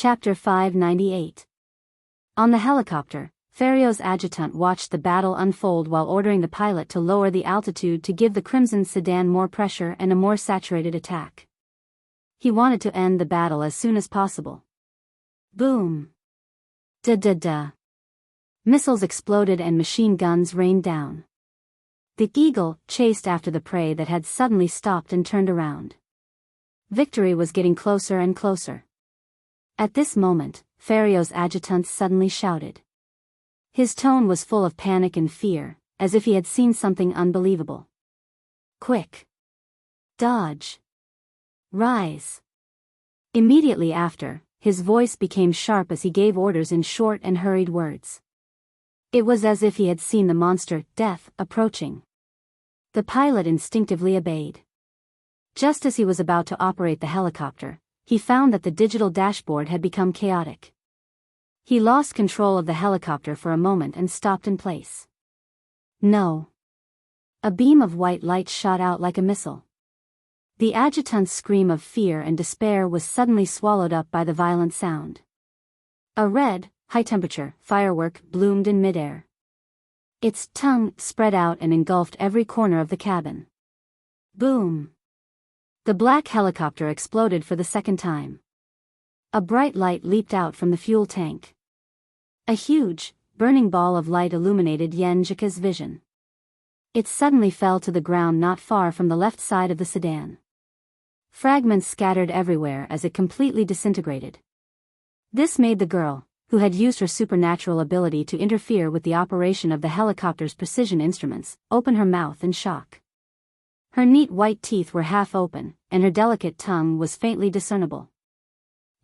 Chapter 598. On the helicopter, Ferrio's adjutant watched the battle unfold while ordering the pilot to lower the altitude to give the Crimson sedan more pressure and a more saturated attack. He wanted to end the battle as soon as possible. Boom! Da-da-da! Missiles exploded and machine guns rained down. The eagle chased after the prey that had suddenly stopped and turned around. Victory was getting closer and closer. At this moment, Ferrio's adjutant suddenly shouted. His tone was full of panic and fear, as if he had seen something unbelievable. Quick! Dodge! Rise! Immediately after, his voice became sharp as he gave orders in short and hurried words. It was as if he had seen the monster, death, approaching. The pilot instinctively obeyed. Just as he was about to operate the helicopter, he found that the digital dashboard had become chaotic. He lost control of the helicopter for a moment and stopped in place. No! A beam of white light shot out like a missile. The adjutant's scream of fear and despair was suddenly swallowed up by the violent sound. A red, high-temperature firework bloomed in midair. Its tongue spread out and engulfed every corner of the cabin. Boom! The black helicopter exploded for the second time. A bright light leaped out from the fuel tank. A huge, burning ball of light illuminated Yenjika's vision. It suddenly fell to the ground not far from the left side of the sedan. Fragments scattered everywhere as it completely disintegrated. This made the girl, who had used her supernatural ability to interfere with the operation of the helicopter's precision instruments, open her mouth in shock. Her neat white teeth were half open, and her delicate tongue was faintly discernible.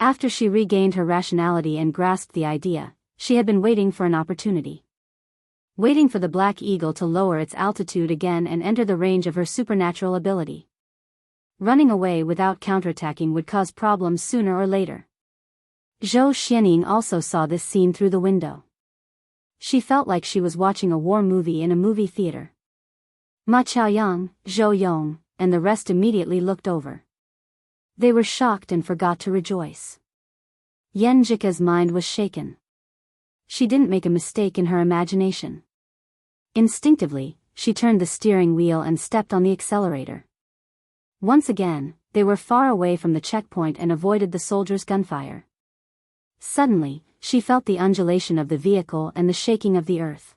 After she regained her rationality and grasped the idea, she had been waiting for an opportunity. Waiting for the Black Eagle to lower its altitude again and enter the range of her supernatural ability. Running away without counterattacking would cause problems sooner or later. Zhou Xianying also saw this scene through the window. She felt like she was watching a war movie in a movie theater. Ma Chaoyang, Zhou Yong, and the rest immediately looked over. They were shocked and forgot to rejoice. Yenjika's mind was shaken. She didn't make a mistake in her imagination. Instinctively, she turned the steering wheel and stepped on the accelerator. Once again, they were far away from the checkpoint and avoided the soldiers' gunfire. Suddenly, she felt the undulation of the vehicle and the shaking of the earth.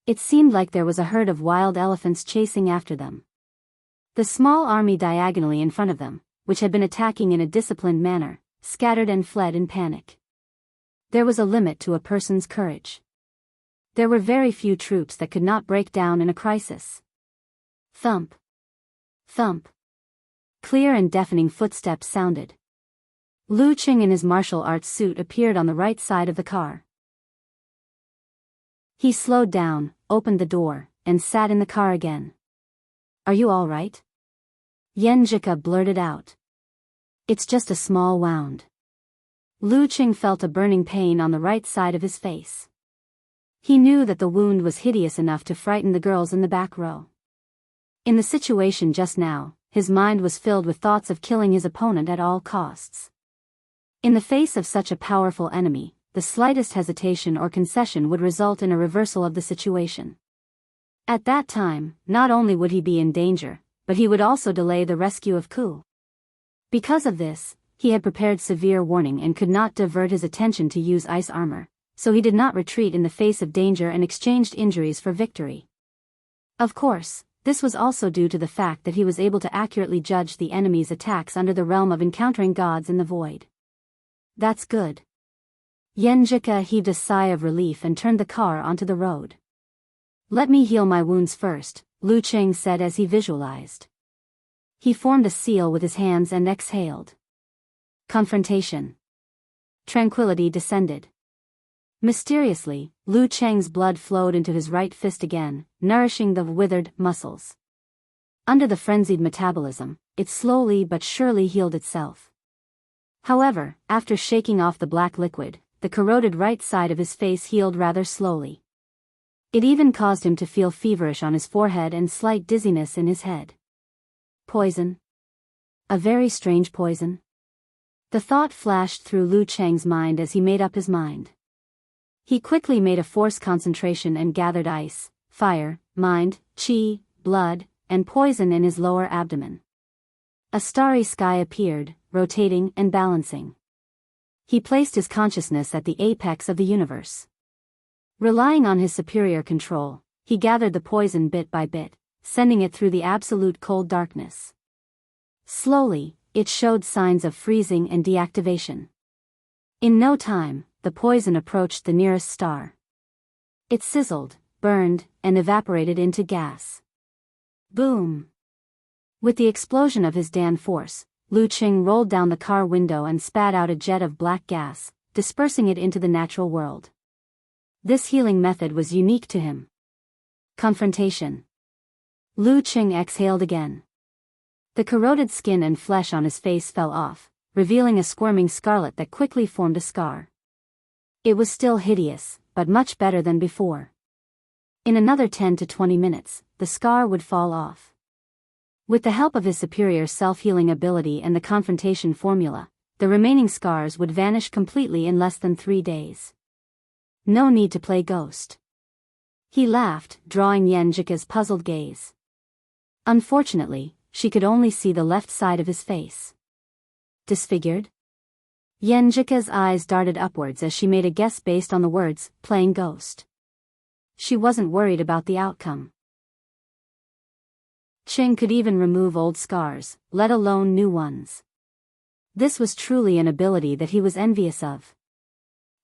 It seemed like there was a herd of wild elephants chasing after them. The small army diagonally in front of them, which had been attacking in a disciplined manner, scattered and fled in panic. There was a limit to a person's courage. There were very few troops that could not break down in a crisis. Thump. Thump. Clear and deafening footsteps sounded. Lu Qing in his martial arts suit appeared on the right side of the car. He slowed down, opened the door, and sat in the car again. "Are you all right?" Yenjika blurted out. "It's just a small wound." Lu Qing felt a burning pain on the right side of his face. He knew that the wound was hideous enough to frighten the girls in the back row. In the situation just now, his mind was filled with thoughts of killing his opponent at all costs. In the face of such a powerful enemy, the slightest hesitation or concession would result in a reversal of the situation. At that time, not only would he be in danger, but he would also delay the rescue of Ku. Because of this, he had prepared severe warning and could not divert his attention to use ice armor, so he did not retreat in the face of danger and exchanged injuries for victory. Of course, this was also due to the fact that he was able to accurately judge the enemy's attacks under the realm of encountering gods in the void. That's good. Yenjika heaved a sigh of relief and turned the car onto the road. "Let me heal my wounds first," Lu Qing said as he visualized. He formed a seal with his hands and exhaled. Confrontation. Tranquility descended. Mysteriously, Lu Cheng's blood flowed into his right fist again, nourishing the withered muscles. Under the frenzied metabolism, it slowly but surely healed itself. However, after shaking off the black liquid, the corroded right side of his face healed rather slowly. It even caused him to feel feverish on his forehead and slight dizziness in his head. Poison. A very strange poison. The thought flashed through Lu Cheng's mind as he made up his mind. He quickly made a forced concentration and gathered ice, fire, mind, qi, blood, and poison in his lower abdomen. A starry sky appeared, rotating and balancing. He placed his consciousness at the apex of the universe. Relying on his superior control, he gathered the poison bit by bit, sending it through the absolute cold darkness. Slowly, it showed signs of freezing and deactivation. In no time, the poison approached the nearest star. It sizzled, burned, and evaporated into gas. Boom! With the explosion of his Dan force, Lu Cheng rolled down the car window and spat out a jet of black gas, dispersing it into the natural world. This healing method was unique to him. Confrontation. Lu Cheng exhaled again. The corroded skin and flesh on his face fell off, revealing a squirming scarlet that quickly formed a scar. It was still hideous, but much better than before. In another 10 to 20 minutes, the scar would fall off. With the help of his superior self-healing ability and the confrontation formula, the remaining scars would vanish completely in less than 3 days. No need to play ghost. He laughed, drawing Yenjika's puzzled gaze. Unfortunately, she could only see the left side of his face. Disfigured? Yenjika's eyes darted upwards as she made a guess based on the words, playing ghost. She wasn't worried about the outcome. Cheng could even remove old scars, let alone new ones. This was truly an ability that he was envious of.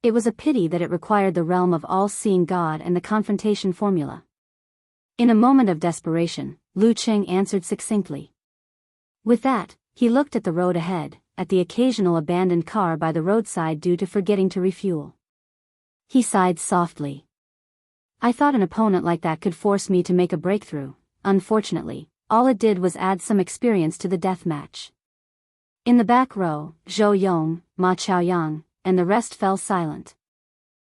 It was a pity that it required the realm of all-seeing God and the confrontation formula. In a moment of desperation, Lu Cheng answered succinctly. With that, he looked at the road ahead, at the occasional abandoned car by the roadside due to forgetting to refuel. He sighed softly. I thought an opponent like that could force me to make a breakthrough. Unfortunately, all it did was add some experience to the death match. In the back row, Zhou Yong, Ma Chaoyang, and the rest fell silent.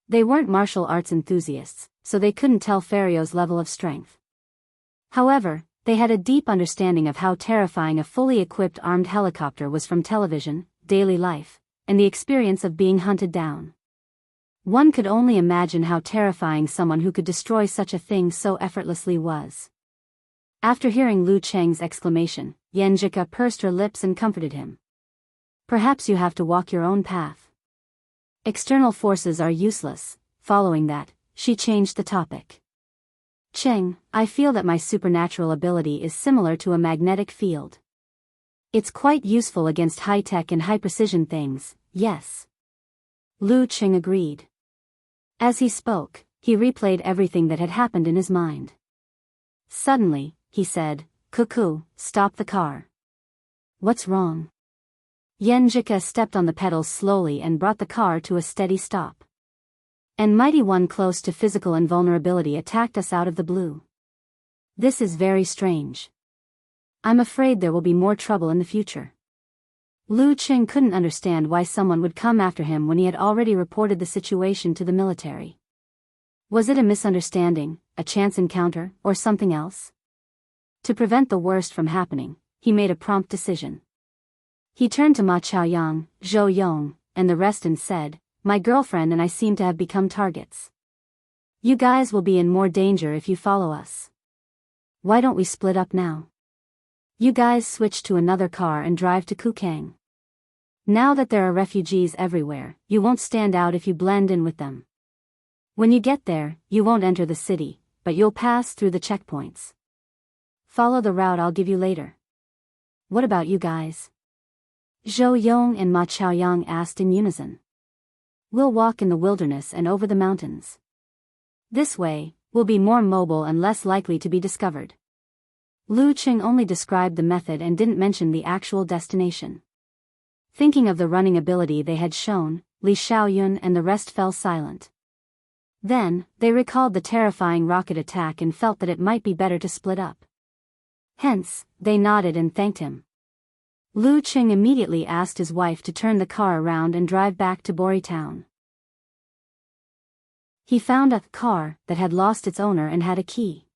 They weren't martial arts enthusiasts, so they couldn't tell Ferrio's level of strength. However, they had a deep understanding of how terrifying a fully equipped armed helicopter was from television, daily life, and the experience of being hunted down. One could only imagine how terrifying someone who could destroy such a thing so effortlessly was. After hearing Lu Cheng's exclamation, Yenjika pursed her lips and comforted him. Perhaps you have to walk your own path. External forces are useless. Following that, she changed the topic. Cheng, I feel that my supernatural ability is similar to a magnetic field. It's quite useful against high-tech and high-precision things, yes. Lu Cheng agreed. As he spoke, he replayed everything that had happened in his mind. Suddenly, he said, Cuckoo, stop the car. What's wrong? Yenjika stepped on the pedals slowly and brought the car to a steady stop. And Mighty One close to physical invulnerability attacked us out of the blue. This is very strange. I'm afraid there will be more trouble in the future. Lu Cheng couldn't understand why someone would come after him when he had already reported the situation to the military. Was it a misunderstanding, a chance encounter, or something else? To prevent the worst from happening, he made a prompt decision. He turned to Ma Chaoyang, Zhou Yong, and the rest and said, My girlfriend and I seem to have become targets. You guys will be in more danger if you follow us. Why don't we split up now? You guys switch to another car and drive to Kukang. Now that there are refugees everywhere, you won't stand out if you blend in with them. When you get there, you won't enter the city, but you'll pass through the checkpoints. Follow the route I'll give you later. What about you guys? Zhou Yong and Ma Chaoyang asked in unison. We'll walk in the wilderness and over the mountains. This way, we'll be more mobile and less likely to be discovered. Lu Cheng only described the method and didn't mention the actual destination. Thinking of the running ability they had shown, Li Xiaoyun and the rest fell silent. Then, they recalled the terrifying rocket attack and felt that it might be better to split up. Hence, they nodded and thanked him. Lu Cheng immediately asked his wife to turn the car around and drive back to Bori Town. He found a car that had lost its owner and had a key.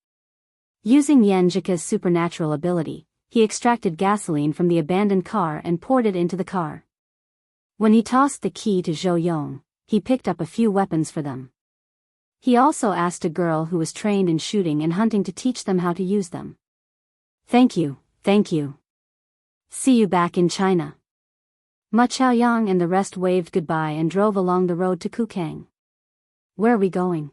Using Yenjika's supernatural ability, he extracted gasoline from the abandoned car and poured it into the car. When he tossed the key to Zhou Yong, he picked up a few weapons for them. He also asked a girl who was trained in shooting and hunting to teach them how to use them. Thank you, thank you. See you back in China. Ma Chaoyang and the rest waved goodbye and drove along the road to Kukang. Where are we going?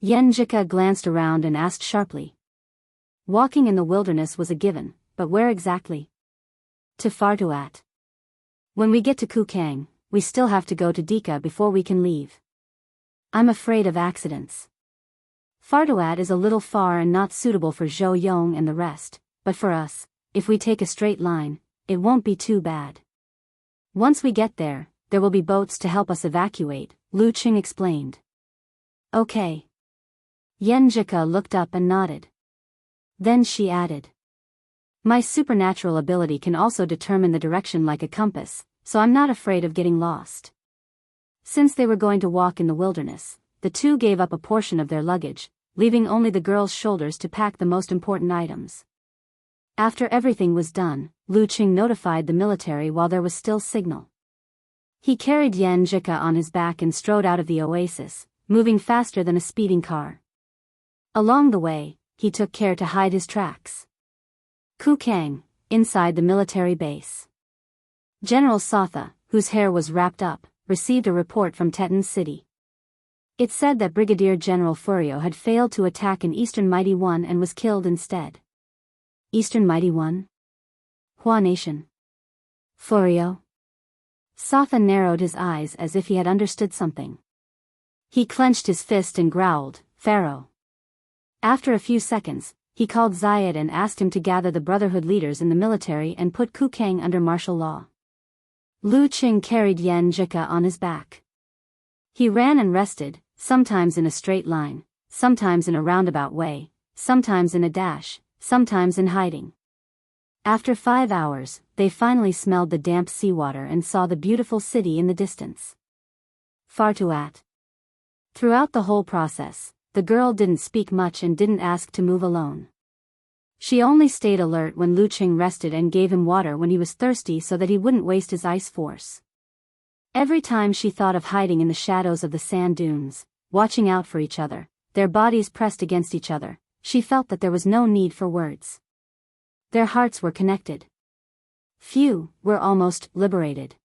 Yan Zhika glanced around and asked sharply. Walking in the wilderness was a given, but where exactly? To Fartuat. When we get to Kukang, we still have to go to Dika before we can leave. I'm afraid of accidents. Fartuat is a little far and not suitable for Zhou Yong and the rest, but for us, if we take a straight line, it won't be too bad. Once we get there, there will be boats to help us evacuate, Lu Qing explained. Okay. Yan Zhika looked up and nodded. Then she added. My supernatural ability can also determine the direction like a compass, so I'm not afraid of getting lost. Since they were going to walk in the wilderness, the two gave up a portion of their luggage, leaving only the girl's shoulders to pack the most important items. After everything was done, Lu Qing notified the military while there was still signal. He carried Yan Zhika on his back and strode out of the oasis, moving faster than a speeding car. Along the way, he took care to hide his tracks. Kukang, inside the military base. General Sotha, whose hair was wrapped up, received a report from Teton City. It said that Brigadier General Furio had failed to attack an Eastern Mighty One and was killed instead. Eastern Mighty One? Hua Nation. Furio? Sotha narrowed his eyes as if he had understood something. He clenched his fist and growled, Pharaoh. After a few seconds, he called Zayed and asked him to gather the Brotherhood leaders in the military and put Kukang under martial law. Lu Qing carried Yan Zhika on his back. He ran and rested, sometimes in a straight line, sometimes in a roundabout way, sometimes in a dash, sometimes in hiding. After 5 hours, they finally smelled the damp seawater and saw the beautiful city in the distance. Fartuat. Throughout the whole process, the girl didn't speak much and didn't ask to move alone. She only stayed alert when Lu Qing rested and gave him water when he was thirsty so that he wouldn't waste his ice force. Every time she thought of hiding in the shadows of the sand dunes, watching out for each other, their bodies pressed against each other, she felt that there was no need for words. Their hearts were connected. Few were almost liberated.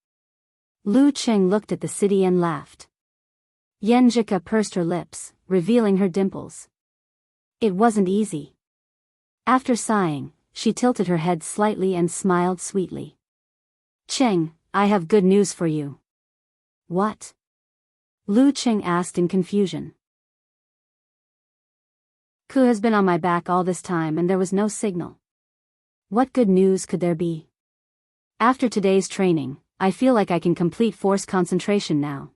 Lu Qing looked at the city and laughed. Yan Zhika pursed her lips, revealing her dimples. It wasn't easy. After sighing, she tilted her head slightly and smiled sweetly. Qing, I have good news for you. What? Lu Qing asked in confusion. Ku has been on my back all this time and there was no signal. What good news could there be? After today's training, I feel like I can complete force concentration now.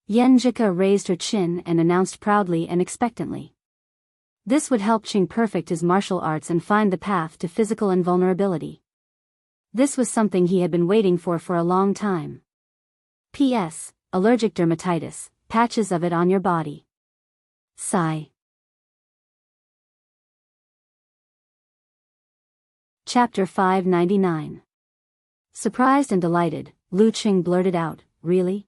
Yan Zhika raised her chin and announced proudly and expectantly. This would help Qing perfect his martial arts and find the path to physical invulnerability. This was something he had been waiting for a long time. P.S. Allergic dermatitis, patches of it on your body. Sigh. Chapter 599. Surprised and delighted, Lu Qing blurted out, Really?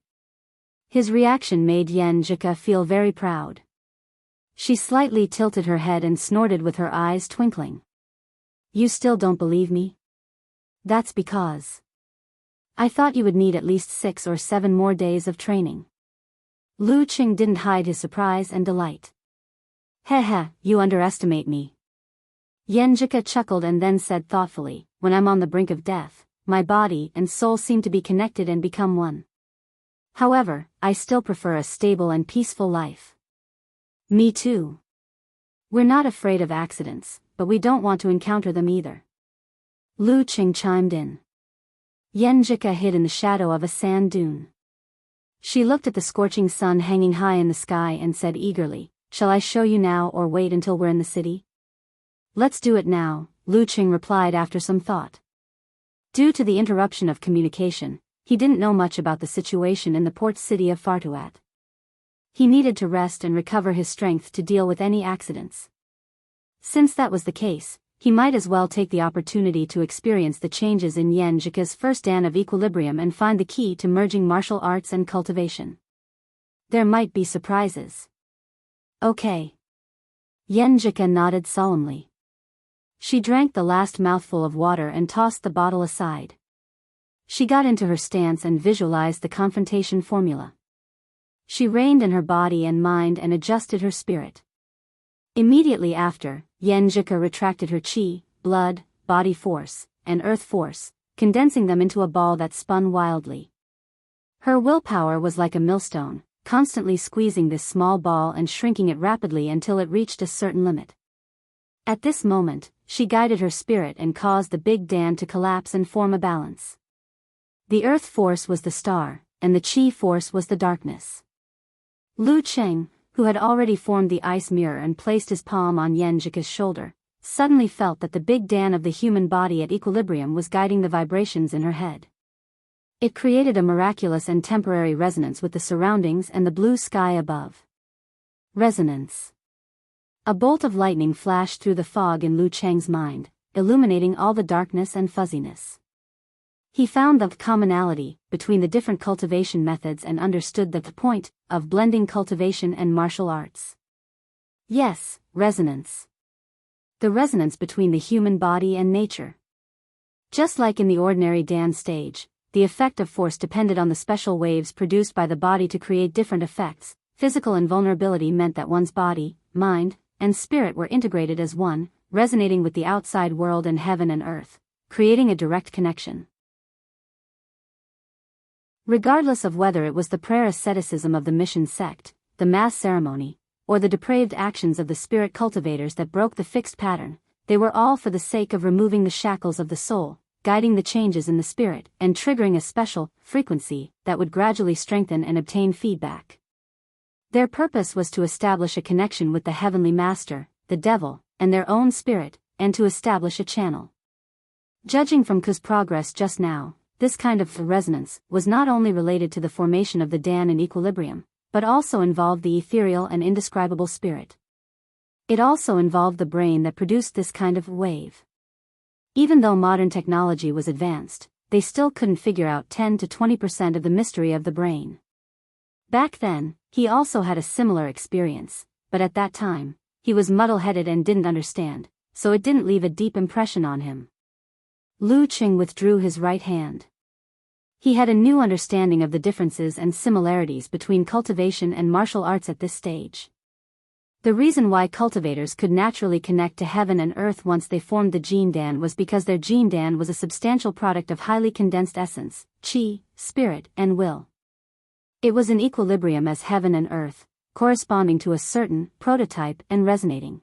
His reaction made Yan Zhika feel very proud. She slightly tilted her head and snorted with her eyes twinkling. You still don't believe me? That's because I thought you would need at least 6 or 7 more days of training. Lu Qing didn't hide his surprise and delight. Heh, you underestimate me. Yan Zhika chuckled and then said thoughtfully, When I'm on the brink of death, my body and soul seem to be connected and become one. However, I still prefer a stable and peaceful life. Me too. We're not afraid of accidents, but we don't want to encounter them either. Lu Qing chimed in. Yan Zhika hid in the shadow of a sand dune. She looked at the scorching sun hanging high in the sky and said eagerly, Shall I show you now or wait until we're in the city? Let's do it now, Lu Qing replied after some thought. Due to the interruption of communication, he didn't know much about the situation in the port city of Fartuat. He needed to rest and recover his strength to deal with any accidents. Since that was the case, he might as well take the opportunity to experience the changes in Yenjika's first dan of equilibrium and find the key to merging martial arts and cultivation. There might be surprises. Okay. Yenjika nodded solemnly. She drank the last mouthful of water and tossed the bottle aside. She got into her stance and visualized the confrontation formula. She reined in her body and mind and adjusted her spirit. Immediately after, Yenjika retracted her chi, blood, body force, and earth force, condensing them into a ball that spun wildly. Her willpower was like a millstone, constantly squeezing this small ball and shrinking it rapidly until it reached a certain limit. At this moment, she guided her spirit and caused the big dan to collapse and form a balance. The earth force was the star, and the chi force was the darkness. Lu Cheng, who had already formed the ice mirror and placed his palm on Yenjika's shoulder, suddenly felt that the big dan of the human body at equilibrium was guiding the vibrations in her head. It created a miraculous and temporary resonance with the surroundings and the blue sky above. Resonance. A bolt of lightning flashed through the fog in Lu Cheng's mind, illuminating all the darkness and fuzziness. He found the commonality between the different cultivation methods and understood the point of blending cultivation and martial arts. Yes, resonance. The resonance between the human body and nature. Just like in the ordinary dan stage, the effect of force depended on the special waves produced by the body to create different effects. Physical invulnerability meant that one's body, mind, and spirit were integrated as one, resonating with the outside world and heaven and earth, creating a direct connection. Regardless of whether it was the prayer asceticism of the mission sect, the mass ceremony, or the depraved actions of the spirit cultivators that broke the fixed pattern, they were all for the sake of removing the shackles of the soul, guiding the changes in the spirit, and triggering a special frequency that would gradually strengthen and obtain feedback. Their purpose was to establish a connection with the heavenly master, the devil, and their own spirit, and to establish a channel. Judging from Ku's progress just now, this kind of resonance was not only related to the formation of the dan in equilibrium, but also involved the ethereal and indescribable spirit. It also involved the brain that produced this kind of wave. Even though modern technology was advanced, they still couldn't figure out 10 to 20% of the mystery of the brain. Back then, he also had a similar experience, but at that time, he was muddle-headed and didn't understand, so it didn't leave a deep impression on him. Lu Cheng withdrew his right hand. He had a new understanding of the differences and similarities between cultivation and martial arts at this stage. The reason why cultivators could naturally connect to heaven and earth once they formed the Jin Dan was because their Jin Dan was a substantial product of highly condensed essence, chi, spirit, and will. It was in equilibrium as heaven and earth, corresponding to a certain prototype and resonating.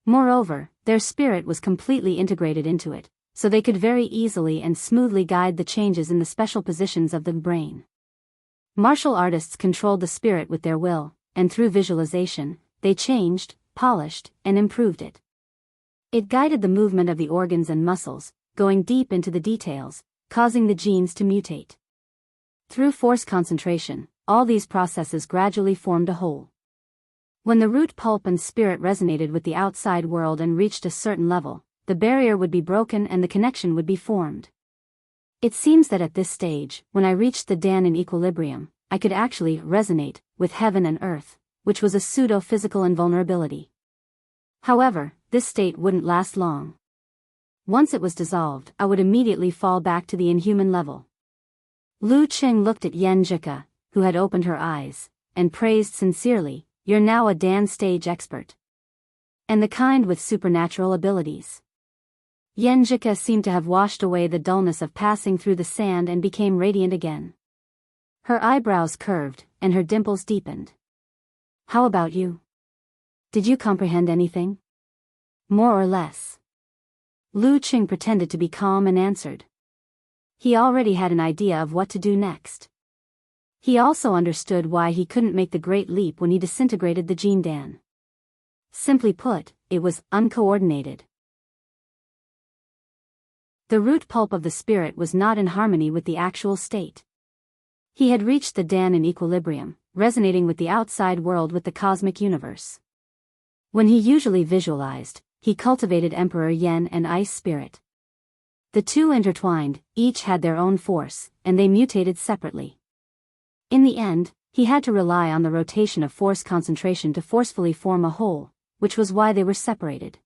Moreover, their spirit was completely integrated into it, so they could very easily and smoothly guide the changes in the special positions of the brain. Martial artists controlled the spirit with their will, and through visualization, they changed, polished, and improved it. It guided the movement of the organs and muscles, going deep into the details, causing the genes to mutate. Through force concentration, all these processes gradually formed a whole. When the root pulp and spirit resonated with the outside world and reached a certain level, the barrier would be broken and the connection would be formed. It seems that at this stage, when I reached the Dan in equilibrium, I could actually resonate with heaven and earth, which was a pseudo-physical invulnerability. However, this state wouldn't last long. Once it was dissolved, I would immediately fall back to the inhuman level. Lu Cheng looked at Yenjika, who had opened her eyes, and praised sincerely, "You're now a Dan stage expert. And the kind with supernatural abilities." Yenjika seemed to have washed away the dullness of passing through the sand and became radiant again. Her eyebrows curved, and her dimples deepened. "How about you? Did you comprehend anything?" "More or less." Lu Cheng pretended to be calm and answered. He already had an idea of what to do next. He also understood why he couldn't make the great leap when he disintegrated the Jin Dan. Simply put, it was uncoordinated. The root pulp of the spirit was not in harmony with the actual state. He had reached the Dan in equilibrium, resonating with the outside world with the cosmic universe. When he usually visualized, he cultivated Emperor Yen and Ice Spirit. The two intertwined, each had their own force, and they mutated separately. In the end, he had to rely on the rotation of force concentration to forcefully form a whole, which was why they were separated.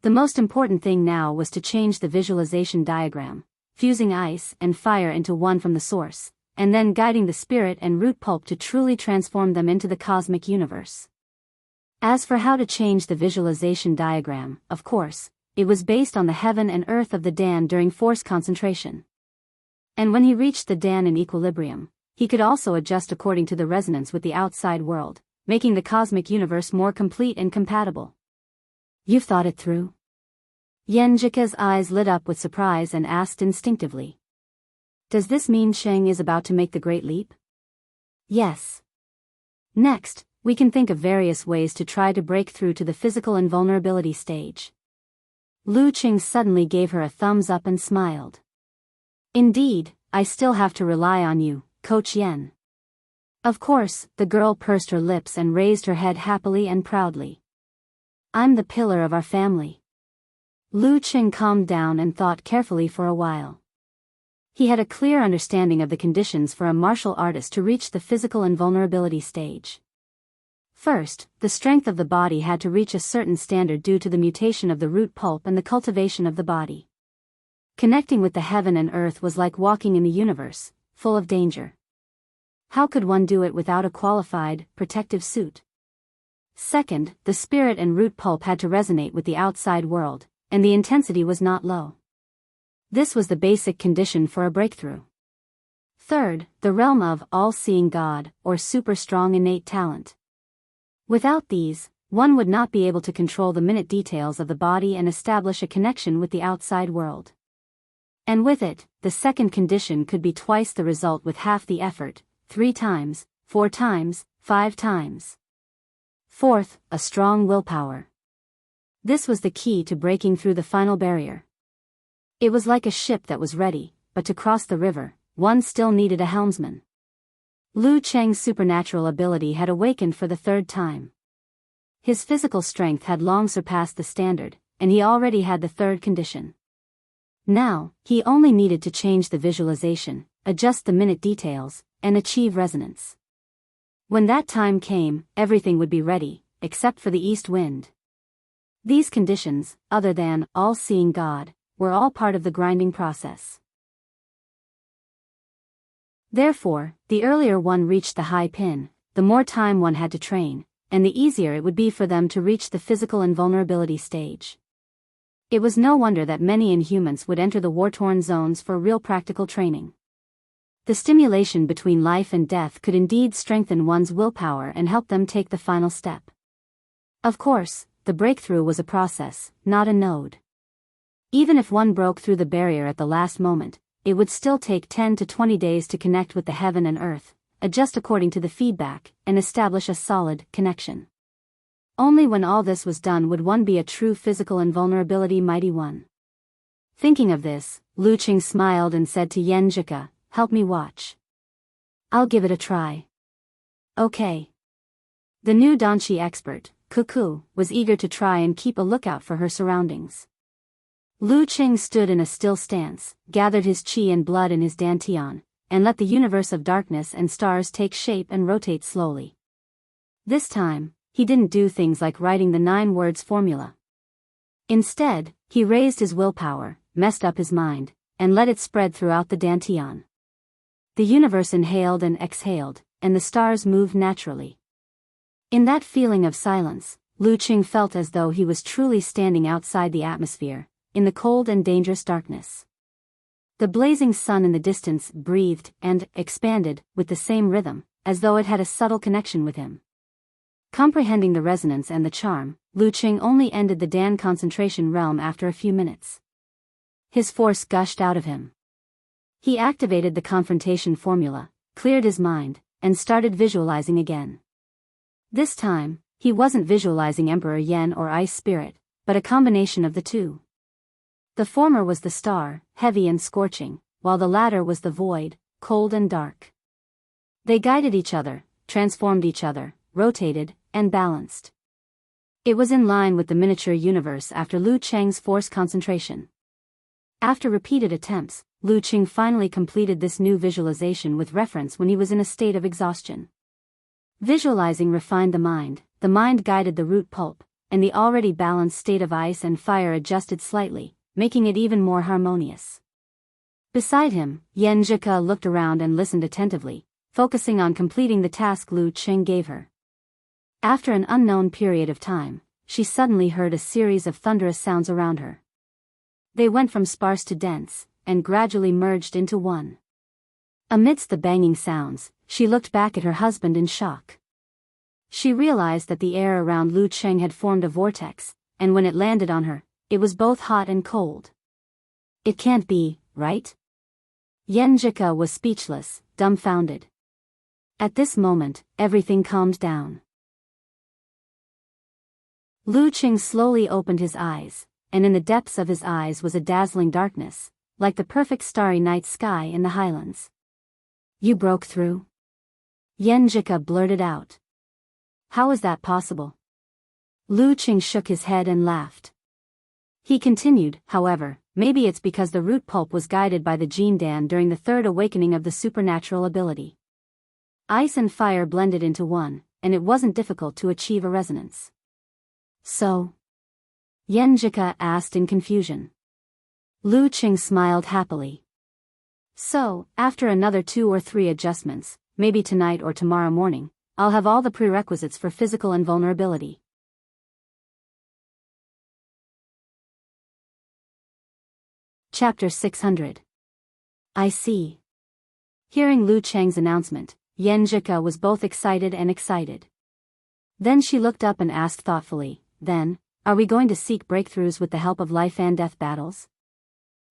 The most important thing now was to change the visualization diagram, fusing ice and fire into one from the source, and then guiding the spirit and root pulp to truly transform them into the cosmic universe. As for how to change the visualization diagram, of course, it was based on the heaven and earth of the Dan during force concentration. And when he reached the Dan in equilibrium, he could also adjust according to the resonance with the outside world, making the cosmic universe more complete and compatible. You've thought it through? Yenjika's eyes lit up with surprise and asked instinctively. Does this mean Sheng is about to make the great leap? Yes. Next, we can think of various ways to try to break through to the physical invulnerability stage. Lu Qing suddenly gave her a thumbs up and smiled. Indeed, I still have to rely on you, Coach Yen. Of course, the girl pursed her lips and raised her head happily and proudly. I'm the pillar of our family. Lu Qing calmed down and thought carefully for a while. He had a clear understanding of the conditions for a martial artist to reach the physical invulnerability stage. First, the strength of the body had to reach a certain standard due to the mutation of the root pulp and the cultivation of the body. Connecting with the heaven and earth was like walking in the universe, full of danger. How could one do it without a qualified, protective suit? Second, the spirit and root pulp had to resonate with the outside world, and the intensity was not low. This was the basic condition for a breakthrough. Third, the realm of all-seeing God, or super-strong innate talent. Without these, one would not be able to control the minute details of the body and establish a connection with the outside world. And with it, the second condition could be twice the result with half the effort, 3 times, 4 times, 5 times. Fourth, a strong willpower. This was the key to breaking through the final barrier. It was like a ship that was ready, but to cross the river, one still needed a helmsman. Lu Cheng's supernatural ability had awakened for the 3rd time. His physical strength had long surpassed the standard, and he already had the 3rd condition. Now, he only needed to change the visualization, adjust the minute details, and achieve resonance. When that time came, everything would be ready, except for the east wind. These conditions, other than all-seeing God, were all part of the grinding process. Therefore, the earlier one reached the high pin, the more time one had to train, and the easier it would be for them to reach the physical invulnerability stage. It was no wonder that many inhumans would enter the war-torn zones for real practical training. The stimulation between life and death could indeed strengthen one's willpower and help them take the final step. Of course, the breakthrough was a process, not a node. Even if one broke through the barrier at the last moment, it would still take 10 to 20 days to connect with the heaven and earth, adjust according to the feedback, and establish a solid connection. Only when all this was done would one be a true physical invulnerability mighty one. Thinking of this, Lu Qing smiled and said to Yenjika, "Help me watch. I'll give it a try." Okay. The new Danshi expert, Cuckoo, was eager to try and keep a lookout for her surroundings. Lu Qing stood in a still stance, gathered his qi and blood in his dantian, and let the universe of darkness and stars take shape and rotate slowly. This time, he didn't do things like writing the 9 words formula. Instead, he raised his willpower, messed up his mind, and let it spread throughout the dantian. The universe inhaled and exhaled, and the stars moved naturally. In that feeling of silence, Lu Qing felt as though he was truly standing outside the atmosphere, in the cold and dangerous darkness. The blazing sun in the distance breathed and expanded with the same rhythm, as though it had a subtle connection with him. Comprehending the resonance and the charm, Lu Qing only ended the Dan concentration realm after a few minutes. His force gushed out of him. He activated the confrontation formula, cleared his mind, and started visualizing again. This time, he wasn't visualizing Emperor Yen or Ice Spirit, but a combination of the two. The former was the star, heavy and scorching, while the latter was the void, cold and dark. They guided each other, transformed each other, rotated, and balanced. It was in line with the miniature universe after Lu Cheng's force concentration. After repeated attempts, Lu Cheng finally completed this new visualization with reference when he was in a state of exhaustion. Visualizing refined the mind guided the root pulp, and the already balanced state of ice and fire adjusted slightly, making it even more harmonious. Beside him, Yan Zhika looked around and listened attentively, focusing on completing the task Lu Cheng gave her. After an unknown period of time, she suddenly heard a series of thunderous sounds around her. They went from sparse to dense, and gradually merged into one. Amidst the banging sounds, she looked back at her husband in shock. She realized that the air around Lu Cheng had formed a vortex, and when it landed on her, it was both hot and cold. It can't be, right? Yan Zhika was speechless, dumbfounded. At this moment, everything calmed down. Lu Cheng slowly opened his eyes, and in the depths of his eyes was a dazzling darkness, like the perfect starry night sky in the highlands. You broke through? Yan Zhika blurted out. How is that possible? Lu Cheng shook his head and laughed. He continued, however, maybe it's because the root pulp was guided by the Jin Dan during the third awakening of the supernatural ability. Ice and fire blended into one, and it wasn't difficult to achieve a resonance. So? Yan Zhika asked in confusion. Lu Cheng smiled happily. So, after another 2 or 3 adjustments, maybe tonight or tomorrow morning, I'll have all the prerequisites for physical invulnerability. Chapter 600. I see. Hearing Lu Cheng's announcement, Yan Zhika was both excited and excited. Then she looked up and asked thoughtfully, then, are we going to seek breakthroughs with the help of life and death battles?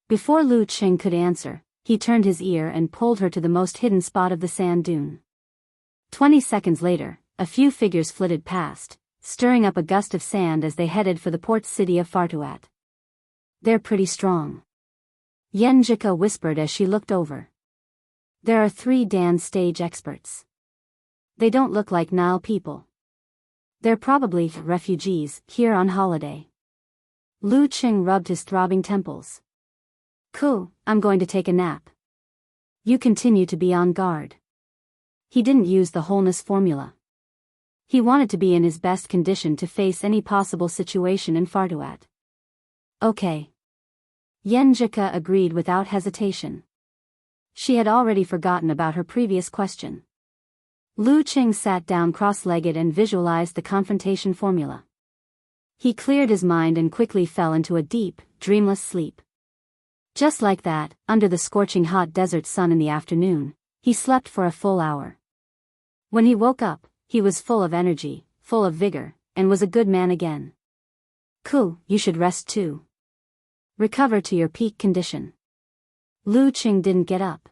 Before Lu Cheng could answer, he turned his ear and pulled her to the most hidden spot of the sand dune. 20 seconds later, a few figures flitted past, stirring up a gust of sand as they headed for the port city of Fartuat. They're pretty strong. Yan Zhika whispered as she looked over. There are 3 Dan stage experts. They don't look like Nile people. They're probably refugees, here on holiday. Lu Cheng rubbed his throbbing temples. Cool, I'm going to take a nap. You continue to be on guard. He didn't use the wholeness formula. He wanted to be in his best condition to face any possible situation in Fartuat. Okay. Yan Zhika agreed without hesitation. She had already forgotten about her previous question. Lu Cheng sat down cross-legged and visualized the confrontation formula. He cleared his mind and quickly fell into a deep, dreamless sleep. Just like that, under the scorching hot desert sun in the afternoon, he slept for a full hour. When he woke up, he was full of energy, full of vigor, and was a good man again. Cool, you should rest too. Recover to your peak condition. Lu Cheng didn't get up.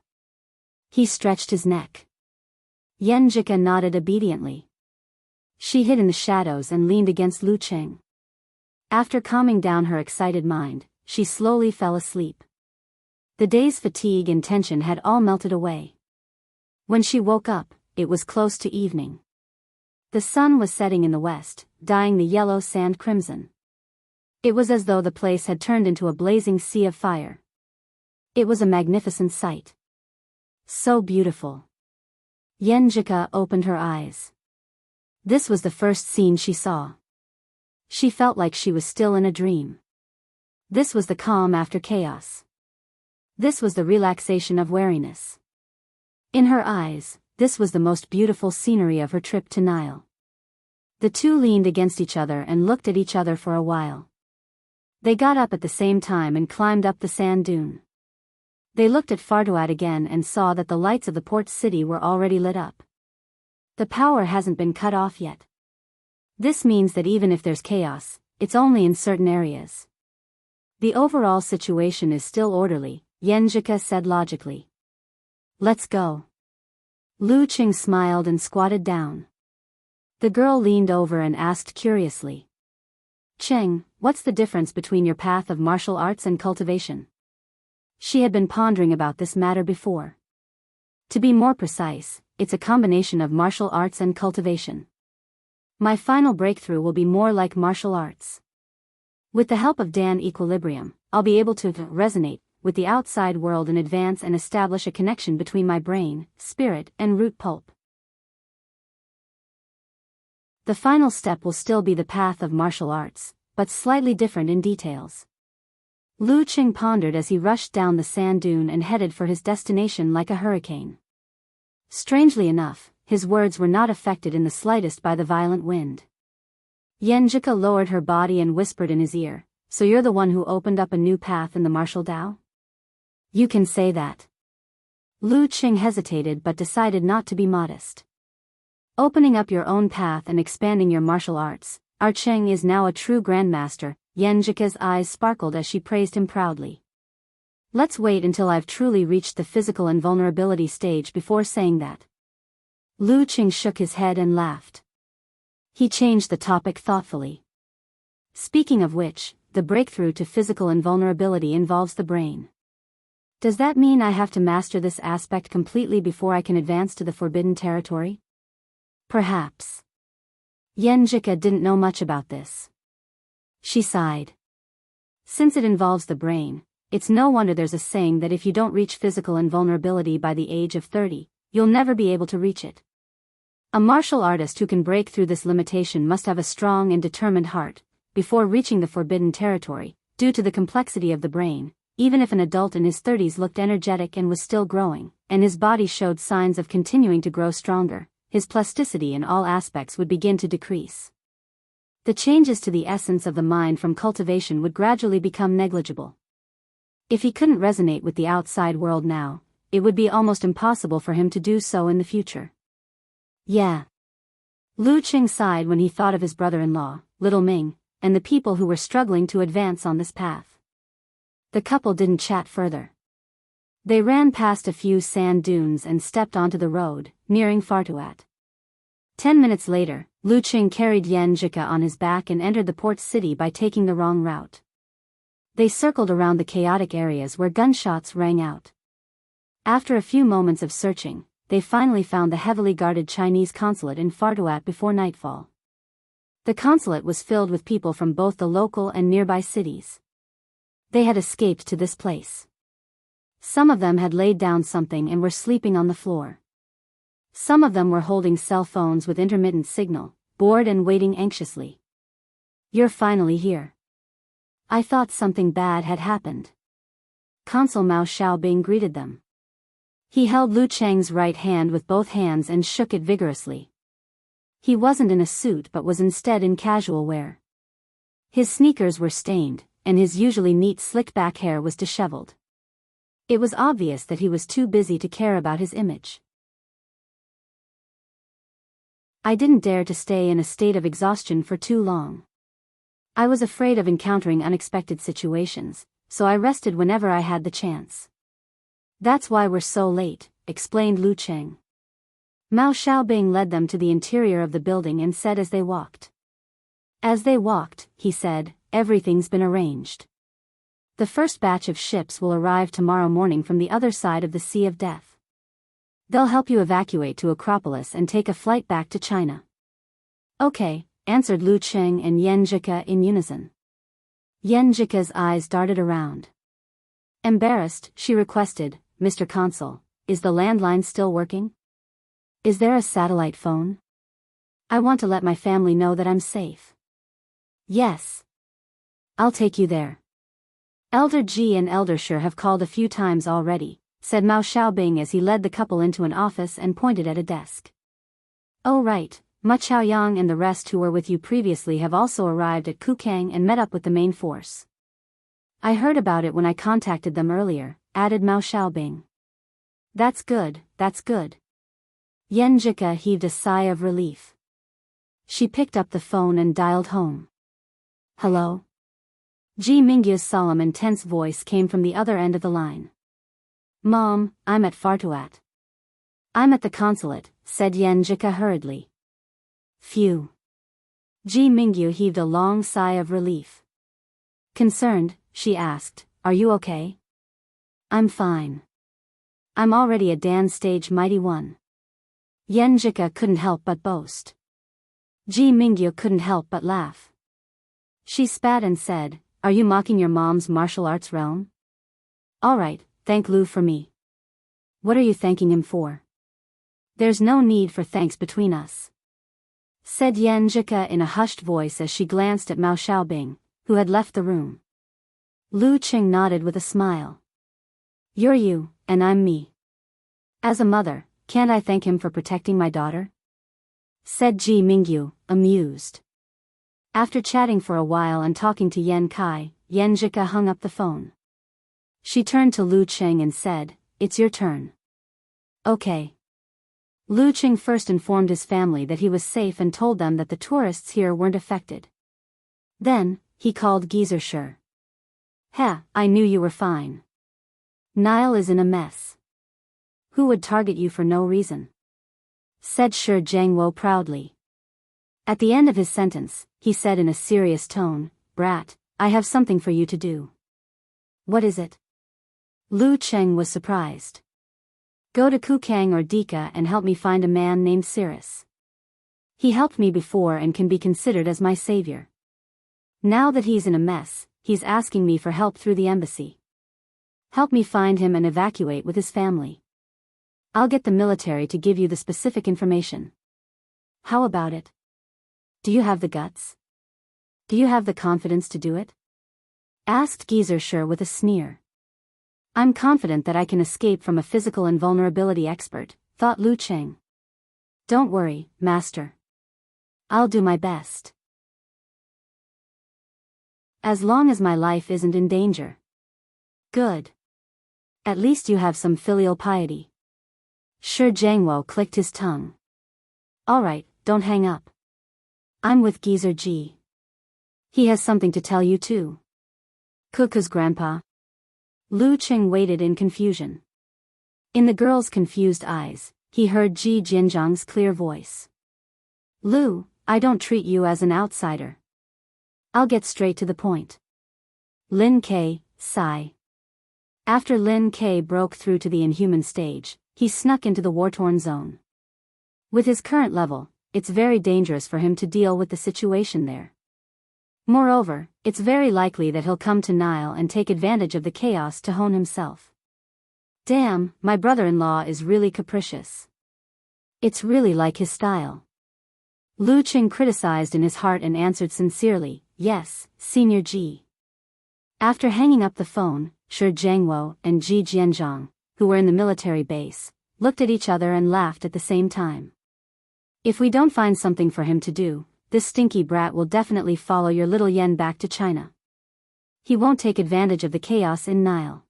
He stretched his neck. Yan Zhika nodded obediently. She hid in the shadows and leaned against Lu Cheng. After calming down her excited mind, she slowly fell asleep. The day's fatigue and tension had all melted away. When she woke up, it was close to evening. The sun was setting in the west, dyeing the yellow sand crimson. It was as though the place had turned into a blazing sea of fire. It was a magnificent sight. So beautiful. Yan Zhika opened her eyes. This was the first scene she saw. She felt like she was still in a dream. This was the calm after chaos. This was the relaxation of wariness. In her eyes, this was the most beautiful scenery of her trip to Nile. The two leaned against each other and looked at each other for a while. They got up at the same time and climbed up the sand dune. They looked at Fartuat again and saw that the lights of the port city were already lit up. The power hasn't been cut off yet. This means that even if there's chaos, it's only in certain areas. The overall situation is still orderly, Yan Zhika said logically. Let's go. Lu Cheng smiled and squatted down. The girl leaned over and asked curiously. Cheng, what's the difference between your path of martial arts and cultivation? She had been pondering about this matter before. To be more precise, it's a combination of martial arts and cultivation. My final breakthrough will be more like martial arts. With the help of Dan Equilibrium, I'll be able to resonate with the outside world in advance and establish a connection between my brain, spirit, and root pulp. The final step will still be the path of martial arts, but slightly different in details. Lu Qing pondered as he rushed down the sand dune and headed for his destination like a hurricane. Strangely enough, his words were not affected in the slightest by the violent wind. Yenjika lowered her body and whispered in his ear, "So you're the one who opened up a new path in the martial Tao?" "You can say that." Lu Qing hesitated but decided not to be modest. "Opening up your own path and expanding your martial arts, our Qing is now a true Grandmaster." Yenjika's eyes sparkled as she praised him proudly. "Let's wait until I've truly reached the physical invulnerability stage before saying that." Lu Qing shook his head and laughed. He changed the topic thoughtfully. "Speaking of which, the breakthrough to physical invulnerability involves the brain. Does that mean I have to master this aspect completely before I can advance to the forbidden territory?" "Perhaps." Yenjika didn't know much about this. She sighed. "Since it involves the brain, it's no wonder there's a saying that if you don't reach physical invulnerability by the age of 30, you'll never be able to reach it. A martial artist who can break through this limitation must have a strong and determined heart. Before reaching the forbidden territory, due to the complexity of the brain, even if an adult in his 30s looked energetic and was still growing, and his body showed signs of continuing to grow stronger, his plasticity in all aspects would begin to decrease. The changes to the essence of the mind from cultivation would gradually become negligible. If he couldn't resonate with the outside world now, it would be almost impossible for him to do so in the future." "Yeah." Lu Qing sighed when he thought of his brother-in-law, Little Ming, and the people who were struggling to advance on this path. The couple didn't chat further. They ran past a few sand dunes and stepped onto the road, nearing Fartuat. 10 minutes later, Lu Qing carried Yenjika on his back and entered the port city by taking the wrong route. They circled around the chaotic areas where gunshots rang out. After a few moments of searching, they finally found the heavily guarded Chinese consulate in Fartuat before nightfall. The consulate was filled with people from both the local and nearby cities. They had escaped to this place. Some of them had laid down something and were sleeping on the floor. Some of them were holding cell phones with intermittent signal, bored and waiting anxiously. "You're finally here. I thought something bad had happened." Consul Mao Xiaobing greeted them. He held Lu Cheng's right hand with both hands and shook it vigorously. He wasn't in a suit but was instead in casual wear. His sneakers were stained, and his usually neat slick-back hair was disheveled. It was obvious that he was too busy to care about his image. "I didn't dare to stay in a state of exhaustion for too long. I was afraid of encountering unexpected situations, so I rested whenever I had the chance. That's why we're so late," explained Lu Cheng. Mao Xiaobing led them to the interior of the building and said as they walked. As they walked, he said, "Everything's been arranged. The first batch of ships will arrive tomorrow morning from the other side of the Sea of Death. They'll help you evacuate to Acropolis and take a flight back to China." "Okay," answered Lu Cheng and Yenjika in unison. Yenjika's eyes darted around. Embarrassed, she requested, "Mr. Consul, is the landline still working? Is there a satellite phone? I want to let my family know that I'm safe." "Yes. I'll take you there. Elder Ji and Elder Sher have called a few times already," said Mao Xiaobing as he led the couple into an office and pointed at a desk. "Oh right, Ma Chaoyang and the rest who were with you previously have also arrived at Kukang and met up with the main force. I heard about it when I contacted them earlier," added Mao Xiaobing. That's good." Yenjika heaved a sigh of relief. She picked up the phone and dialed home. "Hello?" Ji Mingyu's solemn and tense voice came from the other end of the line. "Mom, I'm at Fartuat." "I'm at the consulate," said Yenjika hurriedly. "Phew." Ji Mingyu heaved a long sigh of relief. Concerned, she asked, "Are you okay?" "I'm fine. I'm already a Dan stage mighty one." Yenjika couldn't help but boast. Ji Mingyu couldn't help but laugh. She spat and said, "Are you mocking your mom's martial arts realm? Alright, thank Lu for me." "What are you thanking him for?" "There's no need for thanks between us," said Yan Zhika in a hushed voice as she glanced at Mao Xiaobing, who had left the room. Lu Qing nodded with a smile. "You're you, and I'm me. As a mother, can't I thank him for protecting my daughter?" said Ji Mingyu, amused. After chatting for a while and talking to Yan Kai, Yan Zhika hung up the phone. She turned to Lu Qing and said, "It's your turn." "Okay." Lu Qing first informed his family that he was safe and told them that the tourists here weren't affected. Then, he called Geezer Shi. I knew you were fine. Nile is in a mess. Who would target you for no reason?" said Shi Jiangwo proudly. At the end of his sentence, he said in a serious tone, "Brat, I have something for you to do." "What is it?" Lu Qing was surprised. "Go to Kukang or Dika and help me find a man named Cirrus. He helped me before and can be considered as my savior. Now that he's in a mess, he's asking me for help through the embassy. Help me find him and evacuate with his family. I'll get the military to give you the specific information. How about it? Do you have the guts? Do you have the confidence to do it?" asked Geezer Shi with a sneer. "I'm confident that I can escape from a physical invulnerability expert," thought Lu Qing. "Don't worry, master. I'll do my best. As long as my life isn't in danger." "Good. At least you have some filial piety." Shi Jiangwo clicked his tongue. "Alright, don't hang up. I'm with Geezer Ji. He has something to tell you too." "Kuku's grandpa?" Lu Qing waited in confusion. In the girl's confused eyes, he heard Ji Jinjiang's clear voice. "Lu, I don't treat you as an outsider. I'll get straight to the point. Lin K, sigh." After Lin K broke through to the inhuman stage, he snuck into the war-torn zone. With his current level, it's very dangerous for him to deal with the situation there. Moreover, it's very likely that he'll come to Nile and take advantage of the chaos to hone himself. Damn, my brother-in-law is really capricious. It's really like his style. Lu Qing criticized in his heart and answered sincerely, "Yes, Senior Ji." After hanging up the phone, Shi Jiangwo and Ji Jianzhang, who were in the military base, looked at each other and laughed at the same time. "If we don't find something for him to do, this stinky brat will definitely follow your little Yen back to China. He won't take advantage of the chaos in Nile.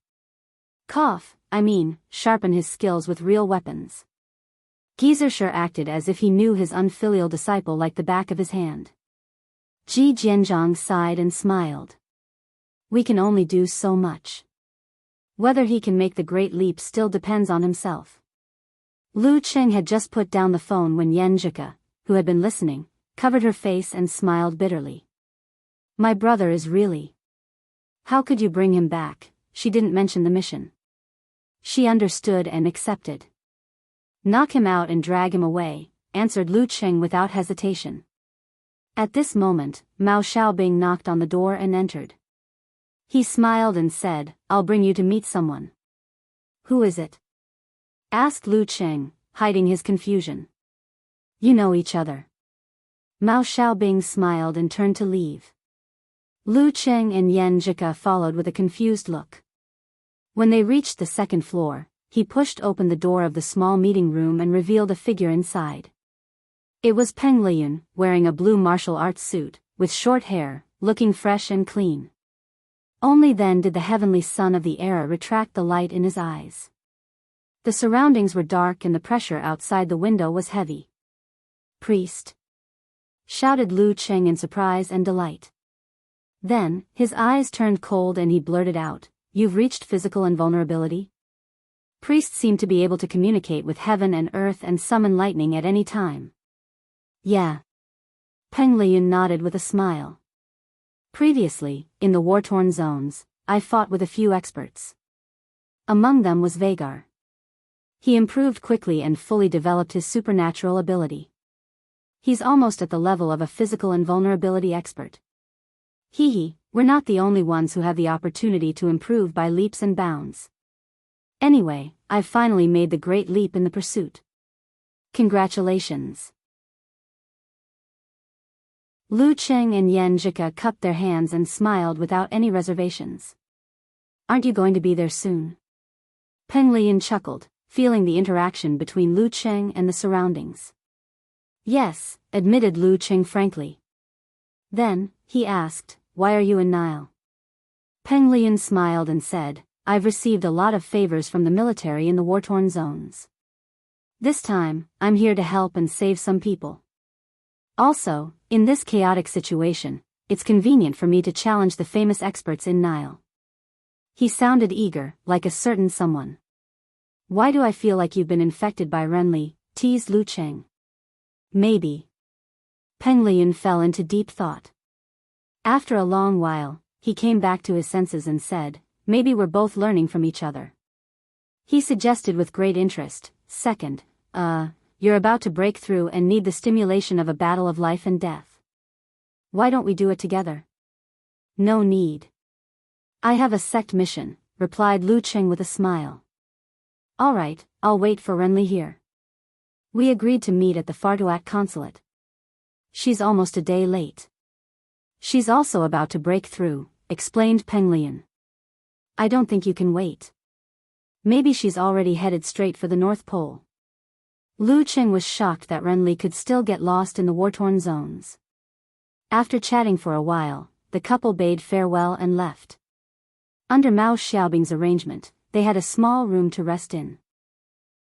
Sharpen his skills with real weapons." Geezer Shi acted as if he knew his unfilial disciple like the back of his hand. Ji Jianzhang sighed and smiled. "We can only do so much. Whether he can make the great leap still depends on himself." Lu Qing had just put down the phone when Yan Zhika, who had been listening, covered her face and smiled bitterly. "My brother is really... How could you bring him back?" She didn't mention the mission. She understood and accepted. "Knock him out and drag him away," answered Lu Qing without hesitation. At this moment, Mao Xiaobing knocked on the door and entered. He smiled and said, "I'll bring you to meet someone." "Who is it?" asked Lu Qing, hiding his confusion. "You know each other." Mao Xiaobing smiled and turned to leave. Lu Qing and Yan Zhika followed with a confused look. When they reached the second floor, he pushed open the door of the small meeting room and revealed a figure inside. It was Peng Liyun, wearing a blue martial arts suit, with short hair, looking fresh and clean. Only then did the heavenly sun of the era retract the light in his eyes. The surroundings were dark and the pressure outside the window was heavy. "Priest!" shouted Lu Qing in surprise and delight. Then, his eyes turned cold and he blurted out, "You've reached physical invulnerability?" Priests seem to be able to communicate with heaven and earth and summon lightning at any time. "Yeah." Peng Liyun nodded with a smile. "Previously, in the war-torn zones, I fought with a few experts. Among them was Vagar. He improved quickly and fully developed his supernatural ability. He's almost at the level of a physical invulnerability expert. Hee, we're not the only ones who have the opportunity to improve by leaps and bounds. Anyway, I've finally made the great leap in the pursuit. Congratulations. Lu Cheng and Yen Zhika cupped their hands and smiled without any reservations. Aren't you going to be there soon? Peng Lian chuckled, feeling the interaction between Lu Cheng and the surroundings. Yes, admitted Lu Cheng frankly. Then, he asked, why are you in Nile? Peng Lian smiled and said, I've received a lot of favors from the military in the war-torn zones. This time, I'm here to help and save some people. Also, in this chaotic situation, it's convenient for me to challenge the famous experts in Nile. He sounded eager, like a certain someone. Why do I feel like you've been infected by Renli? Teased Lu Cheng. Maybe. Peng Lian fell into deep thought. After a long while, he came back to his senses and said, maybe we're both learning from each other. He suggested with great interest, second, you're about to break through and need the stimulation of a battle of life and death. Why don't we do it together? No need. I have a sect mission, replied Lu Cheng with a smile. All right, I'll wait for Renli here. We agreed to meet at the Fartuat consulate. She's almost a day late. She's also about to break through, explained Peng Lian. I don't think you can wait. Maybe she's already headed straight for the North Pole. Lu Cheng was shocked that Renli could still get lost in the war-torn zones. After chatting for a while, the couple bade farewell and left. Under Mao Xiaobing's arrangement, they had a small room to rest in.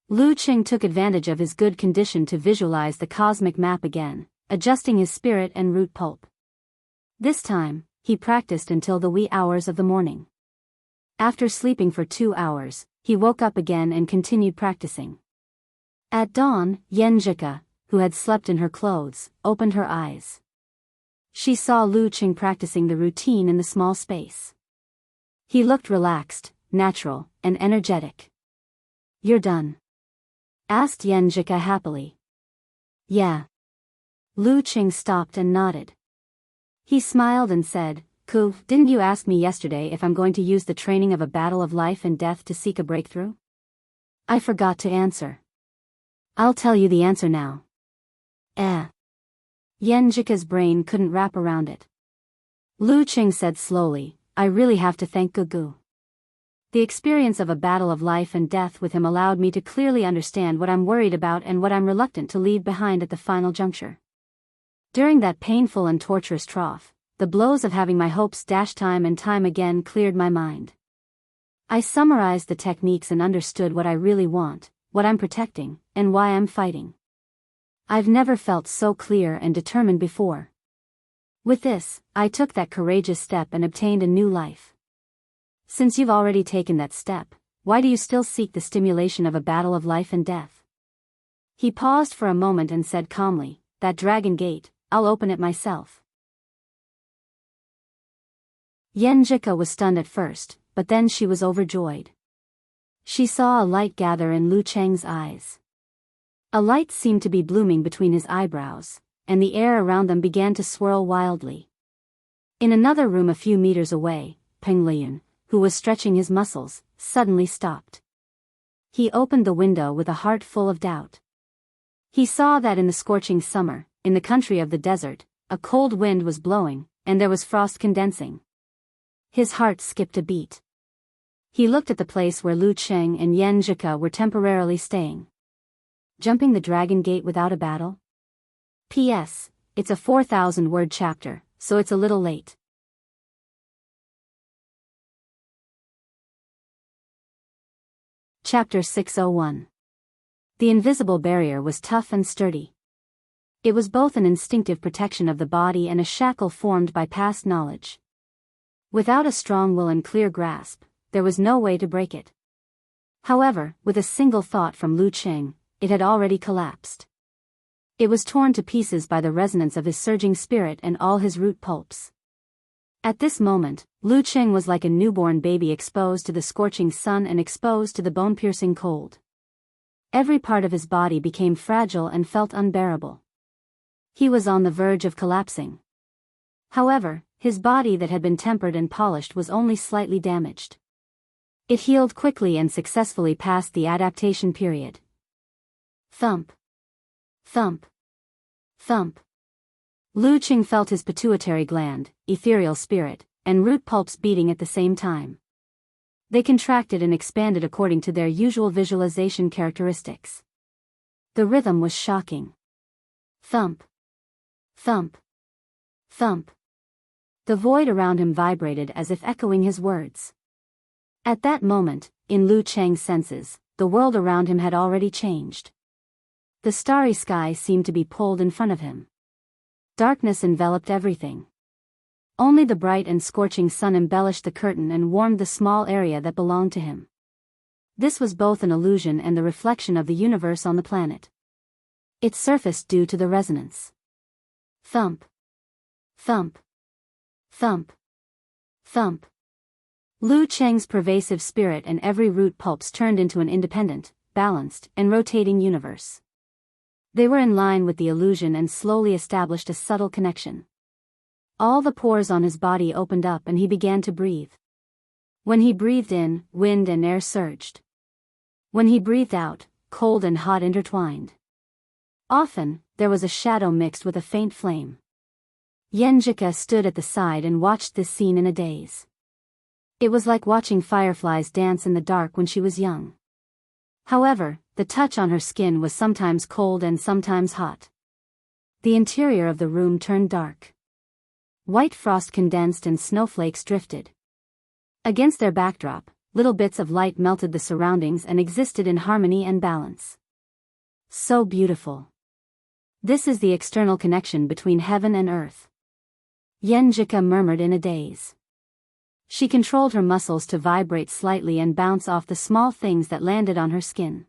Lu Cheng took advantage of his good condition to visualize the cosmic map again, adjusting his spirit and root pulp. This time, he practiced until the wee hours of the morning. After sleeping for 2 hours, he woke up again and continued practicing. At dawn, Yen Zhika, who had slept in her clothes, opened her eyes. She saw Lu Cheng practicing the routine in the small space. He looked relaxed, natural, and energetic. You're done? Asked Yen Zhika happily. Yeah. Lu Cheng stopped and nodded. He smiled and said, Ku, didn't you ask me yesterday if I'm going to use the training of a battle of life and death to seek a breakthrough? I forgot to answer. I'll tell you the answer now. Yen Zhika's brain couldn't wrap around it. Lu Cheng said slowly, I really have to thank Gugu. The experience of a battle of life and death with him allowed me to clearly understand what I'm worried about and what I'm reluctant to leave behind at the final juncture. During that painful and torturous trough, the blows of having my hopes dashed time and time again cleared my mind. I summarized the techniques and understood what I really want, what I'm protecting, and why I'm fighting. I've never felt so clear and determined before. With this, I took that courageous step and obtained a new life. Since you've already taken that step, why do you still seek the stimulation of a battle of life and death? He paused for a moment and said calmly, that dragon gate, I'll open it myself. Yen Zhika was stunned at first, but then she was overjoyed. She saw a light gather in Lu Cheng's eyes. A light seemed to be blooming between his eyebrows, and the air around them began to swirl wildly. In another room a few meters away, Peng Lian, who was stretching his muscles, suddenly stopped. He opened the window with a heart full of doubt. He saw that in the scorching summer, in the country of the desert, a cold wind was blowing, and there was frost condensing. His heart skipped a beat. He looked at the place where Lu Cheng and Yen Zhika were temporarily staying. Jumping the dragon gate without a battle? P.S. It's a 4,000-word chapter, so it's a little late. Chapter 601. The invisible barrier was tough and sturdy. It was both an instinctive protection of the body and a shackle formed by past knowledge. Without a strong will and clear grasp, there was no way to break it. However, with a single thought from Lu Cheng, it had already collapsed. It was torn to pieces by the resonance of his surging spirit and all his root pulps. At this moment, Lu Cheng was like a newborn baby exposed to the scorching sun and exposed to the bone-piercing cold. Every part of his body became fragile and felt unbearable. He was on the verge of collapsing. However, his body that had been tempered and polished was only slightly damaged. It healed quickly and successfully past the adaptation period. Thump. Thump. Thump. Lu Qing felt his pituitary gland, ethereal spirit, and root pulps beating at the same time. They contracted and expanded according to their usual visualization characteristics. The rhythm was shocking. Thump. Thump. Thump. The void around him vibrated as if echoing his words. At that moment, in Lu Cheng's senses, the world around him had already changed. The starry sky seemed to be pulled in front of him. Darkness enveloped everything. Only the bright and scorching sun embellished the curtain and warmed the small area that belonged to him. This was both an illusion and the reflection of the universe on the planet. It surfaced due to the resonance. Thump. Thump. Thump. Thump. Lu Cheng's pervasive spirit and every root pulps turned into an independent, balanced, and rotating universe. They were in line with the illusion and slowly established a subtle connection. All the pores on his body opened up and he began to breathe. When he breathed in, wind and air surged. When he breathed out, cold and hot intertwined. Often, there was a shadow mixed with a faint flame. Yenjika stood at the side and watched this scene in a daze. It was like watching fireflies dance in the dark when she was young. However, the touch on her skin was sometimes cold and sometimes hot. The interior of the room turned dark. White frost condensed and snowflakes drifted. Against their backdrop, little bits of light melted the surroundings and existed in harmony and balance. So beautiful. This is the external connection between heaven and earth. Yenjika murmured in a daze. She controlled her muscles to vibrate slightly and bounce off the small things that landed on her skin.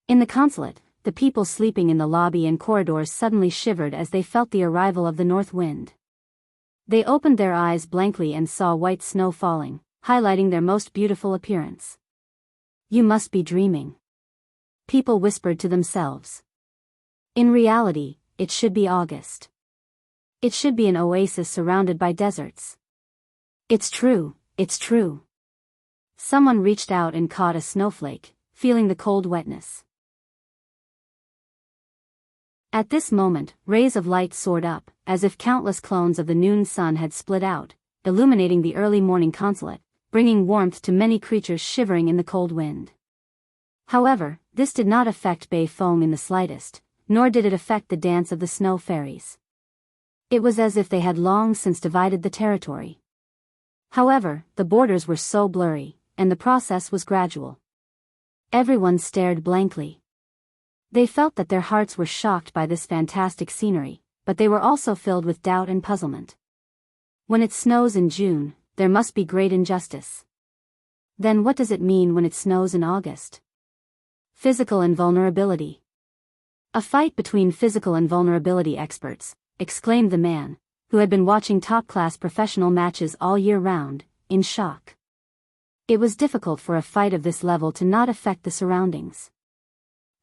In the consulate, the people sleeping in the lobby and corridors suddenly shivered as they felt the arrival of the north wind. They opened their eyes blankly and saw white snow falling, highlighting their most beautiful appearance. You must be dreaming. People whispered to themselves. In reality, it should be August. It should be an oasis surrounded by deserts. It's true, it's true. Someone reached out and caught a snowflake, feeling the cold wetness. At this moment, rays of light soared up, as if countless clones of the noon sun had split out, illuminating the early morning consulate, bringing warmth to many creatures shivering in the cold wind. However, this did not affect Bei Feng in the slightest, nor did it affect the dance of the snow fairies. It was as if they had long since divided the territory. However, the borders were so blurry, and the process was gradual. Everyone stared blankly. They felt that their hearts were shocked by this fantastic scenery, but they were also filled with doubt and puzzlement. When it snows in June, there must be great injustice. Then what does it mean when it snows in August? Physical invulnerability. A fight between physical invulnerability experts, exclaimed the man, who had been watching top-class professional matches all year round, in shock. It was difficult for a fight of this level to not affect the surroundings.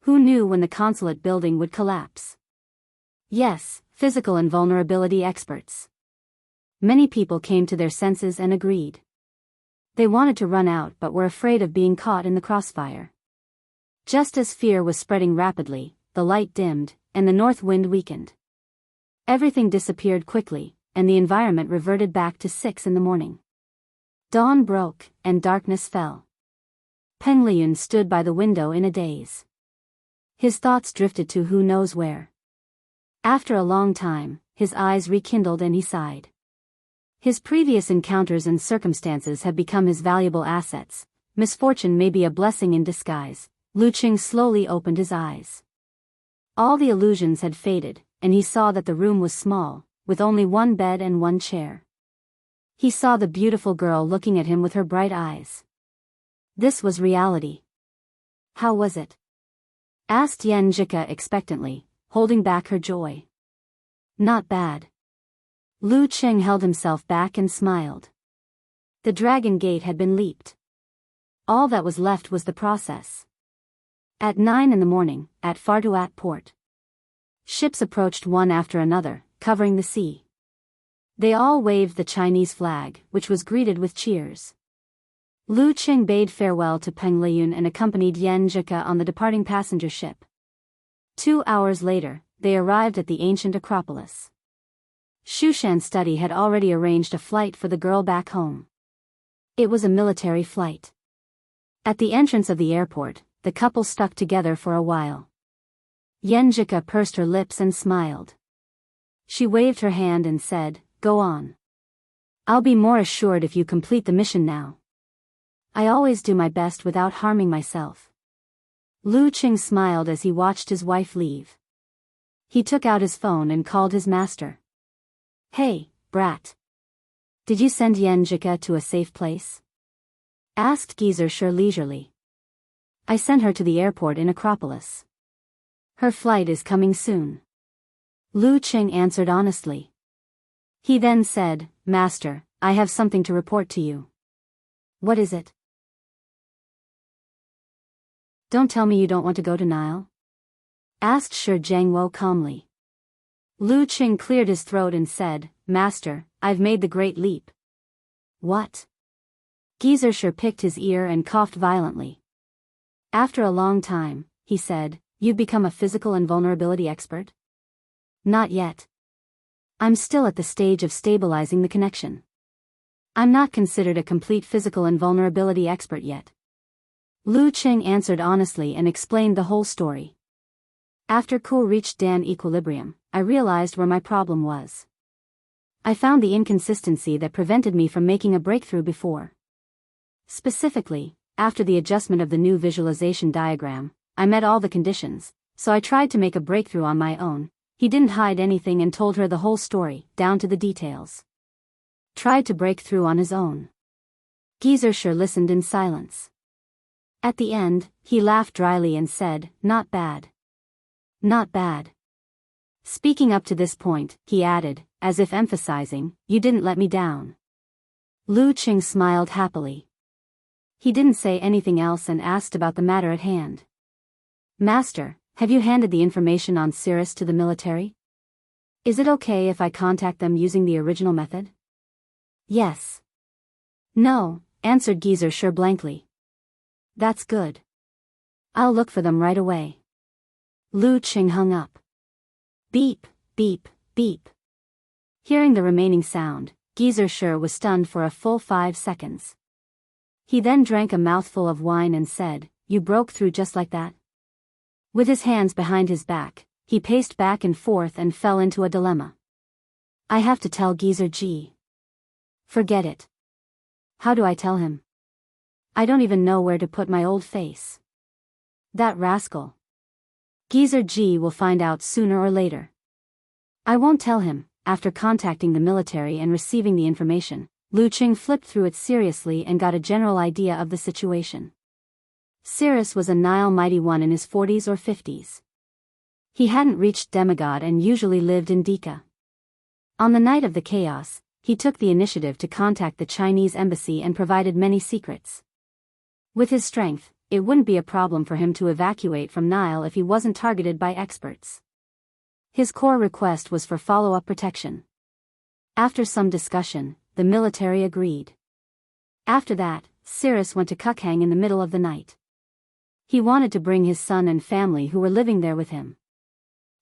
Who knew when the consulate building would collapse? Yes, physical invulnerability experts. Many people came to their senses and agreed. They wanted to run out but were afraid of being caught in the crossfire. Just as fear was spreading rapidly, the light dimmed, and the north wind weakened. Everything disappeared quickly, and the environment reverted back to 6 a.m. Dawn broke, and darkness fell. Peng Liyun stood by the window in a daze. His thoughts drifted to who knows where. After a long time, his eyes rekindled and he sighed. His previous encounters and circumstances had become his valuable assets. Misfortune may be a blessing in disguise. Lu Qing slowly opened his eyes. All the illusions had faded, and he saw that the room was small, with only one bed and one chair. He saw the beautiful girl looking at him with her bright eyes. This was reality. How was it? Asked Yenjika expectantly, holding back her joy. Not bad. Lu Qing held himself back and smiled. The dragon gate had been leaped. All that was left was the process. At 9 a.m, at Fartuat port. Ships approached one after another, covering the sea. They all waved the Chinese flag, which was greeted with cheers. Lu Qing bade farewell to Peng Liyun and accompanied Yan Zhika on the departing passenger ship. 2 hours later, they arrived at the ancient Acropolis. Shushan's study had already arranged a flight for the girl back home. It was a military flight. At the entrance of the airport, the couple stuck together for a while. Yan Zhika pursed her lips and smiled. She waved her hand and said, "Go on. I'll be more assured if you complete the mission now. I always do my best without harming myself." Lu Qing smiled as he watched his wife leave. He took out his phone and called his master. "Hey, brat. Did you send Yan Zhika to a safe place?" asked Geyser leisurely. "I sent her to the airport in Acropolis. Her flight is coming soon." Lu Qing answered honestly. He then said, "Master, I have something to report to you." "What is it?" "Don't tell me you don't want to go to Nile?" asked Shi Jiangwo calmly. Lu Qing cleared his throat and said, "Master, I've made the great leap." "What?" Geyser picked his ear and coughed violently. After a long time, he said, "You've become a physical invulnerability expert?" "Not yet. I'm still at the stage of stabilizing the connection. I'm not considered a complete physical invulnerability expert yet." Lu Qing answered honestly and explained the whole story. "After Ku reached Dan equilibrium, I realized where my problem was. I found the inconsistency that prevented me from making a breakthrough before. Specifically, after the adjustment of the new visualization diagram, I met all the conditions, so I tried to make a breakthrough on my own." He didn't hide anything and told her the whole story, down to the details. Tried to break through on his own. Geyser listened in silence. At the end, he laughed dryly and said, "Not bad. Not bad." Speaking up to this point, he added, as if emphasizing, "You didn't let me down." Lu Qing smiled happily. He didn't say anything else and asked about the matter at hand. "Master, have you handed the information on Cirrus to the military? Is it okay if I contact them using the original method?" "Yes." "No," answered Geyser blankly. "That's good. I'll look for them right away." Lu Qing hung up. Beep, beep, beep. Hearing the remaining sound, Geyser was stunned for a full 5 seconds. He then drank a mouthful of wine and said, "You broke through just like that?" With his hands behind his back, he paced back and forth and fell into a dilemma. "I have to tell Geyser G. Forget it. How do I tell him? I don't even know where to put my old face. That rascal. Geyser G will find out sooner or later. I won't tell him." After contacting the military and receiving the information, Lu Qing flipped through it seriously and got a general idea of the situation. Cirrus was a Nile mighty one in his 40s or 50s. He hadn't reached demigod and usually lived in Dika. On the night of the chaos, he took the initiative to contact the Chinese embassy and provided many secrets. With his strength, it wouldn't be a problem for him to evacuate from Nile if he wasn't targeted by experts. His core request was for follow-up protection. After some discussion, the military agreed. After that, Cirrus went to Cukhang in the middle of the night. He wanted to bring his son and family who were living there with him.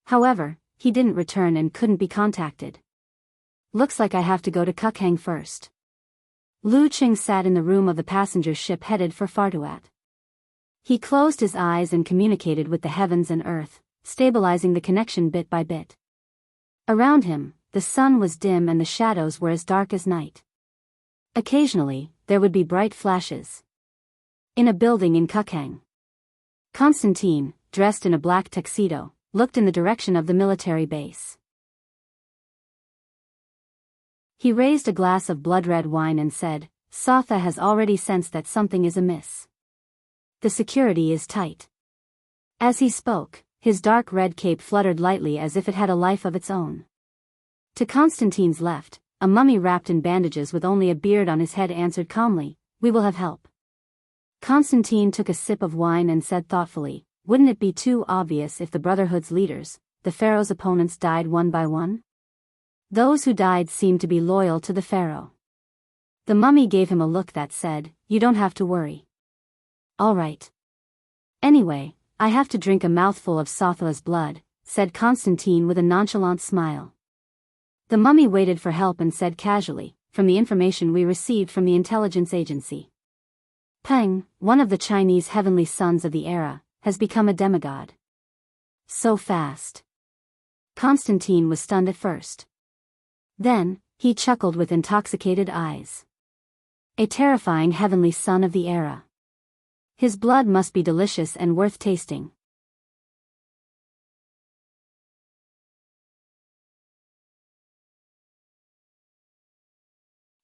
However, he didn't return and couldn't be contacted. "Looks like I have to go to Cukhang first." Lu Qing sat in the room of the passenger ship headed for Fartuat. He closed his eyes and communicated with the heavens and earth, stabilizing the connection bit by bit. Around him, the sun was dim and the shadows were as dark as night. Occasionally, there would be bright flashes. In a building in Cukhang, Constantine, dressed in a black tuxedo, looked in the direction of the military base. He raised a glass of blood-red wine and said, "Satha has already sensed that something is amiss. The security is tight." As he spoke, his dark red cape fluttered lightly as if it had a life of its own. To Constantine's left, a mummy wrapped in bandages with only a beard on his head answered calmly, "We will have help." Constantine took a sip of wine and said thoughtfully, "Wouldn't it be too obvious if the Brotherhood's leaders, the pharaoh's opponents died one by one? Those who died seemed to be loyal to the pharaoh. The mummy gave him a look that said, "You don't have to worry." "All right. Anyway, I have to drink a mouthful of Sothola's blood," said Constantine with a nonchalant smile. The mummy waited for help and said casually, "From the information we received from the intelligence agency, Peng, one of the Chinese heavenly sons of the era, has become a demigod." So fast. Constantine was stunned at first. Then, he chuckled with intoxicated eyes. A terrifying heavenly son of the era. His blood must be delicious and worth tasting.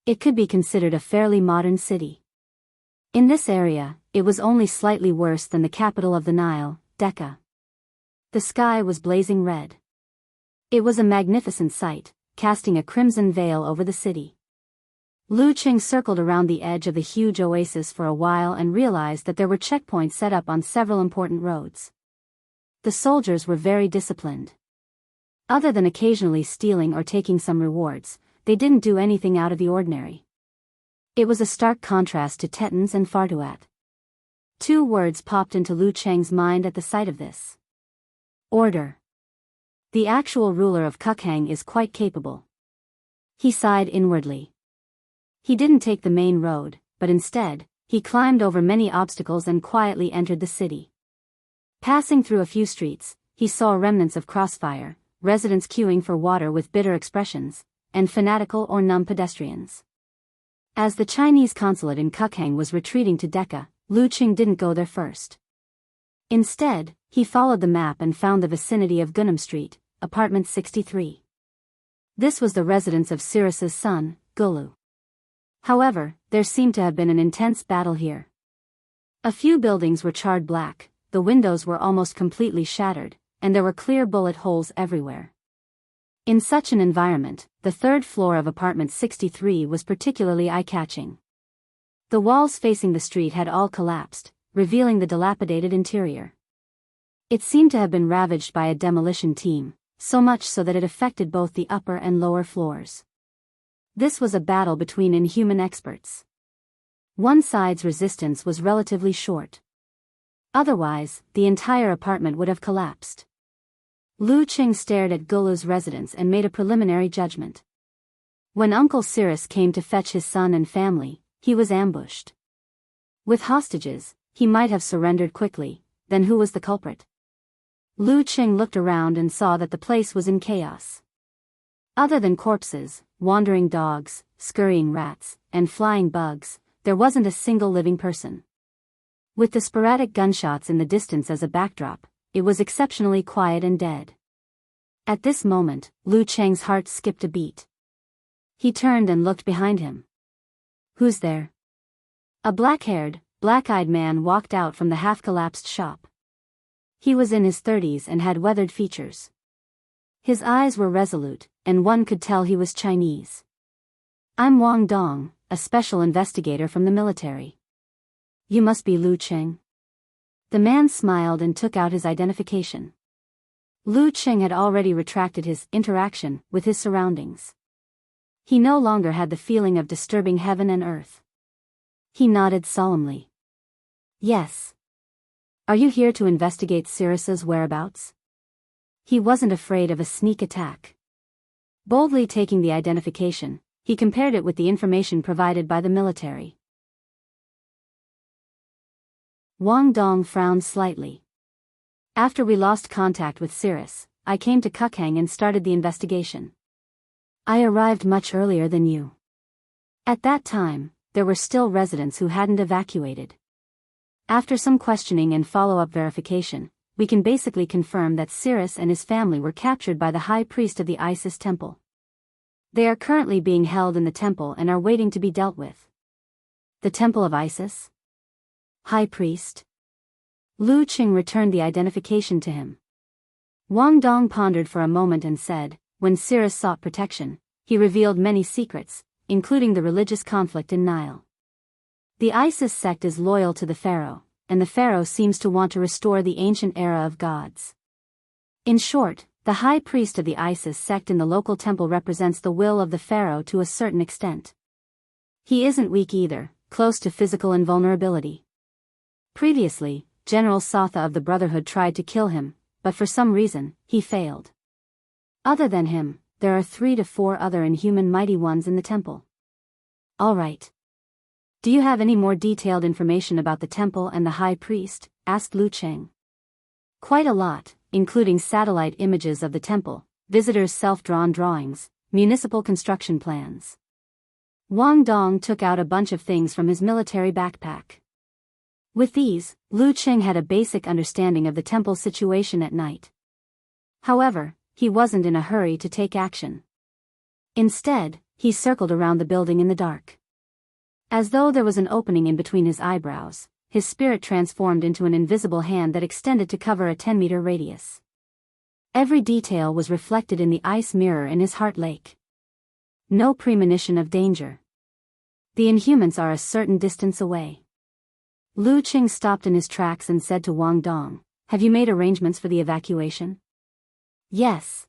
It could be considered a fairly modern city. In this area, it was only slightly worse than the capital of the Nile, Decca. The sky was blazing red. It was a magnificent sight, casting a crimson veil over the city. Lu Qing circled around the edge of the huge oasis for a while and realized that there were checkpoints set up on several important roads. The soldiers were very disciplined. Other than occasionally stealing or taking some rewards, they didn't do anything out of the ordinary. It was a stark contrast to Tetons and Fartuat. Two words popped into Lu Cheng's mind at the sight of this. Order. The actual ruler of Kukhang is quite capable. He sighed inwardly. He didn't take the main road, but instead, he climbed over many obstacles and quietly entered the city. Passing through a few streets, he saw remnants of crossfire, residents queuing for water with bitter expressions, and fanatical or numb pedestrians. As the Chinese consulate in Kukhang was retreating to Decca, Lu Qing didn't go there first. Instead, he followed the map and found the vicinity of Gunam Street, apartment 63. This was the residence of Cyrus's son, Gulu. However, there seemed to have been an intense battle here. A few buildings were charred black, the windows were almost completely shattered, and there were clear bullet holes everywhere. In such an environment, the third floor of apartment 63 was particularly eye-catching. The walls facing the street had all collapsed, revealing the dilapidated interior. It seemed to have been ravaged by a demolition team, so much so that it affected both the upper and lower floors. This was a battle between inhuman experts. One side's resistance was relatively short. Otherwise, the entire apartment would have collapsed. Lu Qing stared at Gulu's residence and made a preliminary judgment. When Uncle Cyrus came to fetch his son and family, he was ambushed. With hostages, he might have surrendered quickly. Then who was the culprit? Lu Qing looked around and saw that the place was in chaos. Other than corpses, wandering dogs, scurrying rats, and flying bugs, there wasn't a single living person. With the sporadic gunshots in the distance as a backdrop, it was exceptionally quiet and dead. At this moment, Lu Cheng's heart skipped a beat. He turned and looked behind him. Who's there? A black-haired, black-eyed man walked out from the half-collapsed shop. He was in his 30s and had weathered features. His eyes were resolute, and one could tell he was Chinese. "I'm Wang Dong, a special investigator from the military." "You must be Lu Qing." The man smiled and took out his identification. Lu Qing had already retracted his interaction with his surroundings. He no longer had the feeling of disturbing heaven and earth. He nodded solemnly. "Yes. Are you here to investigate Cyrus's whereabouts?" He wasn't afraid of a sneak attack. Boldly taking the identification, he compared it with the information provided by the military. Wang Dong frowned slightly. "After we lost contact with Cyrus, I came to Kukhang and started the investigation. I arrived much earlier than you. At that time, there were still residents who hadn't evacuated. After some questioning and follow-up verification, we can basically confirm that Cyrus and his family were captured by the high priest of the Isis temple. They are currently being held in the temple and are waiting to be dealt with." "The temple of Isis? High priest?" Lu Qing returned the identification to him. Wang Dong pondered for a moment and said, "When Cyrus sought protection, he revealed many secrets, including the religious conflict in Nile. The Isis sect is loyal to the pharaoh, and the pharaoh seems to want to restore the ancient era of gods. In short, The high priest of the Isis sect in the local temple represents the will of the pharaoh to a certain extent. He isn't weak either, close to physical invulnerability. Previously, General Satha of the Brotherhood tried to kill him, but for some reason, he failed. Other than him, there are 3 to 4 other inhuman mighty ones in the temple. Alright. Do you have any more detailed information about the temple and the high priest? Asked Lu Cheng. Quite a lot, including satellite images of the temple, visitors' self-drawn drawings, municipal construction plans. Wang Dong took out a bunch of things from his military backpack. With these, Lu Cheng had a basic understanding of the temple's situation at night. However, he wasn't in a hurry to take action. Instead, he circled around the building in the dark. As though there was an opening in between his eyebrows, his spirit transformed into an invisible hand that extended to cover a 10-meter radius. Every detail was reflected in the ice mirror in his heart lake. No premonition of danger. The Inhumans are a certain distance away. Lu Cheng stopped in his tracks and said to Wang Dong, "Have you made arrangements for the evacuation?" "Yes."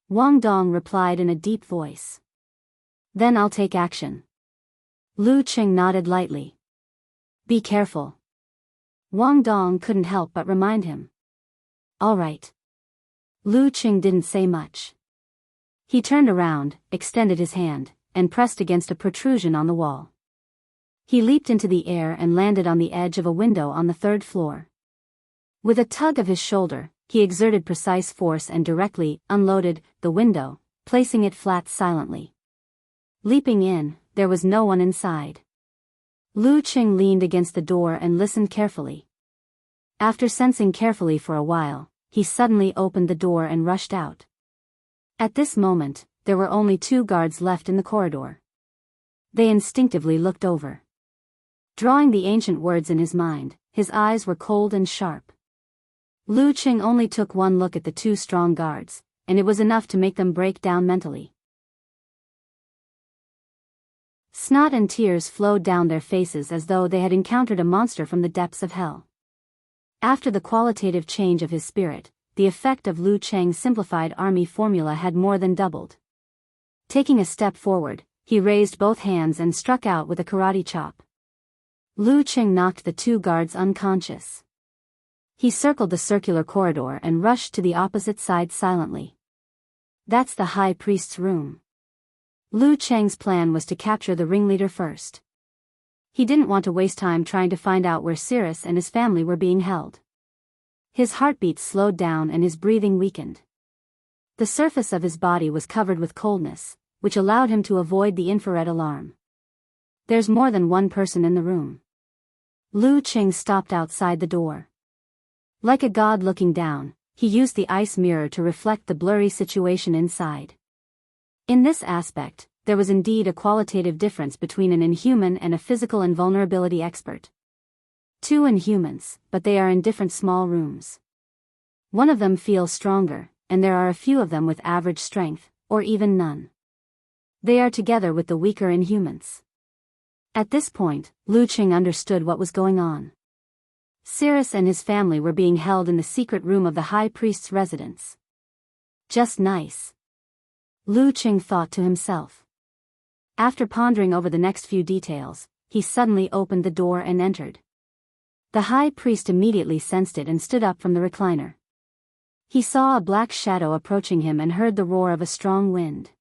Wang Dong replied in a deep voice. "Then I'll take action." Lu Cheng nodded lightly. "Be careful." Wang Dong couldn't help but remind him. "All right." Lu Cheng didn't say much. He turned around, extended his hand, and pressed against a protrusion on the wall. He leaped into the air and landed on the edge of a window on the 3rd floor. With a tug of his shoulder, he exerted precise force and directly unloaded the window, placing it flat silently. Leaping in, there was no one inside. Lu Cheng leaned against the door and listened carefully. After sensing carefully for a while, he suddenly opened the door and rushed out. At this moment, there were only 2 guards left in the corridor. They instinctively looked over. Drawing the ancient words in his mind, his eyes were cold and sharp. Lu Cheng only took one look at the 2 strong guards, and it was enough to make them break down mentally. Snot and tears flowed down their faces as though they had encountered a monster from the depths of hell. After the qualitative change of his spirit, the effect of Lu Cheng's simplified army formula had more than doubled. Taking a step forward, he raised both hands and struck out with a karate chop. Lu Cheng knocked the 2 guards unconscious. He circled the circular corridor and rushed to the opposite side silently. That's the high priest's room. Lu Cheng's plan was to capture the ringleader first. He didn't want to waste time trying to find out where Cyrus and his family were being held. His heartbeat slowed down and his breathing weakened. The surface of his body was covered with coldness, which allowed him to avoid the infrared alarm. There's more than one person in the room. Lu Cheng stopped outside the door. Like a god looking down, he used the ice mirror to reflect the blurry situation inside. In this aspect, there was indeed a qualitative difference between an inhuman and a physical invulnerability expert. 2 inhumans, but they are in different small rooms. One of them feels stronger, and there are a few of them with average strength, or even none. They are together with the weaker inhumans. At this point, Lu Cheng understood what was going on. Cyrus and his family were being held in the secret room of the high priest's residence. Just nice. Lu Cheng thought to himself. After pondering over the next few details, he suddenly opened the door and entered. The high priest immediately sensed it and stood up from the recliner. He saw a black shadow approaching him and heard the roar of a strong wind.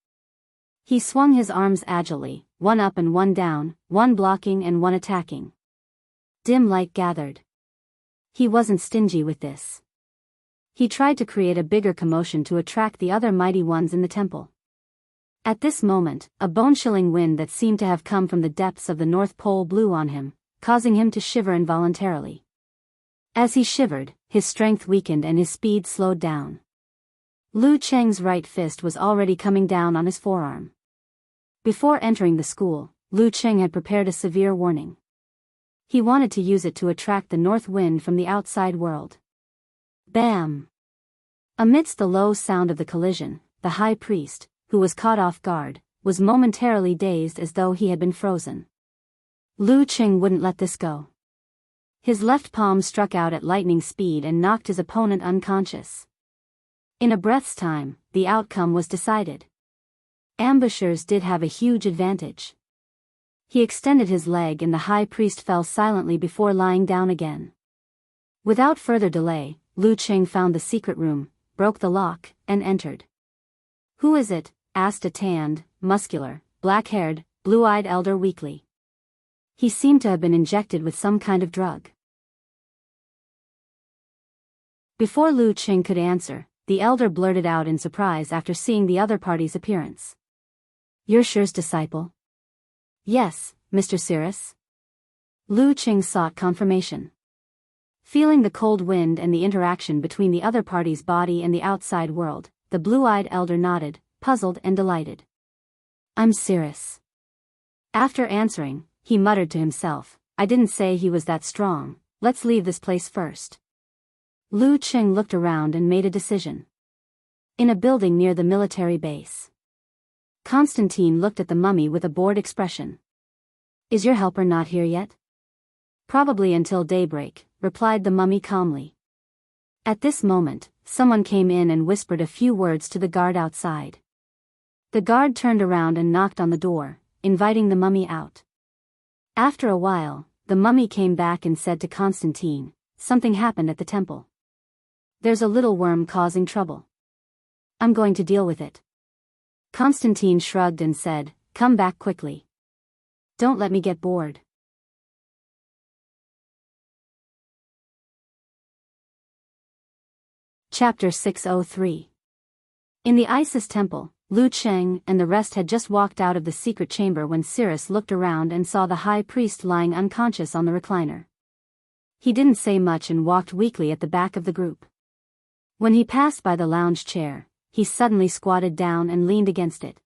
He swung his arms agilely, one up and one down, one blocking and one attacking. Dim light gathered. He wasn't stingy with this. He tried to create a bigger commotion to attract the other mighty ones in the temple. At this moment, a bone-chilling wind that seemed to have come from the depths of the North Pole blew on him, causing him to shiver involuntarily. As he shivered, his strength weakened and his speed slowed down. Lu Cheng's right fist was already coming down on his forearm. Before entering the school, Lu Cheng had prepared a severe warning. He wanted to use it to attract the north wind from the outside world. Bam! Amidst the low sound of the collision, the high priest, who was caught off guard, was momentarily dazed as though he had been frozen. Lu Cheng wouldn't let this go. His left palm struck out at lightning speed and knocked his opponent unconscious. In a breath's time, the outcome was decided. Ambushers did have a huge advantage. He extended his leg and the high priest fell silently before lying down again. Without further delay, Lu Qing found the secret room, broke the lock, and entered. "Who is it?" asked a tanned, muscular, black-haired, blue-eyed elder weakly. He seemed to have been injected with some kind of drug. Before Lu Qing could answer, the elder blurted out in surprise after seeing the other party's appearance. "You're Shi's disciple?" "Yes, Mr. Cirrus." Lu Qing sought confirmation. Feeling the cold wind and the interaction between the other party's body and the outside world, the blue-eyed elder nodded, puzzled and delighted. "I'm Cirrus." After answering, he muttered to himself, "I didn't say he was that strong, let's leave this place first." Lu Qing looked around and made a decision. In a building near the military base. Constantine looked at the mummy with a bored expression. "Is your helper not here yet?" "Probably until daybreak," replied the mummy calmly. At this moment, someone came in and whispered a few words to the guard outside. The guard turned around and knocked on the door, inviting the mummy out. After a while, the mummy came back and said to Constantine, "Something happened at the temple. There's a little worm causing trouble. I'm going to deal with it." Constantine shrugged and said, "Come back quickly. Don't let me get bored." Chapter 603. In the Isis temple, Lu Qing and the rest had just walked out of the secret chamber when Cirrus looked around and saw the high priest lying unconscious on the recliner. He didn't say much and walked weakly at the back of the group. When he passed by the lounge chair, he suddenly squatted down and leaned against it.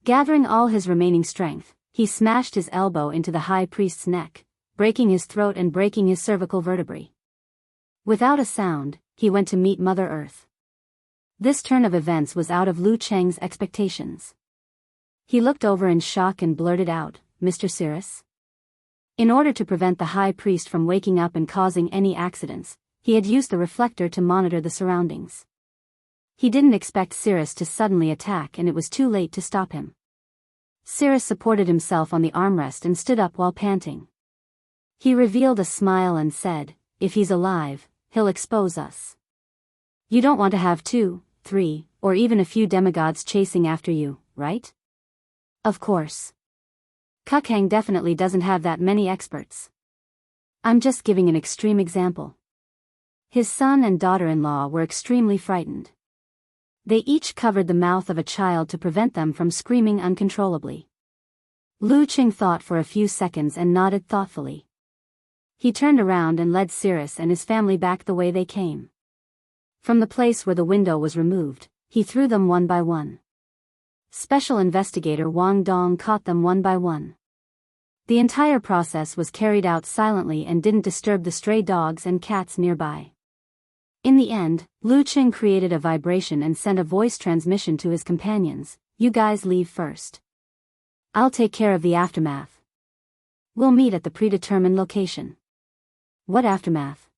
Gathering all his remaining strength, he smashed his elbow into the high priest's neck, breaking his throat and breaking his cervical vertebrae. Without a sound, he went to meet Mother Earth. This turn of events was out of Lu Cheng's expectations. He looked over in shock and blurted out, "Mr. Cirrus?" In order to prevent the high priest from waking up and causing any accidents, he had used the reflector to monitor the surroundings. He didn't expect Cirrus to suddenly attack and it was too late to stop him. Cirrus supported himself on the armrest and stood up while panting. He revealed a smile and said, "If he's alive, he'll expose us. You don't want to have 2, 3, or even a few demigods chasing after you, right?" "Of course. Kukang definitely doesn't have that many experts. I'm just giving an extreme example." His son and daughter-in-law were extremely frightened. They each covered the mouth of a child to prevent them from screaming uncontrollably. Lu Qing thought for a few seconds and nodded thoughtfully. He turned around and led Cirrus and his family back the way they came. From the place where the window was removed, he threw them one by one. Special Investigator Wang Dong caught them one by one. The entire process was carried out silently and didn't disturb the stray dogs and cats nearby. In the end, Lu Qing created a vibration and sent a voice transmission to his companions, "You guys leave first. I'll take care of the aftermath. We'll meet at the predetermined location." "What aftermath?"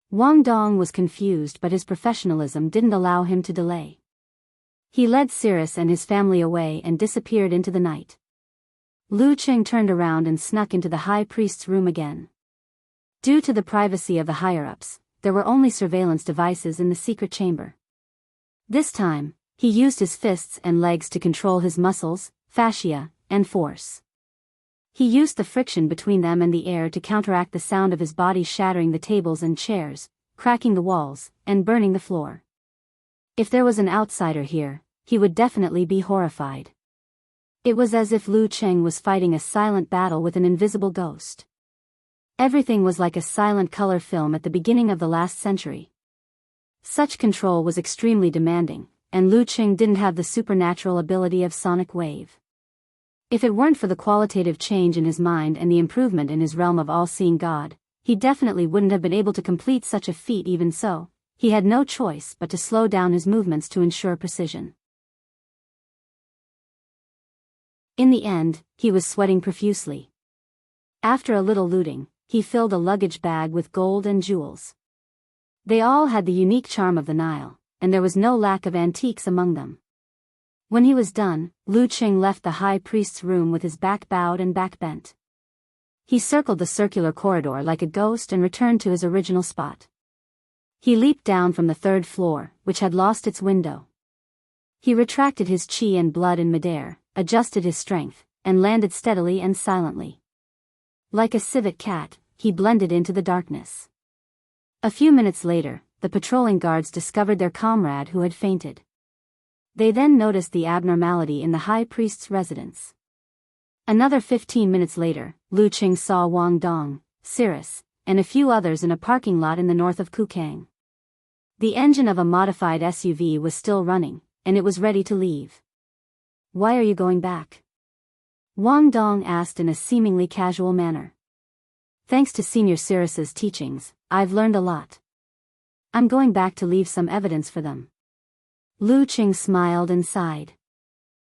Wang Dong was confused, but his professionalism didn't allow him to delay. He led Cirrus and his family away and disappeared into the night. Lu Qing turned around and snuck into the high priest's room again. Due to the privacy of the higher-ups, there were only surveillance devices in the secret chamber. This time, he used his fists and legs to control his muscles, fascia, and force. He used the friction between them and the air to counteract the sound of his body shattering the tables and chairs, cracking the walls, and burning the floor. If there was an outsider here, he would definitely be horrified. It was as if Lu Qing was fighting a silent battle with an invisible ghost. Everything was like a silent color film at the beginning of the last century. Such control was extremely demanding, and Lu Qing didn't have the supernatural ability of sonic wave. If it weren't for the qualitative change in his mind and the improvement in his realm of all-seeing God, he definitely wouldn't have been able to complete such a feat. Even so, he had no choice but to slow down his movements to ensure precision. In the end, he was sweating profusely. After a little looting, he filled a luggage bag with gold and jewels. They all had the unique charm of the Nile, and there was no lack of antiques among them. When he was done, Lu Qing left the high priest's room with his back bowed and back bent. He circled the circular corridor like a ghost and returned to his original spot. He leaped down from the third floor, which had lost its window. He retracted his chi and blood in midair, adjusted his strength, and landed steadily and silently. Like a civet cat, he blended into the darkness. A few minutes later, the patrolling guards discovered their comrade who had fainted. They then noticed the abnormality in the high priest's residence. Another 15 minutes later, Lu Qing saw Wang Dong, Cirrus, and a few others in a parking lot in the north of Kukang. The engine of a modified SUV was still running, and it was ready to leave. "Why are you going back?" Wang Dong asked in a seemingly casual manner. "Thanks to Senior Cirrus's teachings, I've learned a lot. I'm going back to leave some evidence for them." Lu Qing smiled and sighed.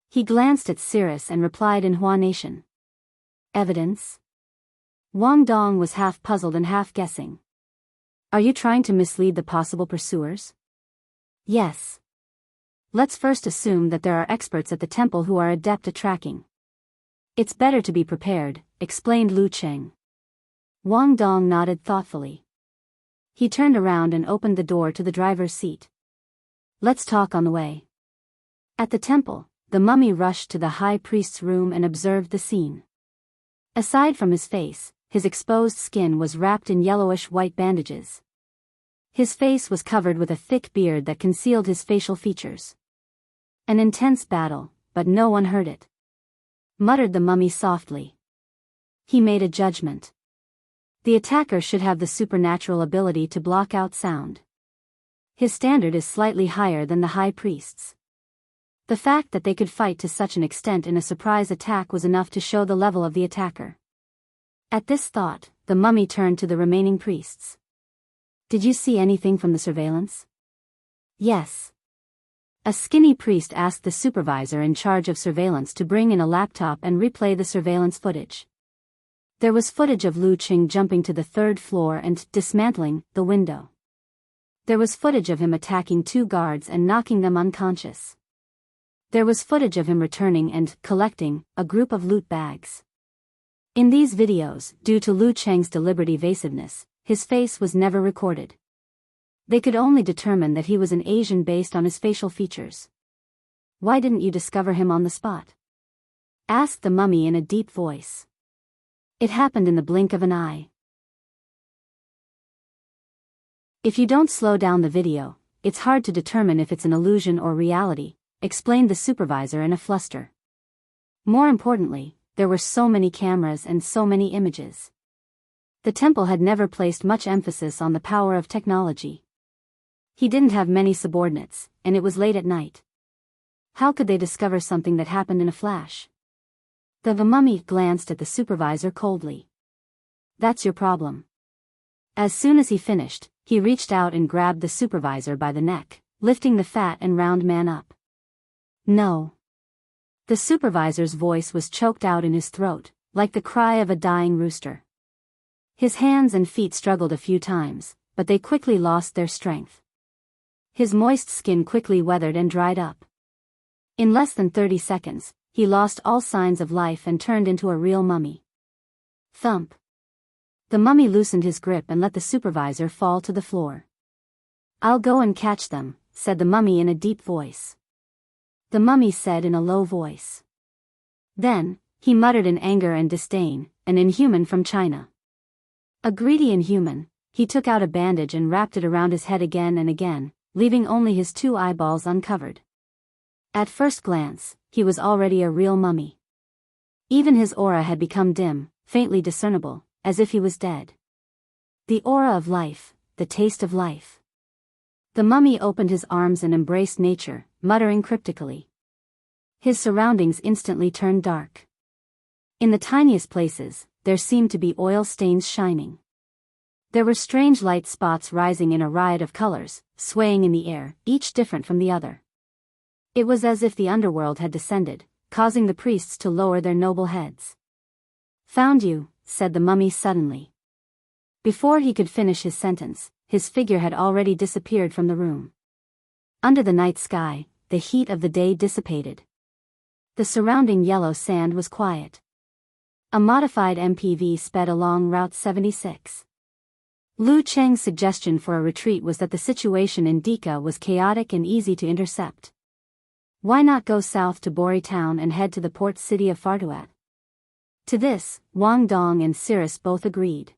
He glanced at Cirrus and replied in Hua Nation. "Evidence?" Wang Dong was half puzzled and half guessing. "Are you trying to mislead the possible pursuers?" "Yes. Let's first assume that there are experts at the temple who are adept at tracking." "It's better to be prepared," explained Lu Qing. Wang Dong nodded thoughtfully. He turned around and opened the door to the driver's seat. "Let's talk on the way." At the temple, the mummy rushed to the high priest's room and observed the scene. Aside from his face, his exposed skin was wrapped in yellowish-white bandages. His face was covered with a thick beard that concealed his facial features. "An intense battle, but no one heard it," muttered the mummy softly. He made a judgment. The attacker should have the supernatural ability to block out sound. His standard is slightly higher than the high priest's. The fact that they could fight to such an extent in a surprise attack was enough to show the level of the attacker. At this thought, the mummy turned to the remaining priests. "Did you see anything from the surveillance?" "Yes." A skinny priest asked the supervisor in charge of surveillance to bring in a laptop and replay the surveillance footage. There was footage of Lu Qing jumping to the third floor and dismantling the window. There was footage of him attacking two guards and knocking them unconscious. There was footage of him returning and collecting a group of loot bags. In these videos, due to Lu Qing's deliberate evasiveness, his face was never recorded. They could only determine that he was an Asian based on his facial features. "Why didn't you discover him on the spot?" asked the mummy in a deep voice. "It happened in the blink of an eye. If you don't slow down the video, it's hard to determine if it's an illusion or reality," explained the supervisor in a fluster. More importantly, there were so many cameras and so many images. The temple had never placed much emphasis on the power of technology. He didn't have many subordinates, and it was late at night. How could they discover something that happened in a flash? The mummy glanced at the supervisor coldly. "That's your problem." As soon as he finished, he reached out and grabbed the supervisor by the neck, lifting the fat and round man up. "No." The supervisor's voice was choked out in his throat, like the cry of a dying rooster. His hands and feet struggled a few times, but they quickly lost their strength. His moist skin quickly weathered and dried up. In less than 30 seconds, he lost all signs of life and turned into a real mummy. Thump. The mummy loosened his grip and let the supervisor fall to the floor. "I'll go and catch them," said the mummy in a deep voice. The mummy said in a low voice. Then, he muttered in anger and disdain, "An inhuman from China." A greedy inhuman, he took out a bandage and wrapped it around his head again and again, leaving only his two eyeballs uncovered. At first glance, he was already a real mummy. Even his aura had become dim, faintly discernible, as if he was dead. The aura of life, the taste of life. The mummy opened his arms and embraced nature, muttering cryptically. His surroundings instantly turned dark. In the tiniest places, there seemed to be oil stains shining. There were strange light spots rising in a riot of colors, swaying in the air, each different from the other. It was as if the underworld had descended, causing the priests to lower their noble heads. "Found you," said the mummy suddenly. Before he could finish his sentence, his figure had already disappeared from the room. Under the night sky, the heat of the day dissipated. The surrounding yellow sand was quiet. A modified MPV sped along Route 76. Lu Cheng's suggestion for a retreat was that the situation in Dika was chaotic and easy to intercept. Why not go south to Bori town and head to the port city of Fartuat? To this, Wang Dong and Cirrus both agreed.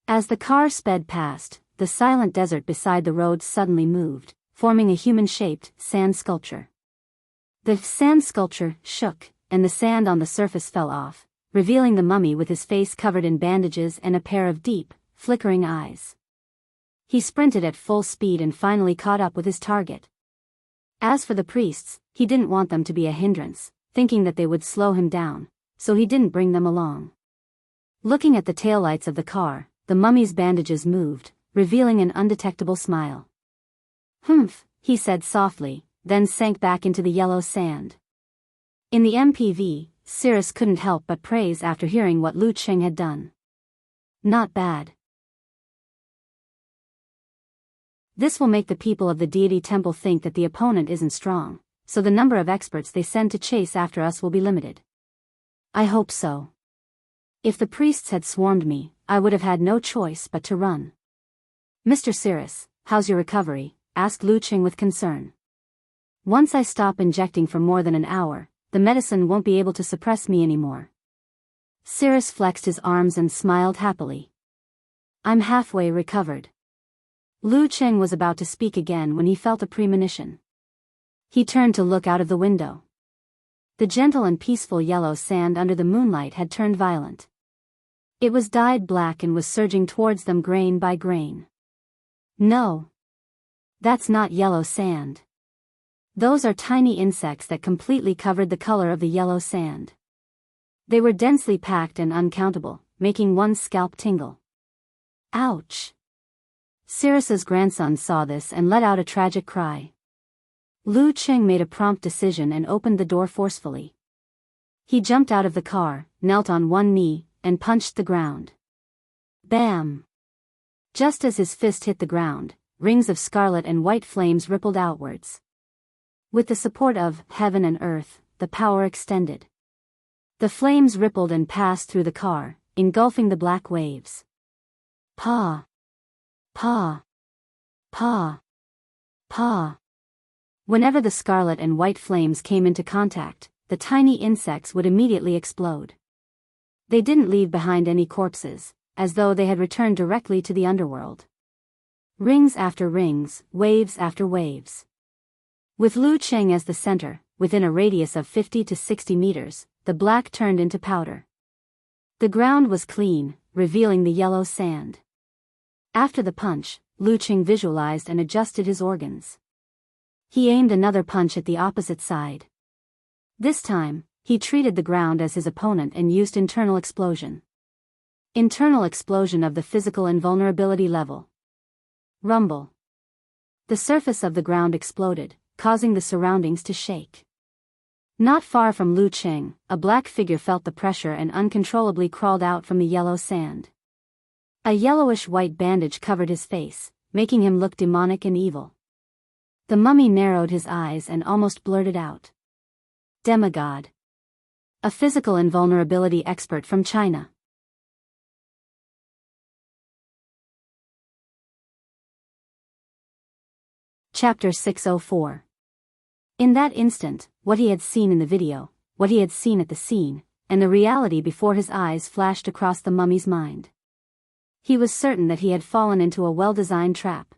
As the car sped past, the silent desert beside the road suddenly moved, forming a human-shaped sand sculpture. The sand sculpture shook, and the sand on the surface fell off, revealing the mummy with his face covered in bandages and a pair of deep, flickering eyes. He sprinted at full speed and finally caught up with his target. As for the priests, he didn't want them to be a hindrance, thinking that they would slow him down, so he didn't bring them along. Looking at the taillights of the car, the mummy's bandages moved, revealing an undetectable smile. "Humph," he said softly, then sank back into the yellow sand. In the MPV, Cirrus couldn't help but praise after hearing what Lu Cheng had done. Not bad. This will make the people of the deity temple think that the opponent isn't strong, so the number of experts they send to chase after us will be limited. I hope so. If the priests had swarmed me, I would have had no choice but to run. "Mr. Cirrus, how's your recovery?" asked Lu Cheng with concern. "Once I stop injecting for more than an hour, the medicine won't be able to suppress me anymore." Cirrus flexed his arms and smiled happily. "I'm halfway recovered." Lu Cheng was about to speak again when he felt a premonition. He turned to look out of the window. The gentle and peaceful yellow sand under the moonlight had turned violent. It was dyed black and was surging towards them grain by grain. No. That's not yellow sand. Those are tiny insects that completely covered the color of the yellow sand. They were densely packed and uncountable, making one's scalp tingle. Ouch! Cirrus's grandson saw this and let out a tragic cry. Lu Cheng made a prompt decision and opened the door forcefully. He jumped out of the car, knelt on one knee, and punched the ground. Bam! Just as his fist hit the ground, rings of scarlet and white flames rippled outwards. With the support of heaven and earth, the power extended. The flames rippled and passed through the car, engulfing the black waves. Pa! Pa! Pa! Pa! Whenever the scarlet and white flames came into contact, the tiny insects would immediately explode. They didn't leave behind any corpses, as though they had returned directly to the underworld. Rings after rings, waves after waves. With Lu Cheng as the center, within a radius of 50 to 60 meters, the black turned into powder. The ground was clean, revealing the yellow sand. After the punch, Lu Cheng visualized and adjusted his organs. He aimed another punch at the opposite side. This time, he treated the ground as his opponent and used internal explosion. Internal explosion of the physical invulnerability level. Rumble. The surface of the ground exploded, causing the surroundings to shake. Not far from Lu Cheng, a black figure felt the pressure and uncontrollably crawled out from the yellow sand. A yellowish-white bandage covered his face, making him look demonic and evil. The mummy narrowed his eyes and almost blurted out. Demigod. A physical invulnerability expert from China. Chapter 604. In that instant, what he had seen in the video, what he had seen at the scene, and the reality before his eyes flashed across the mummy's mind. He was certain that he had fallen into a well-designed trap.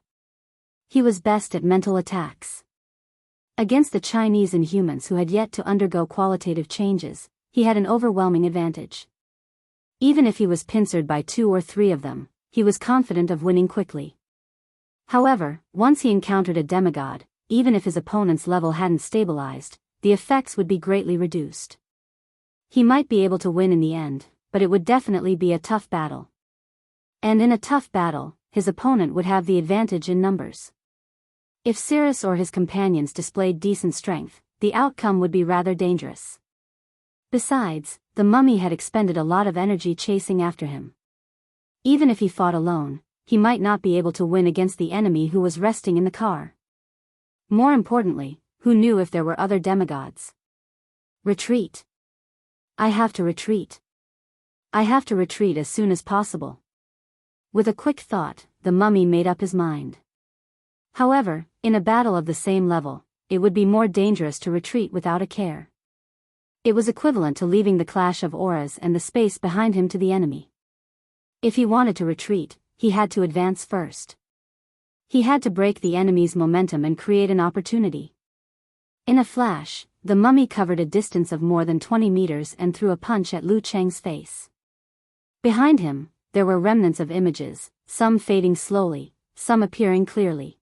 He was best at mental attacks. Against the Chinese Inhumans who had yet to undergo qualitative changes, he had an overwhelming advantage. Even if he was pincered by 2 or 3 of them, he was confident of winning quickly. However, once he encountered a demigod, even if his opponent's level hadn't stabilized, the effects would be greatly reduced. He might be able to win in the end, but it would definitely be a tough battle. And in a tough battle, his opponent would have the advantage in numbers. If Cirrus or his companions displayed decent strength, the outcome would be rather dangerous. Besides, the mummy had expended a lot of energy chasing after him. Even if he fought alone, he might not be able to win against the enemy who was resting in the car. More importantly, who knew if there were other demigods? Retreat. I have to retreat. I have to retreat as soon as possible. With a quick thought, the mummy made up his mind. However, in a battle of the same level, it would be more dangerous to retreat without a care. It was equivalent to leaving the clash of auras and the space behind him to the enemy. If he wanted to retreat, he had to advance first. He had to break the enemy's momentum and create an opportunity. In a flash, the mummy covered a distance of more than 20 meters and threw a punch at Lu Cheng's face. Behind him, there were remnants of images, some fading slowly, some appearing clearly.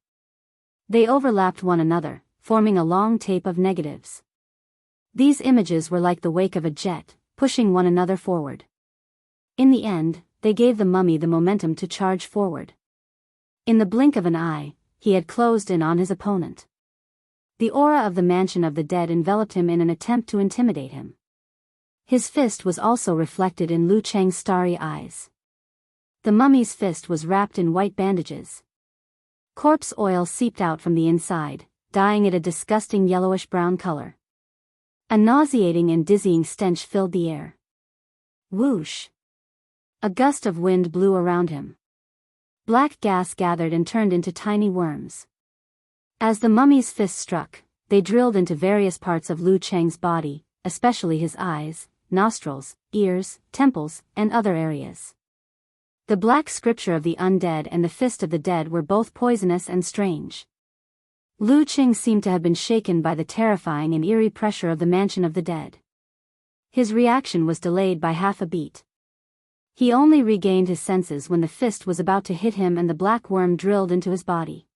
They overlapped one another, forming a long tape of negatives. These images were like the wake of a jet, pushing one another forward. In the end, they gave the mummy the momentum to charge forward. In the blink of an eye, he had closed in on his opponent. The aura of the mansion of the dead enveloped him in an attempt to intimidate him. His fist was also reflected in Lu Cheng's starry eyes. The mummy's fist was wrapped in white bandages. Corpse oil seeped out from the inside, dyeing it a disgusting yellowish-brown color. A nauseating and dizzying stench filled the air. Whoosh! A gust of wind blew around him. Black gas gathered and turned into tiny worms. As the mummy's fist struck, they drilled into various parts of Lu Cheng's body, especially his eyes, nostrils, ears, temples, and other areas. The black scripture of the undead and the fist of the dead were both poisonous and strange. Lu Cheng seemed to have been shaken by the terrifying and eerie pressure of the mansion of the dead. His reaction was delayed by half a beat. He only regained his senses when the fist was about to hit him and the black worm drilled into his body.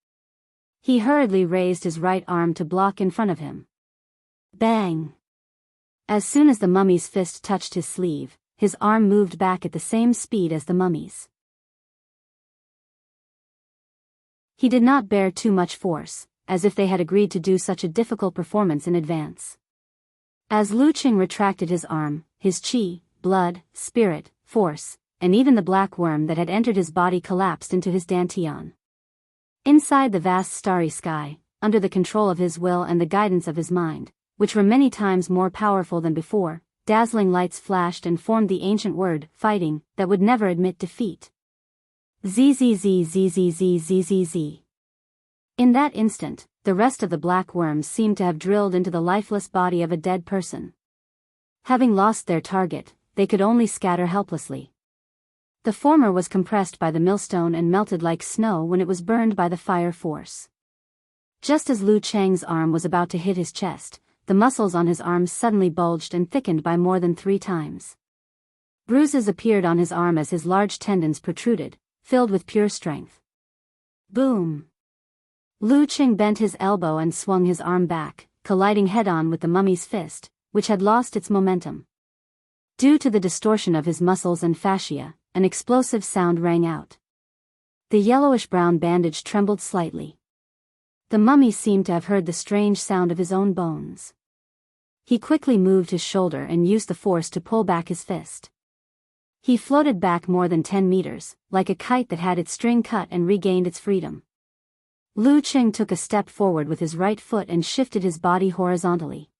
He hurriedly raised his right arm to block in front of him. Bang! As soon as the mummy's fist touched his sleeve, his arm moved back at the same speed as the mummy's. He did not bear too much force, as if they had agreed to do such a difficult performance in advance. As Lu Cheng retracted his arm, his chi, blood, spirit, force, and even the black worm that had entered his body collapsed into his dantian. Inside the vast starry sky, under the control of his will and the guidance of his mind, which were many times more powerful than before, dazzling lights flashed and formed the ancient word, fighting, that would never admit defeat. ZZZZZZZZZ. In that instant, the rest of the black worms seemed to have drilled into the lifeless body of a dead person. Having lost their target, they could only scatter helplessly. The former was compressed by the millstone and melted like snow when it was burned by the fire force. Just as Lu Cheng's arm was about to hit his chest, the muscles on his arms suddenly bulged and thickened by more than 3 times. Bruises appeared on his arm as his large tendons protruded, filled with pure strength. Boom! Lu Cheng bent his elbow and swung his arm back, colliding head-on with the mummy's fist, which had lost its momentum. Due to the distortion of his muscles and fascia, an explosive sound rang out. The yellowish-brown bandage trembled slightly. The mummy seemed to have heard the strange sound of his own bones. He quickly moved his shoulder and used the force to pull back his fist. He floated back more than 10 meters, like a kite that had its string cut and regained its freedom. Lu Cheng took a step forward with his right foot and shifted his body horizontally.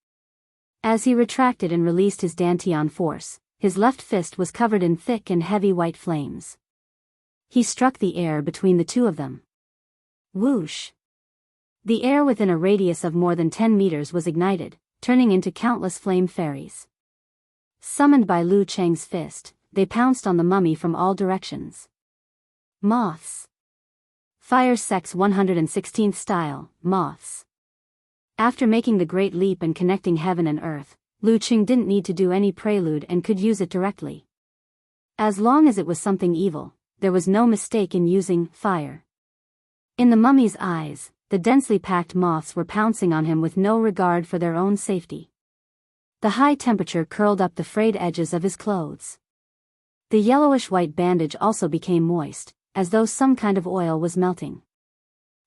As he retracted and released his dantian force, his left fist was covered in thick and heavy white flames. He struck the air between the two of them. Whoosh! The air within a radius of more than 10 meters was ignited, turning into countless flame fairies. Summoned by Lu Cheng's fist, they pounced on the mummy from all directions. Moths. Fire Sect's 116th style, moths. After making the great leap and connecting heaven and earth, Lu Cheng didn't need to do any prelude and could use it directly. As long as it was something evil, there was no mistake in using fire. In the mummy's eyes, the densely packed moths were pouncing on him with no regard for their own safety. The high temperature curled up the frayed edges of his clothes. The yellowish-white bandage also became moist, as though some kind of oil was melting.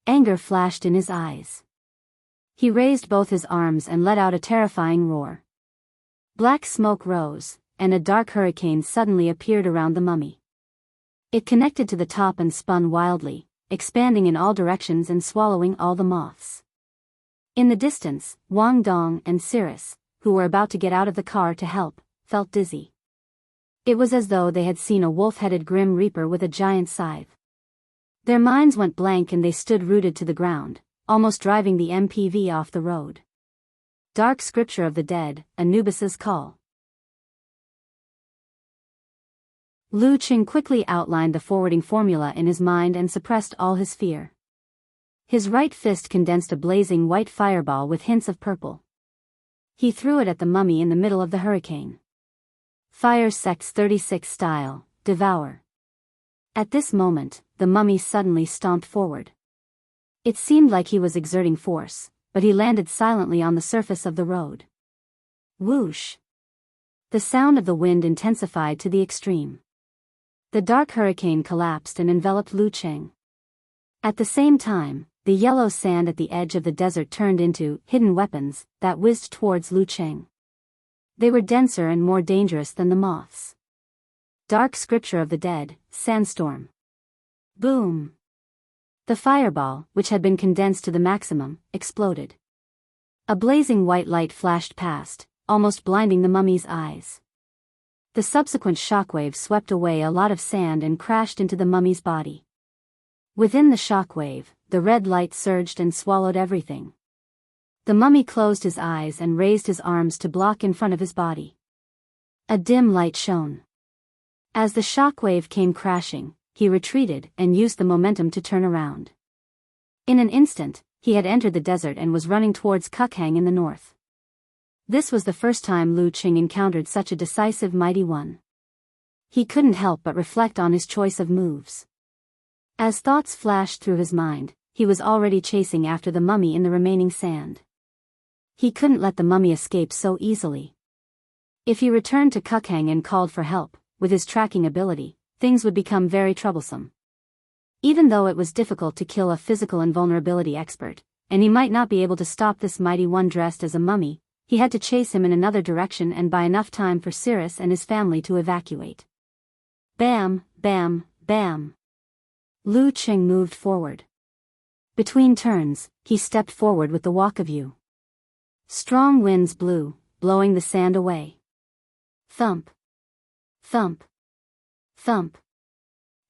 Anger flashed in his eyes. He raised both his arms and let out a terrifying roar. Black smoke rose, and a dark hurricane suddenly appeared around the mummy. It connected to the top and spun wildly, expanding in all directions and swallowing all the moths. In the distance, Wang Dong and Cirrus, who were about to get out of the car to help, felt dizzy. It was as though they had seen a wolf-headed grim reaper with a giant scythe. Their minds went blank and they stood rooted to the ground, almost driving the MPV off the road. Dark Scripture of the Dead, Anubis's Call. Lu Qing quickly outlined the forwarding formula in his mind and suppressed all his fear. His right fist condensed a blazing white fireball with hints of purple. He threw it at the mummy in the middle of the hurricane. Fire Sects 36 style, devour. At this moment, the mummy suddenly stomped forward. It seemed like he was exerting force, but he landed silently on the surface of the road. Whoosh! The sound of the wind intensified to the extreme. The dark hurricane collapsed and enveloped Lu Qing. At the same time, the yellow sand at the edge of the desert turned into hidden weapons that whizzed towards Lu Qing. They were denser and more dangerous than the moths. Dark Scripture of the Dead, Sandstorm. Boom! The fireball, which had been condensed to the maximum, exploded. A blazing white light flashed past, almost blinding the mummy's eyes. The subsequent shockwave swept away a lot of sand and crashed into the mummy's body. Within the shockwave, the red light surged and swallowed everything. The mummy closed his eyes and raised his arms to block in front of his body. A dim light shone. As the shockwave came crashing, he retreated and used the momentum to turn around. In an instant, he had entered the desert and was running towards Clipchamp in the north. This was the first time Lu Qing encountered such a decisive mighty one. He couldn't help but reflect on his choice of moves. As thoughts flashed through his mind, he was already chasing after the mummy in the remaining sand. He couldn't let the mummy escape so easily. If he returned to Clipchamp and called for help, with his tracking ability, things would become very troublesome. Even though it was difficult to kill a physical invulnerability expert, and he might not be able to stop this mighty one dressed as a mummy, he had to chase him in another direction and buy enough time for Cirrus and his family to evacuate. Bam, bam, bam. Lu Qing moved forward. Between turns, he stepped forward with the walk of you. Strong winds blew, blowing the sand away. Thump. Thump. Thump.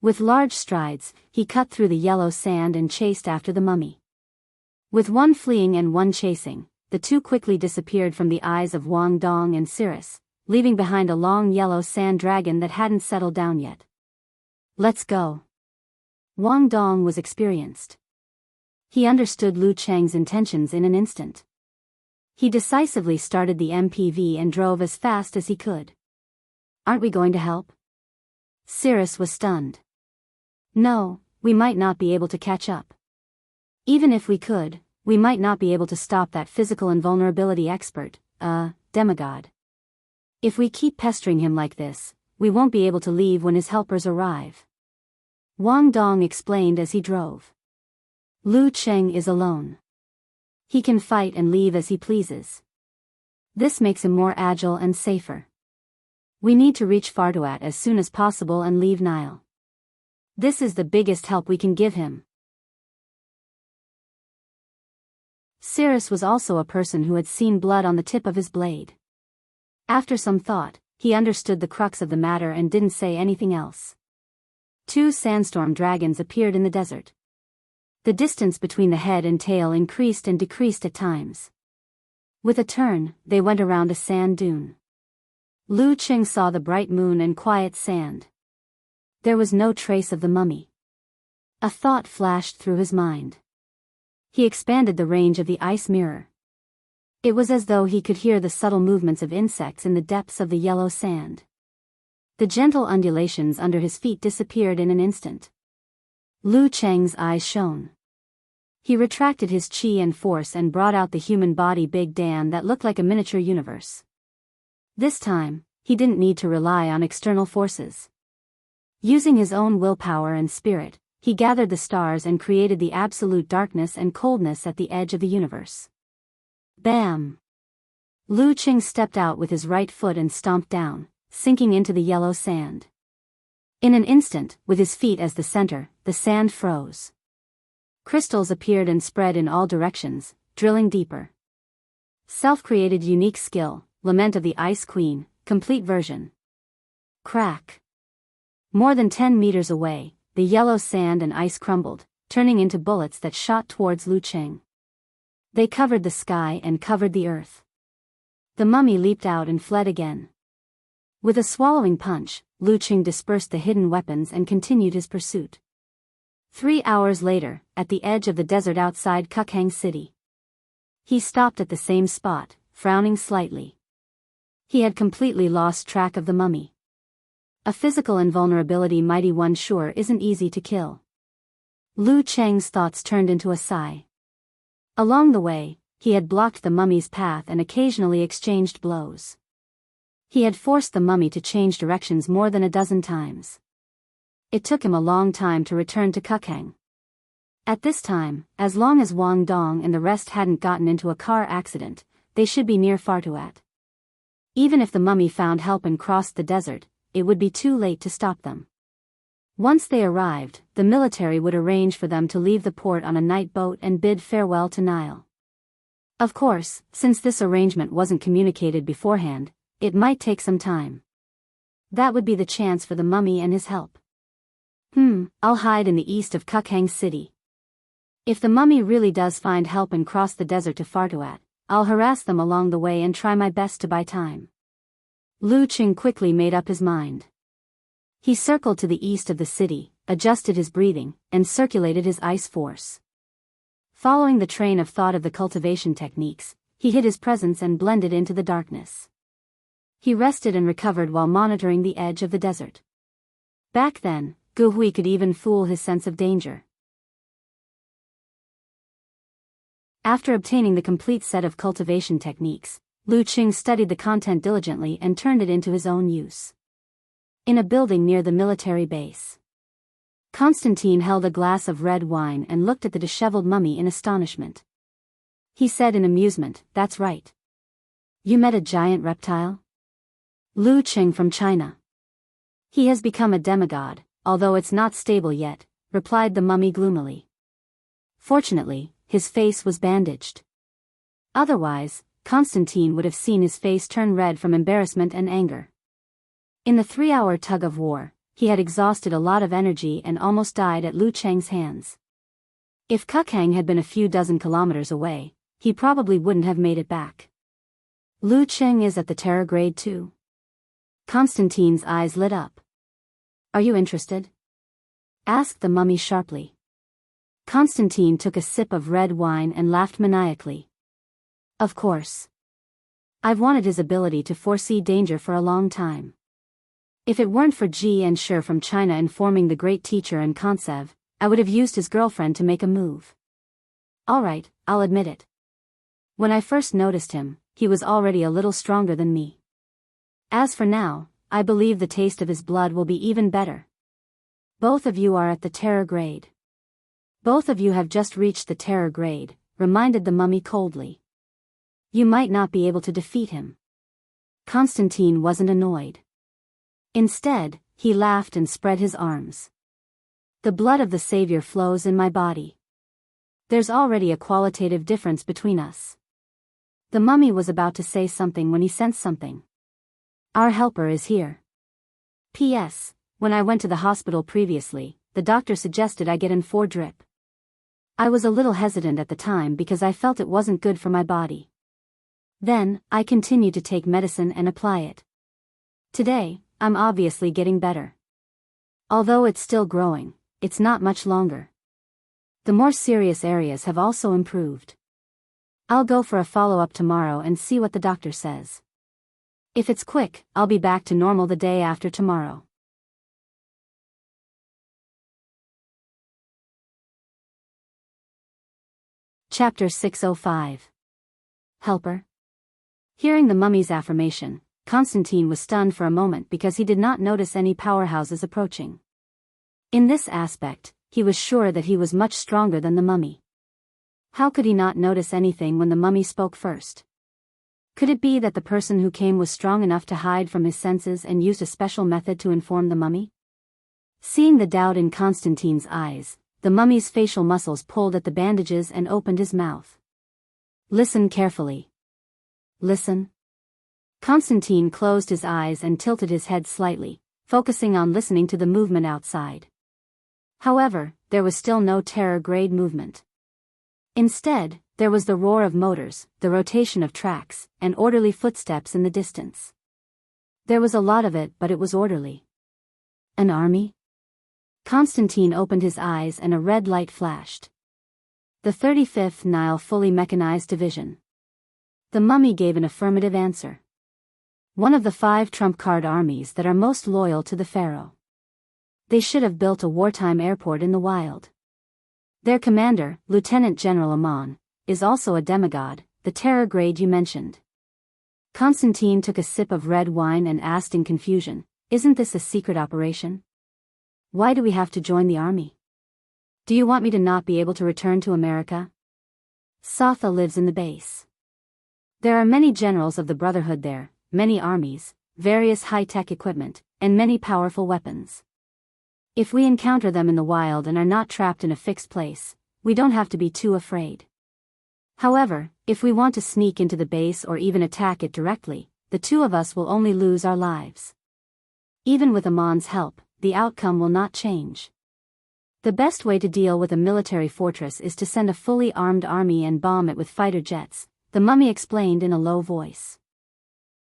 With large strides, he cut through the yellow sand and chased after the mummy. With one fleeing and one chasing, the two quickly disappeared from the eyes of Wang Dong and Cirrus, leaving behind a long yellow sand dragon that hadn't settled down yet. Let's go. Wang Dong was experienced. He understood Lu Qing's intentions in an instant. He decisively started the MPV and drove as fast as he could. Aren't we going to help? Cirrus was stunned. No, we might not be able to catch up. Even if we could, we might not be able to stop that physical invulnerability expert, demigod. If we keep pestering him like this, we won't be able to leave when his helpers arrive. Wang Dong explained as he drove. Lu Qing is alone. He can fight and leave as he pleases. This makes him more agile and safer. We need to reach Farduat as soon as possible and leave Nile. This is the biggest help we can give him. Cirrus was also a person who had seen blood on the tip of his blade. After some thought, he understood the crux of the matter and didn't say anything else. Two sandstorm dragons appeared in the desert. The distance between the head and tail increased and decreased at times. With a turn, they went around a sand dune. Lu Qing saw the bright moon and quiet sand. There was no trace of the mummy. A thought flashed through his mind. He expanded the range of the ice mirror. It was as though he could hear the subtle movements of insects in the depths of the yellow sand. The gentle undulations under his feet disappeared in an instant. Lu Qing's eyes shone. He retracted his chi and force and brought out the human body Big Dan that looked like a miniature universe. This time, he didn't need to rely on external forces. Using his own willpower and spirit, he gathered the stars and created the absolute darkness and coldness at the edge of the universe. Bam! Lu Qing stepped out with his right foot and stomped down, sinking into the yellow sand. In an instant, with his feet as the center, the sand froze. Crystals appeared and spread in all directions, drilling deeper. Self-created unique skill, Lament of the Ice Queen, complete version. Crack. More than 10 meters away, the yellow sand and ice crumbled, turning into bullets that shot towards Lu Cheng. They covered the sky and covered the earth. The mummy leaped out and fled again. With a swallowing punch, Lu Cheng dispersed the hidden weapons and continued his pursuit. 3 hours later, at the edge of the desert outside Clipchamp city. He stopped at the same spot, frowning slightly. He had completely lost track of the mummy. A physical invulnerability mighty one sure isn't easy to kill. Lu Cheng's thoughts turned into a sigh. Along the way, he had blocked the mummy's path and occasionally exchanged blows. He had forced the mummy to change directions more than a dozen times. It took him a long time to return to Clipchamp. At this time, as long as Wang Dong and the rest hadn't gotten into a car accident, they should be near Fartuat. Even if the mummy found help and crossed the desert, it would be too late to stop them. Once they arrived, the military would arrange for them to leave the port on a night boat and bid farewell to Nile. Of course, since this arrangement wasn't communicated beforehand, it might take some time. That would be the chance for the mummy and his help. I'll hide in the east of Clipchamp city. If the mummy really does find help and cross the desert to Fartuat, I'll harass them along the way and try my best to buy time. Lu Cheng quickly made up his mind. He circled to the east of the city, adjusted his breathing, and circulated his ice force. Following the train of thought of the cultivation techniques, he hid his presence and blended into the darkness. He rested and recovered while monitoring the edge of the desert. Back then, Gu Hui could even fool his sense of danger. After obtaining the complete set of cultivation techniques, Lu Cheng studied the content diligently and turned it into his own use. In a building near the military base, Constantine held a glass of red wine and looked at the disheveled mummy in astonishment. He said in amusement, "That's right. You met a giant reptile? Lu Cheng from China. He has become a demigod, although it's not stable yet," replied the mummy gloomily. Fortunately, his face was bandaged. Otherwise, Constantine would have seen his face turn red from embarrassment and anger. In the 3-hour tug-of-war, he had exhausted a lot of energy and almost died at Lu Cheng's hands. If Clipchamp had been a few dozen kilometers away, he probably wouldn't have made it back. Lu Cheng is at the terror grade too. Constantine's eyes lit up. "Are you interested?" asked the mummy sharply. Constantine took a sip of red wine and laughed maniacally. "Of course. I've wanted his ability to foresee danger for a long time. If it weren't for Ji and Shi from China informing the great teacher and Kontsev, I would have used his girlfriend to make a move. All right, I'll admit it. When I first noticed him, he was already a little stronger than me. As for now, I believe the taste of his blood will be even better. Both of you are at the terror grade." "Both of you have just reached the terror grade," reminded the mummy coldly. "You might not be able to defeat him." Constantine wasn't annoyed. Instead, he laughed and spread his arms. "The blood of the Savior flows in my body. There's already a qualitative difference between us." The mummy was about to say something when he sensed something. "Our helper is here. P.S. When I went to the hospital previously, the doctor suggested I get in 4 drip. I was a little hesitant at the time because I felt it wasn't good for my body. Then, I continued to take medicine and apply it. Today, I'm obviously getting better. Although it's still growing, it's not much longer. The more serious areas have also improved. I'll go for a follow-up tomorrow and see what the doctor says. If it's quick, I'll be back to normal the day after tomorrow." Chapter 605. Helper. Hearing the mummy's affirmation, Constantine was stunned for a moment because he did not notice any powerhouses approaching. In this aspect, he was sure that he was much stronger than the mummy. How could he not notice anything when the mummy spoke first? Could it be that the person who came was strong enough to hide from his senses and used a special method to inform the mummy? Seeing the doubt in Constantine's eyes, the mummy's facial muscles pulled at the bandages and opened his mouth. Listen carefully. Listen. Constantine closed his eyes and tilted his head slightly, focusing on listening to the movement outside. However, there was still no terror-grade movement. Instead, there was the roar of motors, the rotation of tracks, and orderly footsteps in the distance. There was a lot of it, but it was orderly. An army? Constantine opened his eyes and a red light flashed. The 35th Nile Fully Mechanized Division. The mummy gave an affirmative answer. One of the 5 trump-card armies that are most loyal to the pharaoh. They should have built a wartime airport in the wild. Their commander, Lieutenant General Amon, is also a demigod, the terror grade you mentioned. Constantine took a sip of red wine and asked in confusion, "Isn't this a secret operation? Why do we have to join the army? Do you want me to not be able to return to America?" Satha lives in the base. There are many generals of the Brotherhood there, many armies, various high-tech equipment, and many powerful weapons. If we encounter them in the wild and are not trapped in a fixed place, we don't have to be too afraid. However, if we want to sneak into the base or even attack it directly, the 2 of us will only lose our lives. Even with Amon's help, the outcome will not change. The best way to deal with a military fortress is to send a fully armed army and bomb it with fighter jets, the mummy explained in a low voice.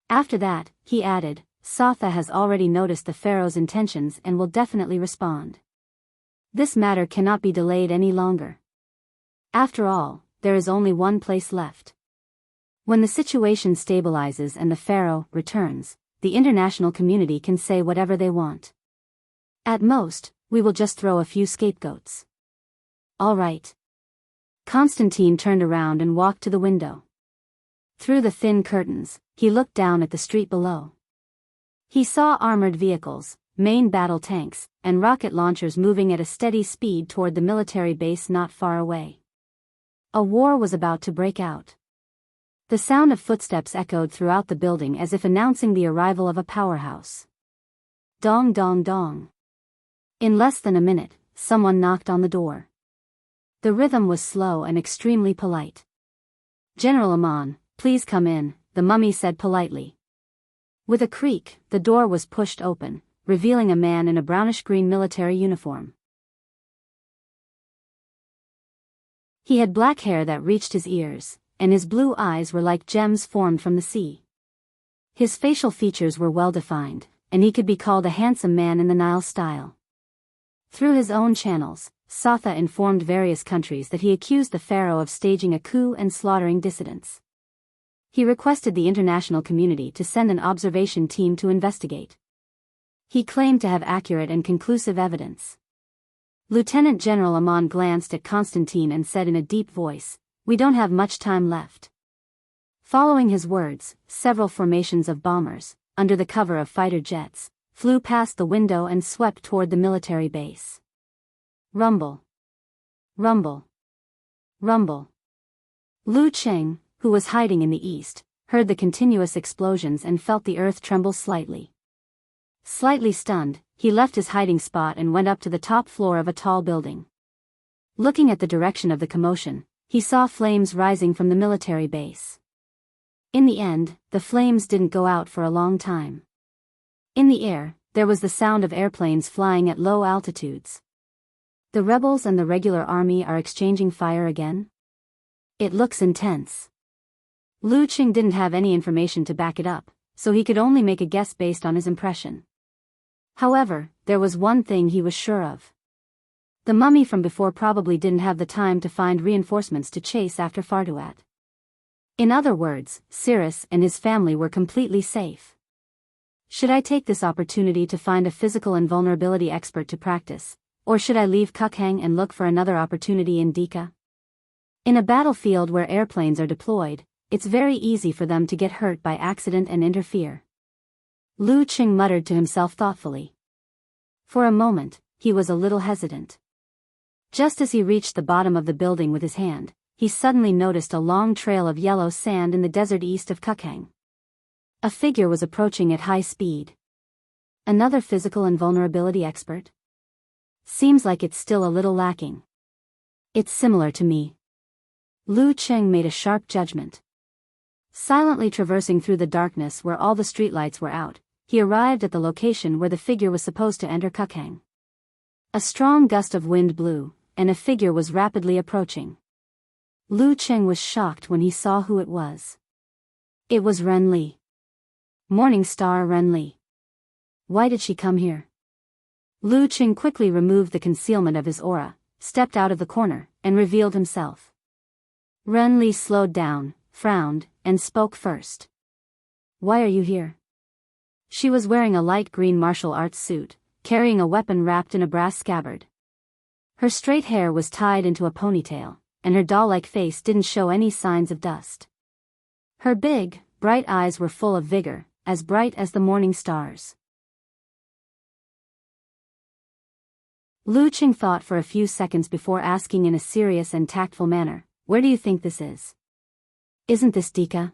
After that, he added, Satha has already noticed the pharaoh's intentions and will definitely respond. This matter cannot be delayed any longer. After all, there is only one place left. When the situation stabilizes and the pharaoh returns, the international community can say whatever they want. At most, we will just throw a few scapegoats. All right. Constantine turned around and walked to the window. Through the thin curtains, he looked down at the street below. He saw armored vehicles, main battle tanks, and rocket launchers moving at a steady speed toward the military base not far away. A war was about to break out. The sound of footsteps echoed throughout the building as if announcing the arrival of a powerhouse. Dong dong dong. In less than a minute, someone knocked on the door. The rhythm was slow and extremely polite. "General Amon, please come in," the mummy said politely. With a creak, the door was pushed open, revealing a man in a brownish-green military uniform. He had black hair that reached his ears, and his blue eyes were like gems formed from the sea. His facial features were well-defined, and he could be called a handsome man in the Nile style. Through his own channels, Satha informed various countries that he accused the pharaoh of staging a coup and slaughtering dissidents. He requested the international community to send an observation team to investigate. He claimed to have accurate and conclusive evidence. Lieutenant General Amon glanced at Constantine and said in a deep voice, "We don't have much time left." Following his words, several formations of bombers, under the cover of fighter jets, flew past the window and swept toward the military base. Rumble. Rumble. Rumble. Lu Cheng, who was hiding in the east, heard the continuous explosions and felt the earth tremble slightly. Slightly stunned, he left his hiding spot and went up to the top floor of a tall building. Looking at the direction of the commotion, he saw flames rising from the military base. In the end, the flames didn't go out for a long time. In the air, there was the sound of airplanes flying at low altitudes. The rebels and the regular army are exchanging fire again? It looks intense. Lu Qing didn't have any information to back it up, so he could only make a guess based on his impression. However, there was one thing he was sure of. The mummy from before probably didn't have the time to find reinforcements to chase after Farduat. In other words, Cyrus and his family were completely safe. Should I take this opportunity to find a physical invulnerability expert to practice, or should I leave Clipchamp and look for another opportunity in Dika? In a battlefield where airplanes are deployed, it's very easy for them to get hurt by accident and interfere. Lu Qing muttered to himself thoughtfully. For a moment, he was a little hesitant. Just as he reached the bottom of the building with his hand, he suddenly noticed a long trail of yellow sand in the desert east of Clipchamp. A figure was approaching at high speed. Another physical invulnerability expert? Seems like it's still a little lacking. It's similar to me. Lu Cheng made a sharp judgment. Silently traversing through the darkness where all the streetlights were out, he arrived at the location where the figure was supposed to enter Clipchamp. A strong gust of wind blew, and a figure was rapidly approaching. Lu Cheng was shocked when he saw who it was. It was Ren Li. Morning Star Ren Li. Why did she come here? Lu Cheng quickly removed the concealment of his aura, stepped out of the corner, and revealed himself. Ren Li slowed down, frowned, and spoke first. Why are you here? She was wearing a light green martial arts suit, carrying a weapon wrapped in a brass scabbard. Her straight hair was tied into a ponytail, and her doll-like face didn't show any signs of dust. Her big, bright eyes were full of vigor, as bright as the morning stars. Lu Cheng thought for a few seconds before asking in a serious and tactful manner, "Where do you think this is?" "Isn't this Dika?"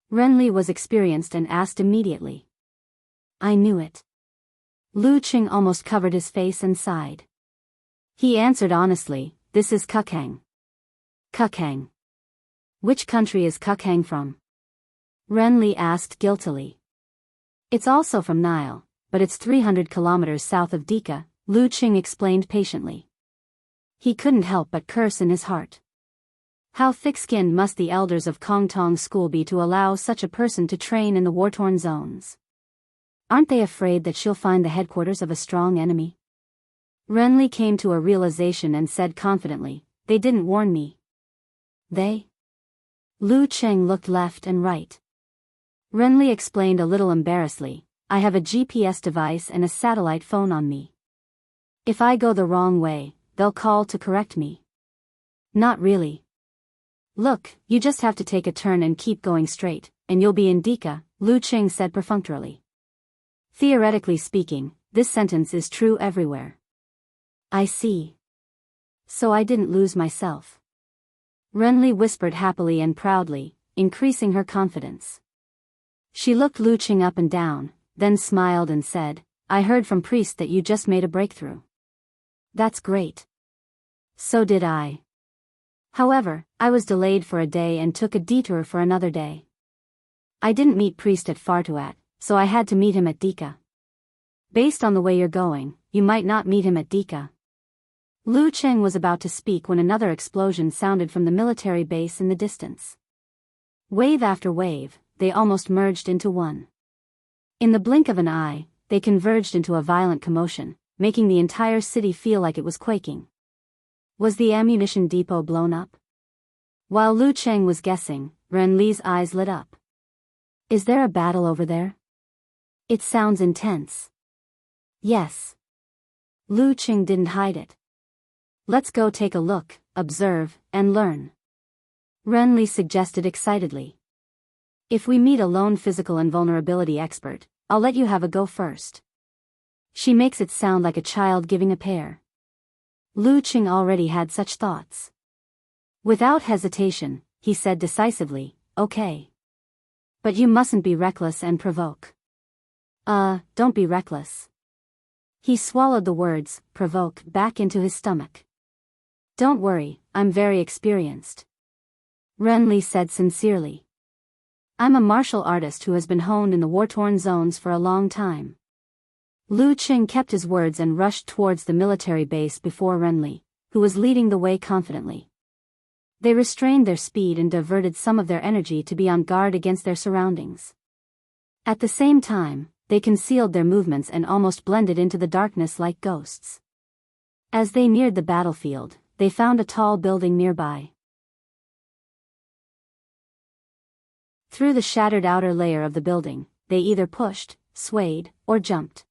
Ren Li was experienced and asked immediately. "I knew it." Lu Cheng almost covered his face and sighed. He answered honestly, "This is Clipchamp." Clipchamp. Which country is Clipchamp from? Ren Li asked guiltily. It's also from Nile, but it's 300 kilometers south of Dika, Lu Cheng explained patiently. He couldn't help but curse in his heart. How thick-skinned must the elders of Kongtong School be to allow such a person to train in the war-torn zones? Aren't they afraid that she'll find the headquarters of a strong enemy? Ren Li came to a realization and said confidently, "They didn't warn me." They? Lu Cheng looked left and right. Ren Li explained a little embarrassedly, "I have a GPS device and a satellite phone on me. If I go the wrong way, they'll call to correct me." "Not really. Look, you just have to take a turn and keep going straight, and you'll be in Dika," Lu Cheng said perfunctorily. Theoretically speaking, this sentence is true everywhere. I see. So I didn't lose myself. Ren Li whispered happily and proudly, increasing her confidence. She looked Lu Cheng up and down, then smiled and said, "I heard from Priest that you just made a breakthrough." "That's great." "So did I. However, I was delayed for a day and took a detour for another day. I didn't meet Priest at Fartuat, so I had to meet him at Dika. Based on the way you're going, you might not meet him at Dika." Lu Cheng was about to speak when another explosion sounded from the military base in the distance. Wave after wave, they almost merged into one. In the blink of an eye, they converged into a violent commotion, making the entire city feel like it was quaking. Was the ammunition depot blown up? While Lu Cheng was guessing, Ren Li's eyes lit up. "Is there a battle over there? It sounds intense." "Yes." Lu Cheng didn't hide it. "Let's go take a look, observe, and learn," Ren Li suggested excitedly. "If we meet a lone physical invulnerability expert, I'll let you have a go first." She makes it sound like a child giving a pear. Lu Cheng already had such thoughts. Without hesitation, he said decisively, "Okay. But you mustn't be reckless and provoke." Don't be reckless." He swallowed the words, "provoke," back into his stomach. "Don't worry, I'm very experienced," Ren Li said sincerely. "I'm a martial artist who has been honed in the war-torn zones for a long time." Lu Cheng kept his words and rushed towards the military base before Ren Li, who was leading the way confidently. They restrained their speed and diverted some of their energy to be on guard against their surroundings. At the same time, they concealed their movements and almost blended into the darkness like ghosts. As they neared the battlefield, they found a tall building nearby. Through the shattered outer layer of the building, they either pushed, swayed, or jumped.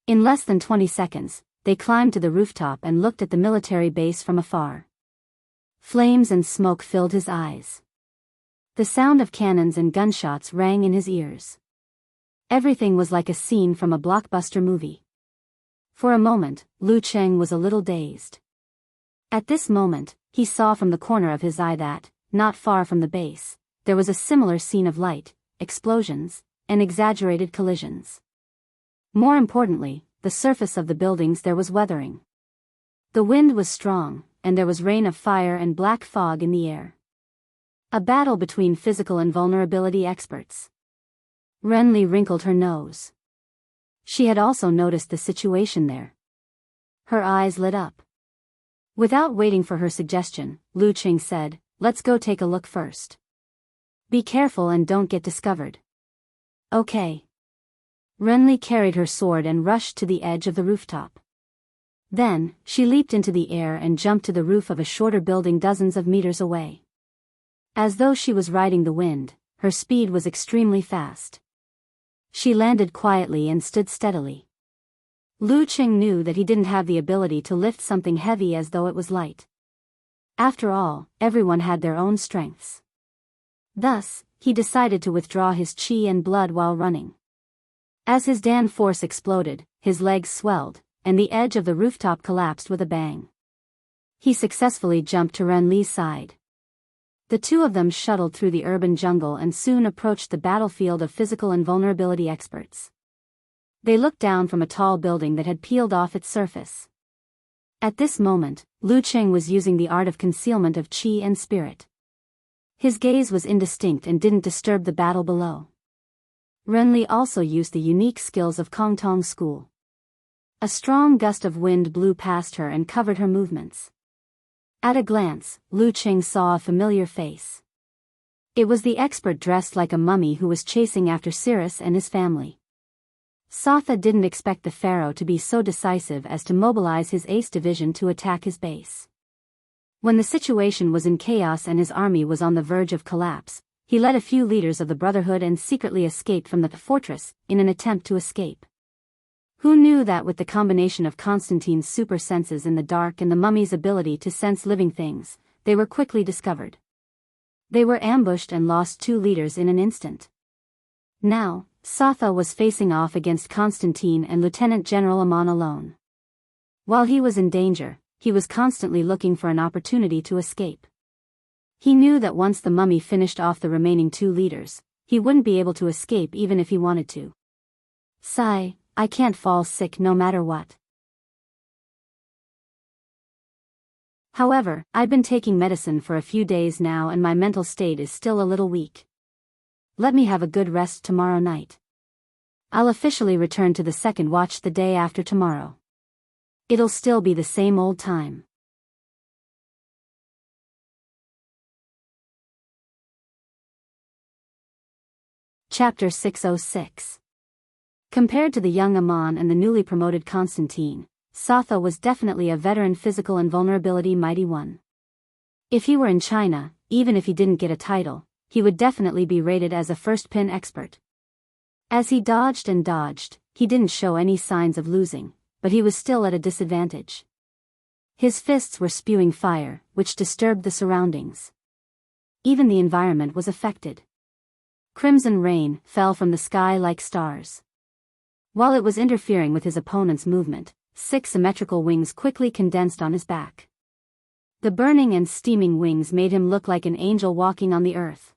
In less than 20 seconds, they climbed to the rooftop and looked at the military base from afar. Flames and smoke filled his eyes. The sound of cannons and gunshots rang in his ears. Everything was like a scene from a blockbuster movie. For a moment, Lu Cheng was a little dazed. At this moment, he saw from the corner of his eye that, not far from the base, there was a similar scene of light, explosions, and exaggerated collisions. More importantly, the surface of the buildings there was weathering. The wind was strong, and there was rain of fire and black fog in the air. A battle between physical invulnerability experts. Renly wrinkled her nose. She had also noticed the situation there. Her eyes lit up. Without waiting for her suggestion, Lu Qing said, "Let's go take a look first. Be careful and don't get discovered." Okay. Renly carried her sword and rushed to the edge of the rooftop. Then, she leaped into the air and jumped to the roof of a shorter building dozens of meters away. As though she was riding the wind, her speed was extremely fast. She landed quietly and stood steadily. Lu Qing knew that he didn't have the ability to lift something heavy as though it was light. After all, everyone had their own strengths. Thus, he decided to withdraw his qi and blood while running. As his Dan force exploded, his legs swelled, and the edge of the rooftop collapsed with a bang. He successfully jumped to Renli's side. The two of them shuttled through the urban jungle and soon approached the battlefield of physical invulnerability experts. They looked down from a tall building that had peeled off its surface. At this moment, Lu Qing was using the art of concealment of qi and spirit. His gaze was indistinct and didn't disturb the battle below. Renli also used the unique skills of Kongtong School. A strong gust of wind blew past her and covered her movements. At a glance, Lu Qing saw a familiar face. It was the expert dressed like a mummy who was chasing after Cirrus and his family. Satha didn't expect the pharaoh to be so decisive as to mobilize his ace division to attack his base. When the situation was in chaos and his army was on the verge of collapse, he led a few leaders of the Brotherhood and secretly escaped from the fortress in an attempt to escape. Who knew that with the combination of Constantine's super senses in the dark and the mummy's ability to sense living things, they were quickly discovered. They were ambushed and lost 2 leaders in an instant. Now, Satha was facing off against Constantine and Lieutenant General Amon alone. While he was in danger, he was constantly looking for an opportunity to escape. He knew that once the mummy finished off the remaining 2 leaders, he wouldn't be able to escape even if he wanted to. Sigh, I can't fall sick no matter what. However, I've been taking medicine for a few days now and my mental state is still a little weak. Let me have a good rest tomorrow night. I'll officially return to the second watch the day after tomorrow. It'll still be the same old time. Chapter 606. Compared to the young Amon and the newly promoted Constantine, Satha was definitely a veteran physical invulnerability mighty one. If he were in China, even if he didn't get a title, he would definitely be rated as a first-pin expert. As he dodged and dodged, he didn't show any signs of losing, but he was still at a disadvantage. His fists were spewing fire, which disturbed the surroundings. Even the environment was affected. Crimson rain fell from the sky like stars. While it was interfering with his opponent's movement, 6 symmetrical wings quickly condensed on his back. The burning and steaming wings made him look like an angel walking on the earth.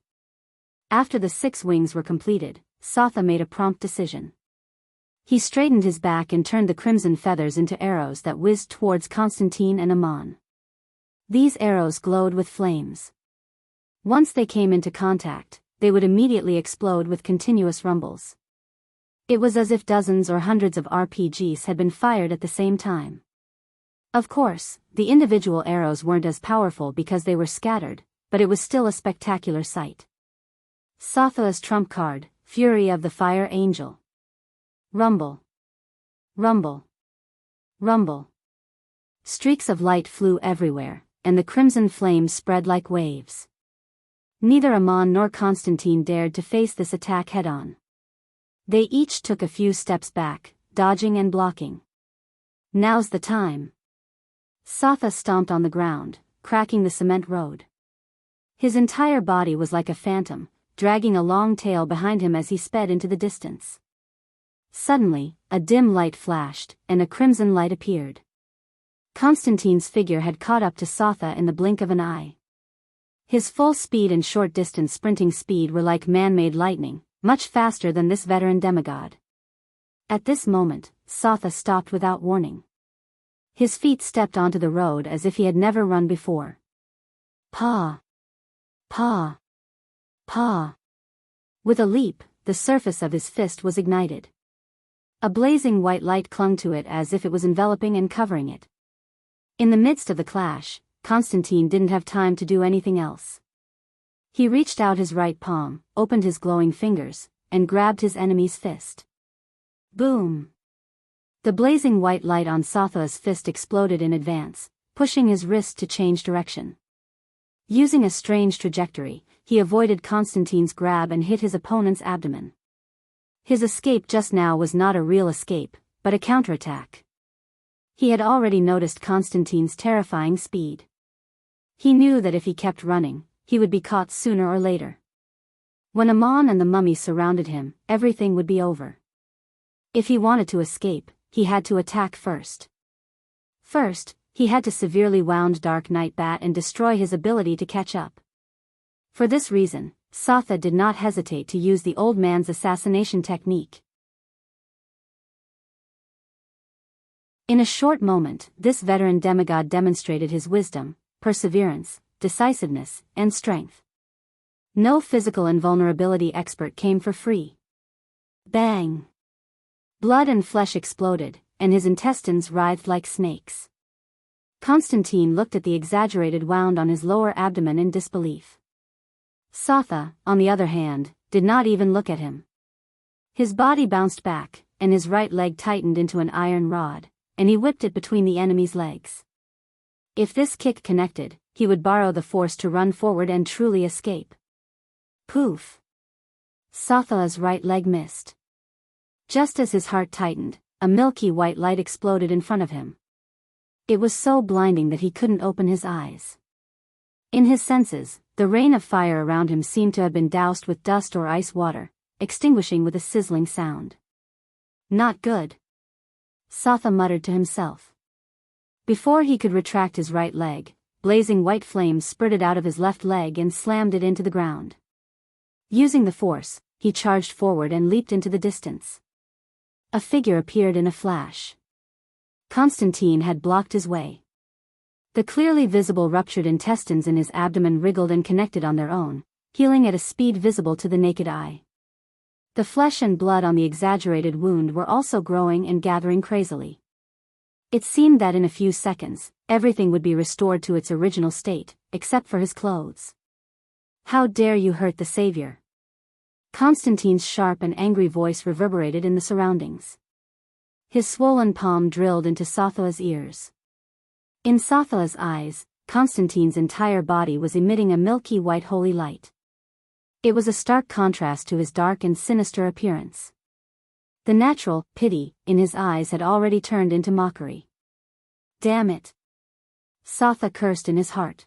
After the 6 wings were completed, Satha made a prompt decision. He straightened his back and turned the crimson feathers into arrows that whizzed towards Constantine and Amon. These arrows glowed with flames. Once they came into contact, they would immediately explode with continuous rumbles. It was as if dozens or hundreds of RPGs had been fired at the same time. Of course, the individual arrows weren't as powerful because they were scattered, but it was still a spectacular sight. Satha's trump card, Fury of the Fire Angel. Rumble. Rumble. Rumble. Streaks of light flew everywhere, and the crimson flames spread like waves. Neither Amon nor Constantine dared to face this attack head-on. They each took a few steps back, dodging and blocking. Now's the time. Satha stomped on the ground, cracking the cement road. His entire body was like a phantom, dragging a long tail behind him as he sped into the distance. Suddenly, a dim light flashed, and a crimson light appeared. Constantine's figure had caught up to Satha in the blink of an eye. His full speed and short-distance sprinting speed were like man-made lightning, much faster than this veteran demigod. At this moment, Satha stopped without warning. His feet stepped onto the road as if he had never run before. Paw! Paw! Paw! With a leap, the surface of his fist was ignited. A blazing white light clung to it as if it was enveloping and covering it. In the midst of the clash, Constantine didn't have time to do anything else. He reached out his right palm, opened his glowing fingers, and grabbed his enemy's fist. Boom! The blazing white light on Sotha's fist exploded in advance, pushing his wrist to change direction. Using a strange trajectory, he avoided Constantine's grab and hit his opponent's abdomen. His escape just now was not a real escape, but a counterattack. He had already noticed Constantine's terrifying speed. He knew that if he kept running, he would be caught sooner or later. When Amon and the mummy surrounded him, everything would be over. If he wanted to escape, he had to attack first. First, he had to severely wound Dark Knight Bat and destroy his ability to catch up. For this reason, Sotha did not hesitate to use the old man's assassination technique. In a short moment, this veteran demigod demonstrated his wisdom, perseverance, decisiveness, and strength. No physical invulnerability expert came for free. Bang! Blood and flesh exploded, and his intestines writhed like snakes. Constantine looked at the exaggerated wound on his lower abdomen in disbelief. Sotha, on the other hand, did not even look at him. His body bounced back, and his right leg tightened into an iron rod, and he whipped it between the enemy's legs. If this kick connected, he would borrow the force to run forward and truly escape. Poof! Sotha's right leg missed. Just as his heart tightened, a milky white light exploded in front of him. It was so blinding that he couldn't open his eyes. In his senses, the rain of fire around him seemed to have been doused with dust or ice water, extinguishing with a sizzling sound. Not good. Sotha muttered to himself. Before he could retract his right leg, blazing white flames spurted out of his left leg and slammed it into the ground. Using the force, he charged forward and leaped into the distance. A figure appeared in a flash. Constantine had blocked his way. The clearly visible ruptured intestines in his abdomen wriggled and connected on their own, healing at a speed visible to the naked eye. The flesh and blood on the exaggerated wound were also growing and gathering crazily. It seemed that in a few seconds, everything would be restored to its original state, except for his clothes. How dare you hurt the Savior? Constantine's sharp and angry voice reverberated in the surroundings. His swollen palm drilled into Sotha's ears. In Sotha's eyes, Constantine's entire body was emitting a milky white holy light. It was a stark contrast to his dark and sinister appearance. The natural pity in his eyes had already turned into mockery. Damn it! Sotha cursed in his heart.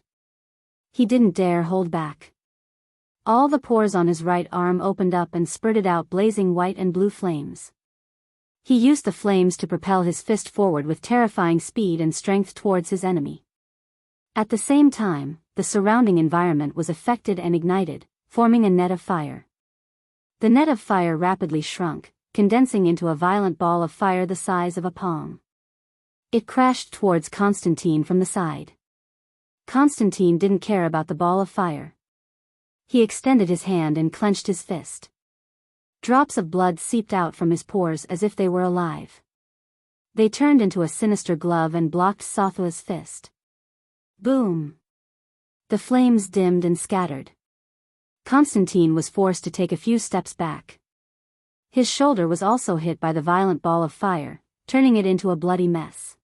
He didn't dare hold back. All the pores on his right arm opened up and spurted out blazing white and blue flames. He used the flames to propel his fist forward with terrifying speed and strength towards his enemy. At the same time, the surrounding environment was affected and ignited, forming a net of fire. The net of fire rapidly shrunk, condensing into a violent ball of fire the size of a palm. It crashed towards Constantine from the side. Constantine didn't care about the ball of fire. He extended his hand and clenched his fist. Drops of blood seeped out from his pores as if they were alive. They turned into a sinister glove and blocked Sotha's fist. Boom! The flames dimmed and scattered. Constantine was forced to take a few steps back. His shoulder was also hit by the violent ball of fire, turning it into a bloody mess.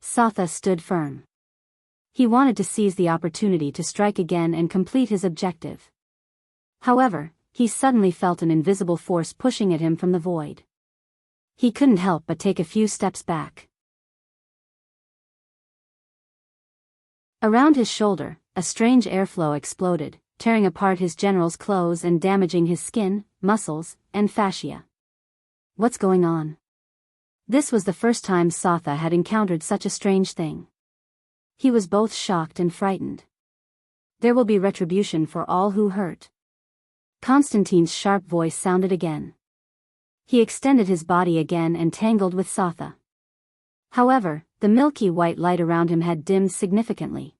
Sotha stood firm. He wanted to seize the opportunity to strike again and complete his objective. However, he suddenly felt an invisible force pushing at him from the void. He couldn't help but take a few steps back. Around his shoulder, a strange airflow exploded, tearing apart his general's clothes and damaging his skin, muscles, and fascia. What's going on? This was the first time Sotha had encountered such a strange thing. He was both shocked and frightened. There will be retribution for all who hurt. Constantine's sharp voice sounded again. He extended his body again and tangled with Sotha. However, The milky white light around him had dimmed significantly.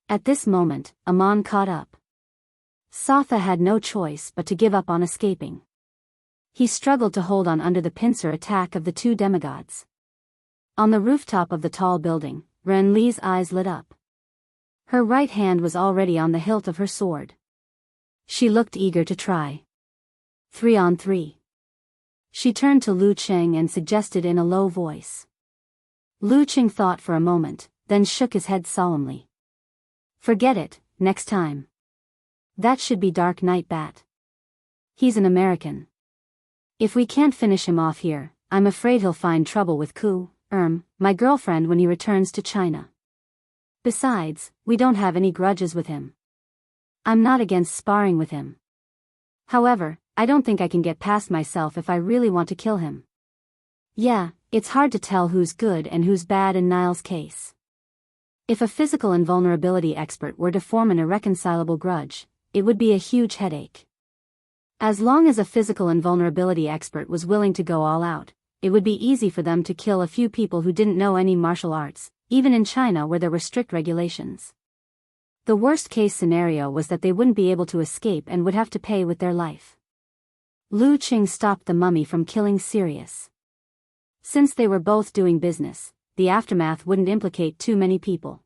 At this moment, Amon caught up. Satha had no choice but to give up on escaping. He struggled to hold on under the pincer attack of the two demigods. On the rooftop of the tall building, Renli's eyes lit up. Her right hand was already on the hilt of her sword. She looked eager to try. 3-on-3. She turned to Lu Cheng and suggested in a low voice. Lu Cheng thought for a moment, then shook his head solemnly. Forget it, next time. That should be Dark Knight Bat. He's an American. If we can't finish him off here, I'm afraid he'll find trouble with my girlfriend when he returns to China. Besides, we don't have any grudges with him. I'm not against sparring with him. However, I don't think I can get past myself if I really want to kill him. Yeah, it's hard to tell who's good and who's bad in Niall's case. If a physical invulnerability expert were to form an irreconcilable grudge, it would be a huge headache. As long as a physical invulnerability expert was willing to go all out, it would be easy for them to kill a few people who didn't know any martial arts, even in China where there were strict regulations. The worst-case scenario was that they wouldn't be able to escape and would have to pay with their life. Lu Cheng stopped the mummy from killing Sirius. Since they were both doing business, the aftermath wouldn't implicate too many people.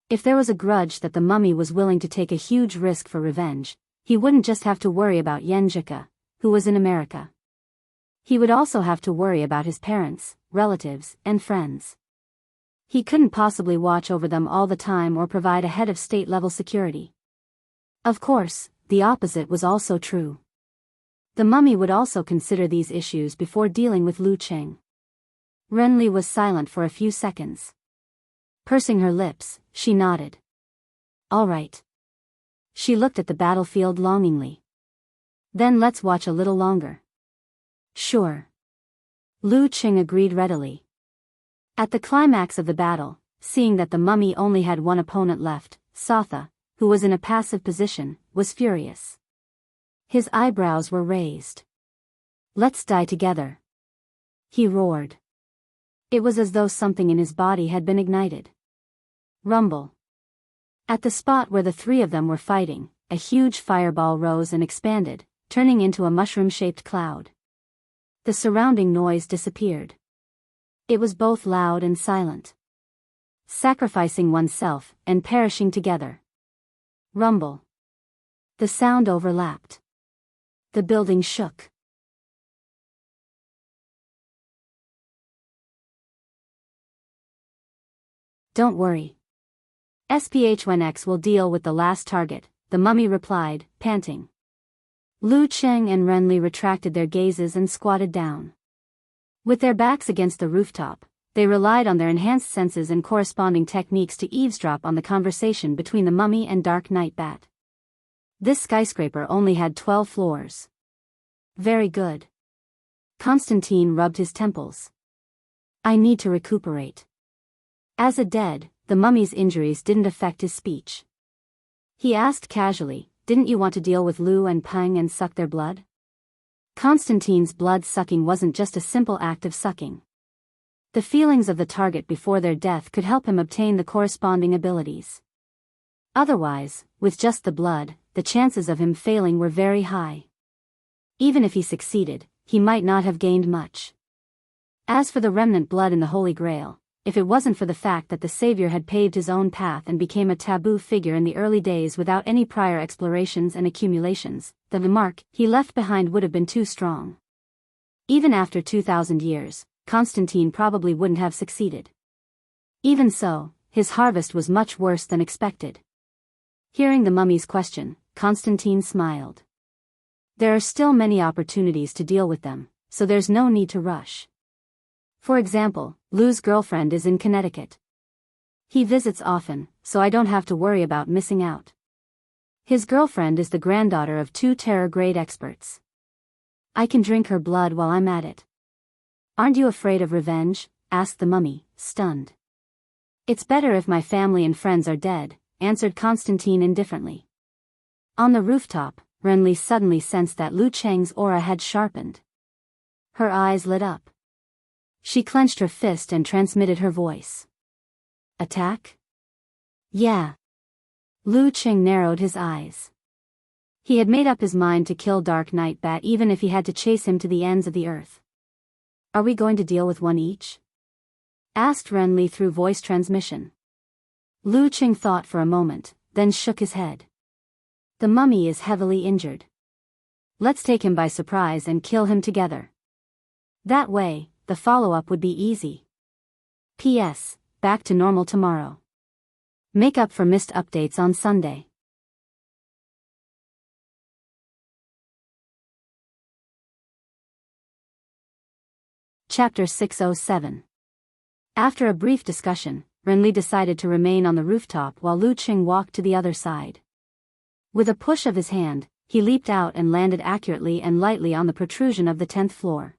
If there was a grudge that the mummy was willing to take a huge risk for revenge, he wouldn't just have to worry about Yenjika, who was in America. He would also have to worry about his parents, relatives, and friends. He couldn't possibly watch over them all the time or provide a head of state-level security. Of course, the opposite was also true. The mummy would also consider these issues before dealing with Lu Cheng. Renli was silent for a few seconds. Pursing her lips, she nodded. All right. She looked at the battlefield longingly. Then let's watch a little longer. Sure. Lu Cheng agreed readily. At the climax of the battle, seeing that the mummy only had one opponent left, Satha, who was in a passive position, was furious. His eyebrows were raised. Let's die together. He roared. It was as though something in his body had been ignited. Rumble. At the spot where the three of them were fighting, a huge fireball rose and expanded, turning into a mushroom-shaped cloud. The surrounding noise disappeared. It was both loud and silent. Sacrificing oneself and perishing together. Rumble. The sound overlapped. The building shook. Don't worry. SPH-1X will deal with the last target, the mummy replied, panting. Lu Cheng and Renli retracted their gazes and squatted down. With their backs against the rooftop, they relied on their enhanced senses and corresponding techniques to eavesdrop on the conversation between the mummy and Dark Knight Bat. This skyscraper only had 12 floors. Very good. Constantine rubbed his temples. I need to recuperate. As a dead, the mummy's injuries didn't affect his speech. He asked casually, didn't you want to deal with Lu and Peng and suck their blood? Constantine's blood-sucking wasn't just a simple act of sucking. The feelings of the target before their death could help him obtain the corresponding abilities. Otherwise, with just the blood, the chances of him failing were very high. Even if he succeeded, he might not have gained much. As for the remnant blood in the Holy Grail, if it wasn't for the fact that the Savior had paved his own path and became a taboo figure in the early days without any prior explorations and accumulations, the mark he left behind would have been too strong. Even after 2,000 years, Constantine probably wouldn't have succeeded. Even so, his harvest was much worse than expected. Hearing the mummy's question, Constantine smiled. There are still many opportunities to deal with them, so there's no need to rush. For example, Lu's girlfriend is in Connecticut. He visits often, so I don't have to worry about missing out. His girlfriend is the granddaughter of 2 terror-grade experts. I can drink her blood while I'm at it. Aren't you afraid of revenge? Asked the mummy, stunned. It's better if my family and friends are dead, answered Constantine indifferently. On the rooftop, Renli suddenly sensed that Lu Cheng's aura had sharpened. Her eyes lit up. She clenched her fist and transmitted her voice. Attack? Yeah. Lu Qing narrowed his eyes. He had made up his mind to kill Dark Knight Bat even if he had to chase him to the ends of the earth. Are we going to deal with one each? Asked Renly through voice transmission. Lu Qing thought for a moment, then shook his head. The mummy is heavily injured. Let's take him by surprise and kill him together. That way, the follow-up would be easy. P.S. Back to normal tomorrow. Make up for missed updates on Sunday. Chapter 607. After a brief discussion, Renly decided to remain on the rooftop while Lu Qing walked to the other side. With a push of his hand, he leaped out and landed accurately and lightly on the protrusion of the 10th floor.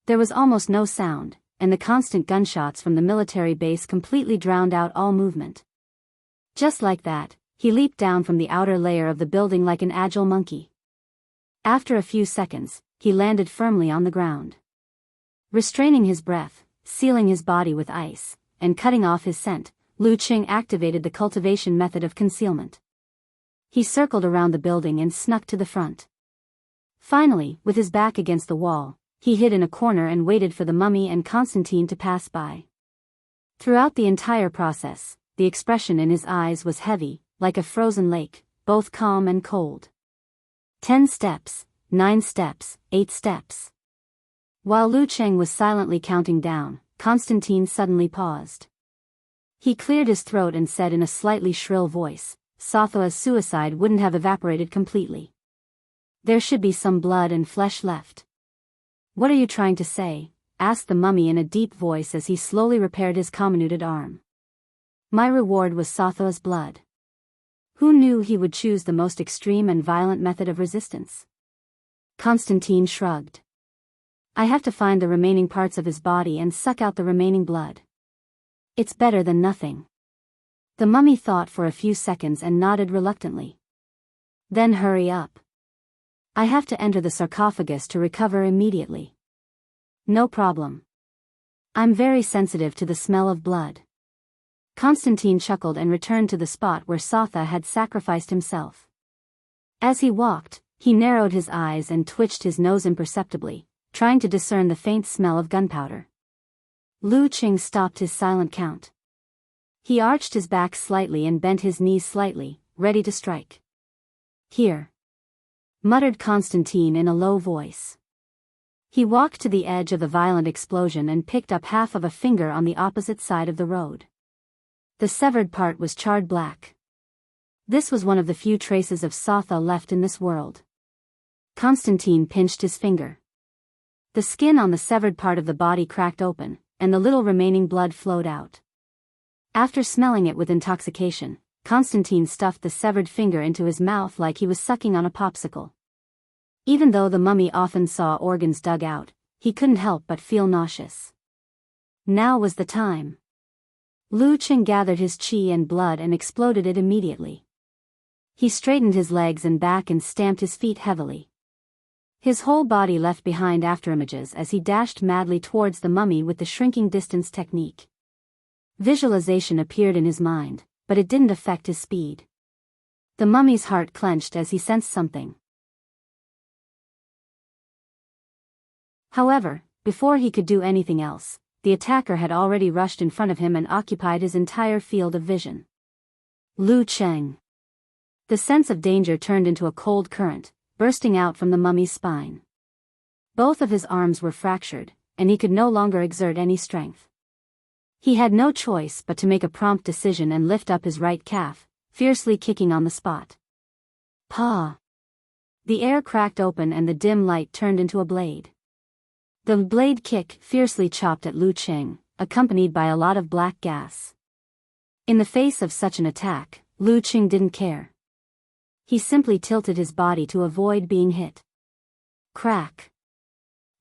There was almost no sound, and the constant gunshots from the military base completely drowned out all movement. Just like that, he leaped down from the outer layer of the building like an agile monkey. After a few seconds, he landed firmly on the ground. Restraining his breath, sealing his body with ice, and cutting off his scent, Lu Qing activated the cultivation method of concealment. He circled around the building and snuck to the front. Finally, with his back against the wall, he hid in a corner and waited for the mummy and Constantine to pass by. Throughout the entire process, the expression in his eyes was heavy, like a frozen lake, both calm and cold. 10 steps, 9 steps, 8 steps. While Lu Qing was silently counting down, Constantine suddenly paused. He cleared his throat and said in a slightly shrill voice, Sothoa's suicide wouldn't have evaporated completely. There should be some blood and flesh left. What are you trying to say? Asked the mummy in a deep voice as he slowly repaired his comminuted arm. My reward was Sothoa's blood. Who knew he would choose the most extreme and violent method of resistance? Constantine shrugged. I have to find the remaining parts of his body and suck out the remaining blood. It's better than nothing. The mummy thought for a few seconds and nodded reluctantly. Then hurry up. I have to enter the sarcophagus to recover immediately. No problem. I'm very sensitive to the smell of blood. Constantine chuckled and returned to the spot where Sotha had sacrificed himself. As he walked, he narrowed his eyes and twitched his nose imperceptibly, trying to discern the faint smell of gunpowder. Lu Qing stopped his silent count. He arched his back slightly and bent his knees slightly, ready to strike. Here, muttered Constantine in a low voice. He walked to the edge of the violent explosion and picked up half of a finger on the opposite side of the road. The severed part was charred black. This was one of the few traces of Sotha left in this world. Constantine pinched his finger. The skin on the severed part of the body cracked open, and the little remaining blood flowed out. After smelling it with intoxication, Constantine stuffed the severed finger into his mouth like he was sucking on a popsicle. Even though the mummy often saw organs dug out, he couldn't help but feel nauseous. Now was the time. Lu Qing gathered his qi and blood and exploded it immediately. He straightened his legs and back and stamped his feet heavily. His whole body left behind afterimages as he dashed madly towards the mummy with the shrinking distance technique. Visualization appeared in his mind, but it didn't affect his speed. The mummy's heart clenched as he sensed something. However, before he could do anything else, the attacker had already rushed in front of him and occupied his entire field of vision. Lu Qing. The sense of danger turned into a cold current, bursting out from the mummy's spine. Both of his arms were fractured, and he could no longer exert any strength. He had no choice but to make a prompt decision and lift up his right calf, fiercely kicking on the spot. Pa! The air cracked open and the dim light turned into a blade. The blade kick fiercely chopped at Lu Qing, accompanied by a lot of black gas. In the face of such an attack, Lu Qing didn't care. He simply tilted his body to avoid being hit. Crack!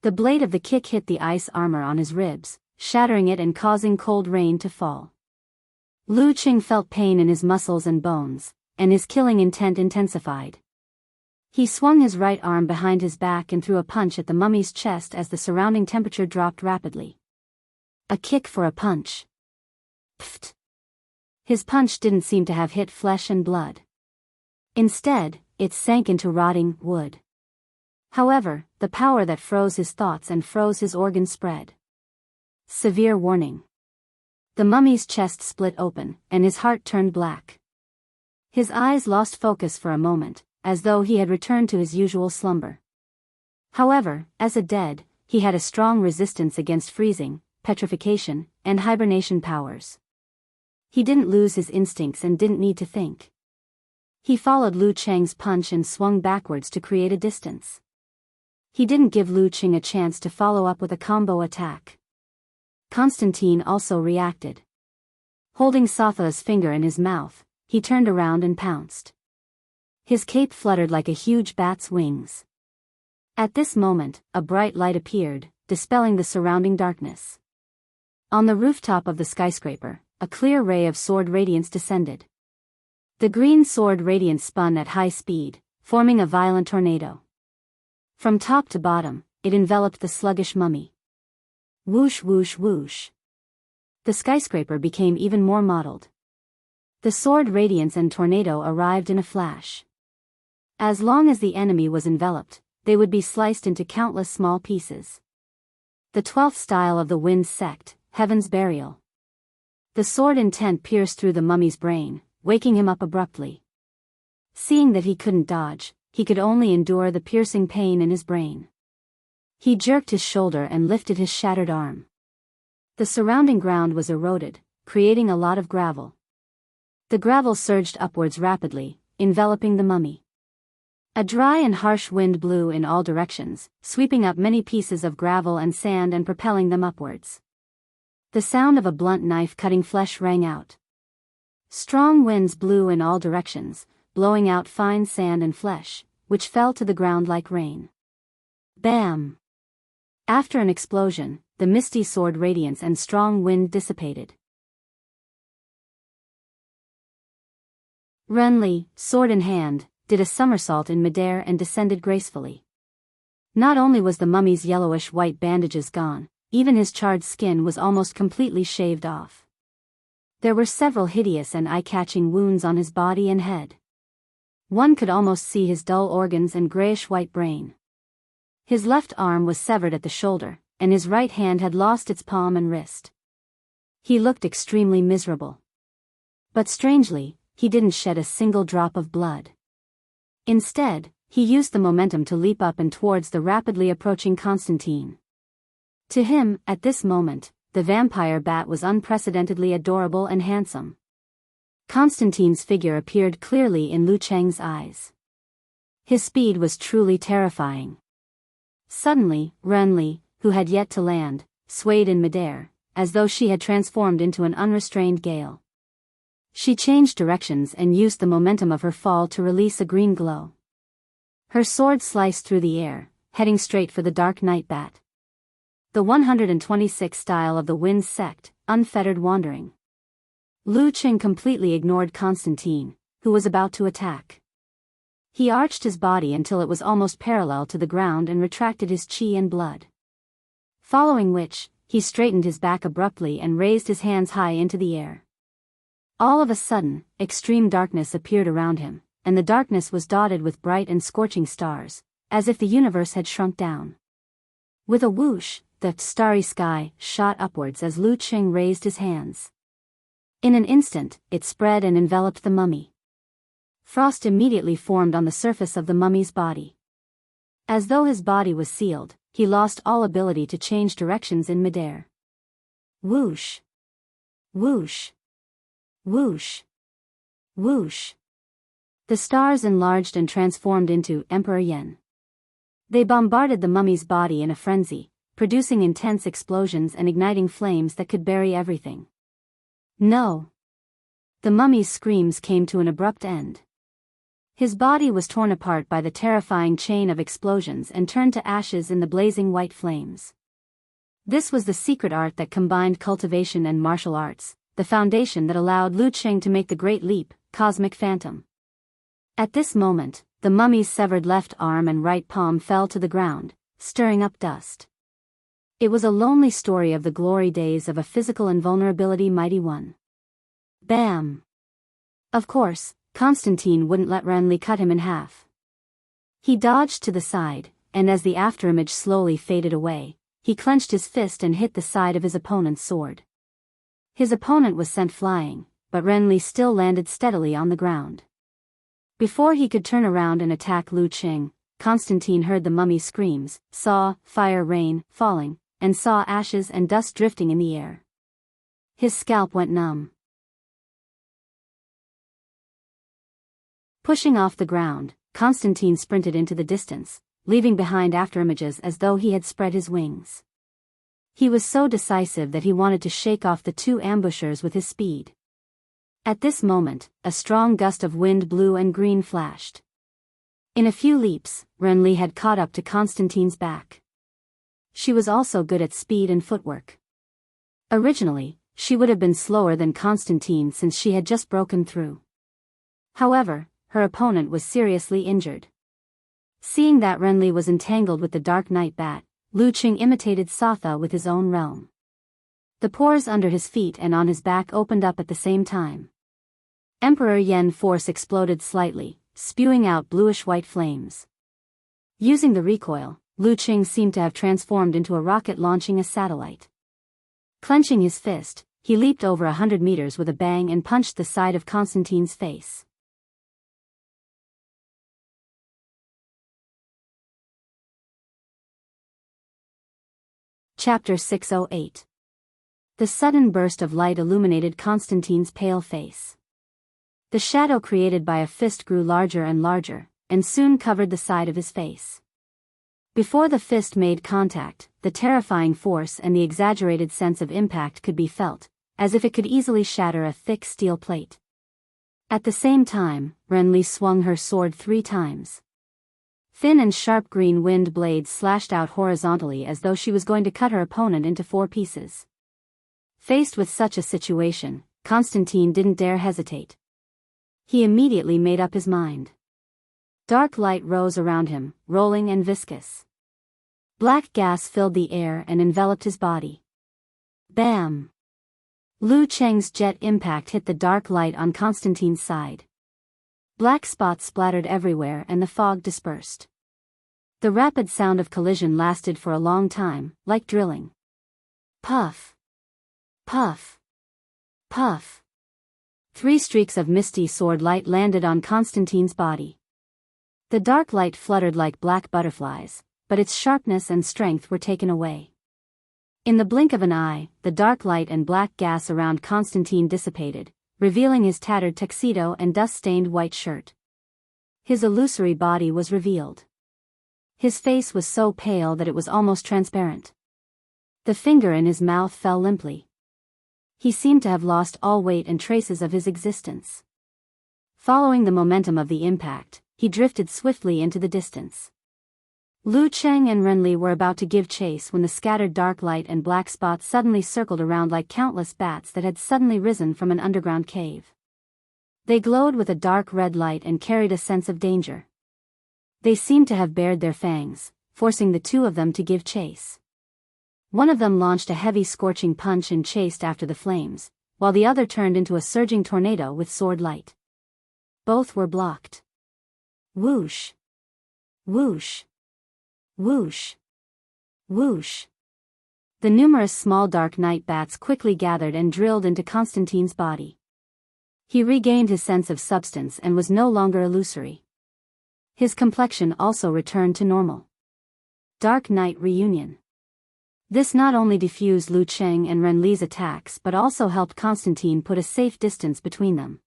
The blade of the kick hit the ice armor on his ribs, shattering it and causing cold rain to fall. Lu Qing felt pain in his muscles and bones, and his killing intent intensified. He swung his right arm behind his back and threw a punch at the mummy's chest as the surrounding temperature dropped rapidly. A kick for a punch. Pfft. His punch didn't seem to have hit flesh and blood. Instead, it sank into rotting wood. However, the power that froze his thoughts and froze his organs spread. Severe warning. The mummy's chest split open, and his heart turned black. His eyes lost focus for a moment, as though he had returned to his usual slumber. However, as a dead, he had a strong resistance against freezing, petrification, and hibernation powers. He didn't lose his instincts and didn't need to think. He followed Lu Cheng's punch and swung backwards to create a distance. He didn't give Lu Cheng a chance to follow up with a combo attack. Constantine also reacted. Holding Satha's finger in his mouth, he turned around and pounced. His cape fluttered like a huge bat's wings. At this moment, a bright light appeared, dispelling the surrounding darkness. On the rooftop of the skyscraper, a clear ray of sword radiance descended. The green sword radiance spun at high speed, forming a violent tornado. From top to bottom, it enveloped the sluggish mummy. Whoosh whoosh whoosh. The skyscraper became even more mottled. The sword radiance and tornado arrived in a flash. As long as the enemy was enveloped, they would be sliced into countless small pieces. The 12th style of the Wind sect, Heaven's Burial. The sword intent pierced through the mummy's brain, waking him up abruptly. Seeing that he couldn't dodge, he could only endure the piercing pain in his brain. He jerked his shoulder and lifted his shattered arm. The surrounding ground was eroded, creating a lot of gravel. The gravel surged upwards rapidly, enveloping the mummy. A dry and harsh wind blew in all directions, sweeping up many pieces of gravel and sand and propelling them upwards. The sound of a blunt knife cutting flesh rang out. Strong winds blew in all directions, blowing out fine sand and flesh, which fell to the ground like rain. Bam! After an explosion, the misty sword radiance and strong wind dissipated. Renly, sword in hand, did a somersault in midair and descended gracefully. Not only was the mummy's yellowish-white bandages gone, even his charred skin was almost completely shaved off. There were several hideous and eye-catching wounds on his body and head. One could almost see his dull organs and grayish-white brain. His left arm was severed at the shoulder, and his right hand had lost its palm and wrist. He looked extremely miserable. But strangely, he didn't shed a single drop of blood. Instead, he used the momentum to leap up and towards the rapidly approaching Constantine. To him, at this moment, the vampire bat was unprecedentedly adorable and handsome. Constantine's figure appeared clearly in Lu Cheng's eyes. His speed was truly terrifying. Suddenly, Renly, who had yet to land, swayed in midair, as though she had transformed into an unrestrained gale. She changed directions and used the momentum of her fall to release a green glow. Her sword sliced through the air, heading straight for the Dark Night Bat. The 126th style of the Wind sect, Unfettered Wandering. Lu Cheng completely ignored Constantine, who was about to attack. He arched his body until it was almost parallel to the ground and retracted his chi and blood. Following which, he straightened his back abruptly and raised his hands high into the air. All of a sudden, extreme darkness appeared around him, and the darkness was dotted with bright and scorching stars, as if the universe had shrunk down. With a whoosh, the starry sky shot upwards as Lu Cheng raised his hands. In an instant, it spread and enveloped the mummy. Frost immediately formed on the surface of the mummy's body. As though his body was sealed, he lost all ability to change directions in midair. Whoosh! Whoosh! Whoosh! Whoosh! The stars enlarged and transformed into Emperor Yen. They bombarded the mummy's body in a frenzy, producing intense explosions and igniting flames that could bury everything. No! The mummy's screams came to an abrupt end. His body was torn apart by the terrifying chain of explosions and turned to ashes in the blazing white flames. This was the secret art that combined cultivation and martial arts, the foundation that allowed Lu Cheng to make the great leap, Cosmic Phantom. At this moment, the mummy's severed left arm and right palm fell to the ground, stirring up dust. It was a lonely story of the glory days of a physical invulnerability mighty one. Bam! Of course, Constantine wouldn't let Renly cut him in half. He dodged to the side, and as the afterimage slowly faded away, he clenched his fist and hit the side of his opponent's sword. His opponent was sent flying, but Renly still landed steadily on the ground. Before he could turn around and attack Lu Qing, Constantine heard the mummy's screams, saw fire rain falling, and saw ashes and dust drifting in the air. His scalp went numb. Pushing off the ground, Constantine sprinted into the distance, leaving behind afterimages as though he had spread his wings. He was so decisive that he wanted to shake off the two ambushers with his speed. At this moment, a strong gust of wind blew and green flashed. In a few leaps, Renly had caught up to Constantine's back. She was also good at speed and footwork. Originally, she would have been slower than Constantine since she had just broken through. However, her opponent was seriously injured. Seeing that Renly was entangled with the Dark Knight bat, Lu Qing imitated Satha with his own realm. The pores under his feet and on his back opened up at the same time. Emperor Yen force exploded slightly, spewing out bluish-white flames. Using the recoil, Lu Qing seemed to have transformed into a rocket launching a satellite. Clenching his fist, he leaped over 100 meters with a bang and punched the side of Constantine's face. Chapter 608. The sudden burst of light illuminated Constantine's pale face. The shadow created by a fist grew larger and larger, and soon covered the side of his face. Before the fist made contact, the terrifying force and the exaggerated sense of impact could be felt, as if it could easily shatter a thick steel plate. At the same time, Renly swung her sword 3 times. Thin and sharp green wind blades slashed out horizontally as though she was going to cut her opponent into 4 pieces. Faced with such a situation, Constantine didn't dare hesitate. He immediately made up his mind. Dark light rose around him, rolling and viscous. Black gas filled the air and enveloped his body. Bam! Lu Cheng's jet impact hit the dark light on Constantine's side. Black spots splattered everywhere and the fog dispersed. The rapid sound of collision lasted for a long time, like drilling. Puff! Puff! Puff! 3 streaks of misty sword light landed on Constantine's body. The dark light fluttered like black butterflies, but its sharpness and strength were taken away. In the blink of an eye, the dark light and black gas around Constantine dissipated, revealing his tattered tuxedo and dust-stained white shirt. His illusory body was revealed. His face was so pale that it was almost transparent. The finger in his mouth fell limply. He seemed to have lost all weight and traces of his existence. Following the momentum of the impact, he drifted swiftly into the distance. Lu Cheng and Renly were about to give chase when the scattered dark light and black spots suddenly circled around like countless bats that had suddenly risen from an underground cave. They glowed with a dark red light and carried a sense of danger. They seemed to have bared their fangs, forcing the 2 of them to give chase. One of them launched a heavy scorching punch and chased after the flames, while the other turned into a surging tornado with sword light. Both were blocked. Whoosh! Whoosh! Whoosh! Whoosh! The numerous small dark night bats quickly gathered and drilled into Constantine's body. He regained his sense of substance and was no longer illusory. His complexion also returned to normal. Dark Knight Reunion. This not only diffused Lu Cheng and Renly's attacks but also helped Constantine put a safe distance between them.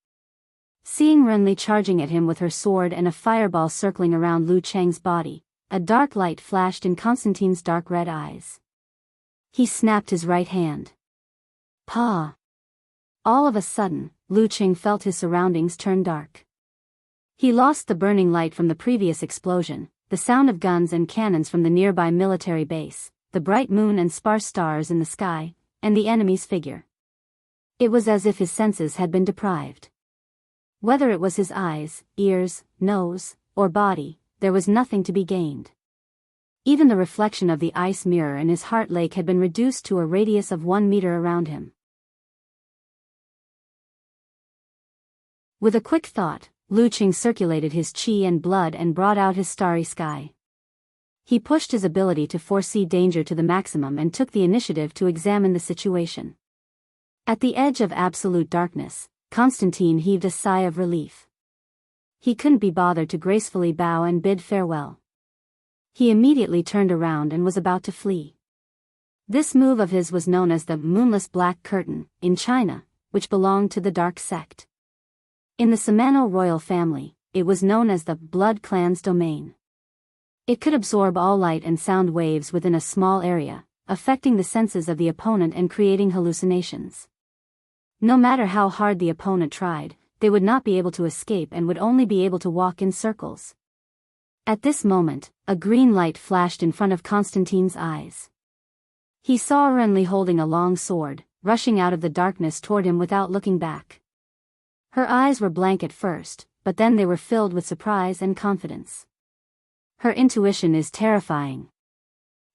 Seeing Renly charging at him with her sword and a fireball circling around Lu Cheng's body, a dark light flashed in Constantine's dark red eyes. He snapped his right hand. Pa! All of a sudden, Lu Cheng felt his surroundings turn dark. He lost the burning light from the previous explosion, the sound of guns and cannons from the nearby military base, the bright moon and sparse stars in the sky, and the enemy's figure. It was as if his senses had been deprived. Whether it was his eyes, ears, nose, or body, there was nothing to be gained. Even the reflection of the ice mirror in his heart lake had been reduced to a radius of 1 meter around him. With a quick thought, Lu Qing circulated his qi and blood and brought out his starry sky. He pushed his ability to foresee danger to the maximum and took the initiative to examine the situation. At the edge of absolute darkness, Constantine heaved a sigh of relief. He couldn't be bothered to gracefully bow and bid farewell. He immediately turned around and was about to flee. This move of his was known as the Moonless Black Curtain, in China, which belonged to the Dark Sect. In the Samano royal family, it was known as the Blood Clan's domain. It could absorb all light and sound waves within a small area, affecting the senses of the opponent and creating hallucinations. No matter how hard the opponent tried, they would not be able to escape and would only be able to walk in circles. At this moment, a green light flashed in front of Constantine's eyes. He saw Renly holding a long sword, rushing out of the darkness toward him without looking back. Her eyes were blank at first, but then they were filled with surprise and confidence. Her intuition is terrifying.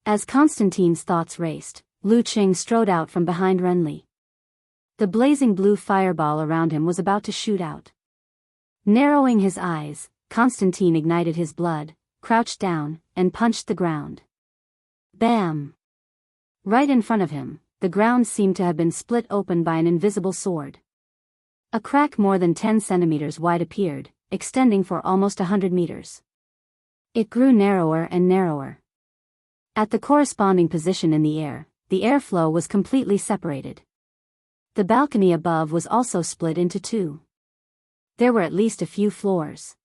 As Constantine's thoughts raced, Lu Qing strode out from behind Renly. The blazing blue fireball around him was about to shoot out. Narrowing his eyes, Constantine ignited his blood, crouched down, and punched the ground. Bam! Right in front of him, the ground seemed to have been split open by an invisible sword. A crack more than 10 centimeters wide appeared, extending for almost 100 meters. It grew narrower and narrower. At the corresponding position in the airflow was completely separated. The balcony above was also split into two. There were at least a few floors.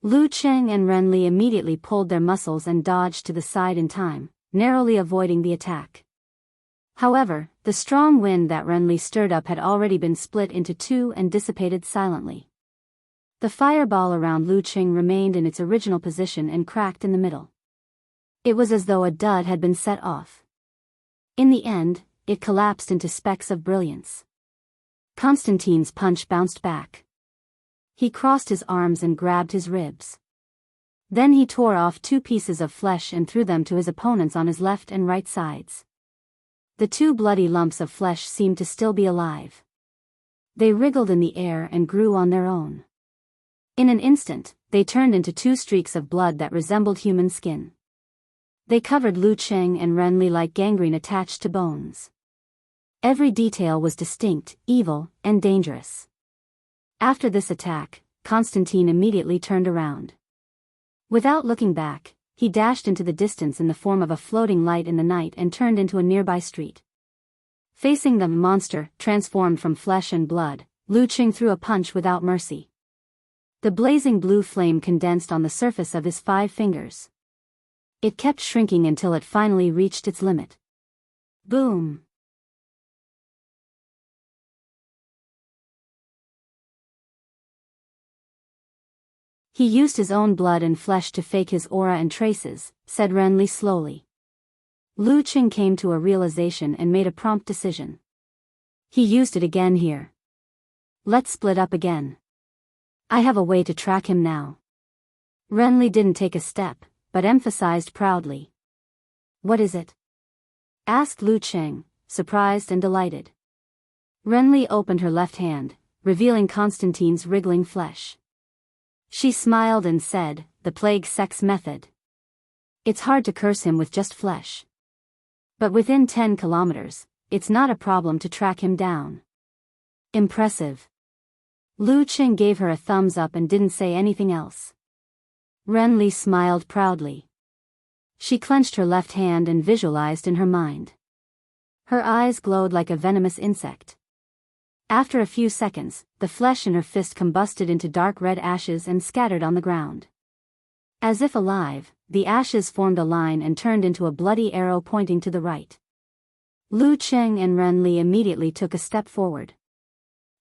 Lu Qing and Renly immediately pulled their muscles and dodged to the side in time, narrowly avoiding the attack. However, the strong wind that Renly stirred up had already been split into two and dissipated silently. The fireball around Lu Qing remained in its original position and cracked in the middle. It was as though a dud had been set off. In the end, it collapsed into specks of brilliance. Constantine's punch bounced back. He crossed his arms and grabbed his ribs. Then he tore off 2 pieces of flesh and threw them to his opponents on his left and right sides. The 2 bloody lumps of flesh seemed to still be alive. They wriggled in the air and grew on their own. In an instant, they turned into 2 streaks of blood that resembled human skin. They covered Lu Qing and Renly like gangrene attached to bones. Every detail was distinct, evil, and dangerous. After this attack, Constantine immediately turned around. Without looking back, he dashed into the distance in the form of a floating light in the night and turned into a nearby street. Facing the monster, transformed from flesh and blood, Lu Qing threw a punch without mercy. The blazing blue flame condensed on the surface of his 5 fingers. It kept shrinking until it finally reached its limit. Boom! He used his own blood and flesh to fake his aura and traces, said Renly slowly. Lu Qing came to a realization and made a prompt decision. He used it again here. Let's split up again. I have a way to track him now. Renly didn't take a step, but emphasized proudly. What is it? Asked Lu Qing, surprised and delighted. Renly opened her left hand, revealing Constantine's wriggling flesh. She smiled and said, the plague sex method. It's hard to curse him with just flesh. But within 10 kilometers, it's not a problem to track him down. Impressive. Lu Qing gave her a thumbs up and didn't say anything else. Renly smiled proudly. She clenched her left hand and visualized in her mind. Her eyes glowed like a venomous insect. After a few seconds, the flesh in her fist combusted into dark red ashes and scattered on the ground. As if alive, the ashes formed a line and turned into a bloody arrow pointing to the right. Lu Qing and Renly immediately took a step forward.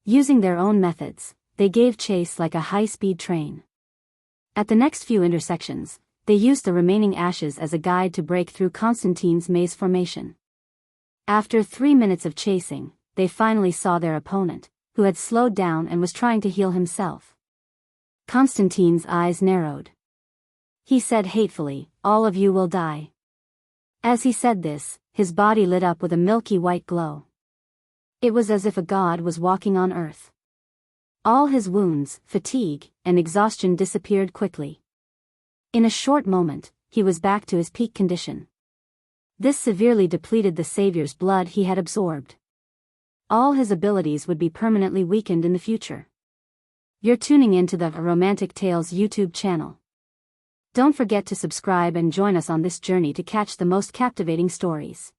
Using their own methods, they gave chase like a high-speed train. At the next few intersections, they used the remaining ashes as a guide to break through Constantine's maze formation. After 3 minutes of chasing, they finally saw their opponent, who had slowed down and was trying to heal himself. Constantine's eyes narrowed. he said hatefully, "All of you will die." As he said this, his body lit up with a milky white glow. It was as if a god was walking on earth. All his wounds, fatigue, and exhaustion disappeared quickly. In a short moment, he was back to his peak condition. This severely depleted the savior's blood he had absorbed. All his abilities would be permanently weakened in the future. You're tuning into the Romantic Tales YouTube channel. Don't forget to subscribe and join us on this journey to catch the most captivating stories.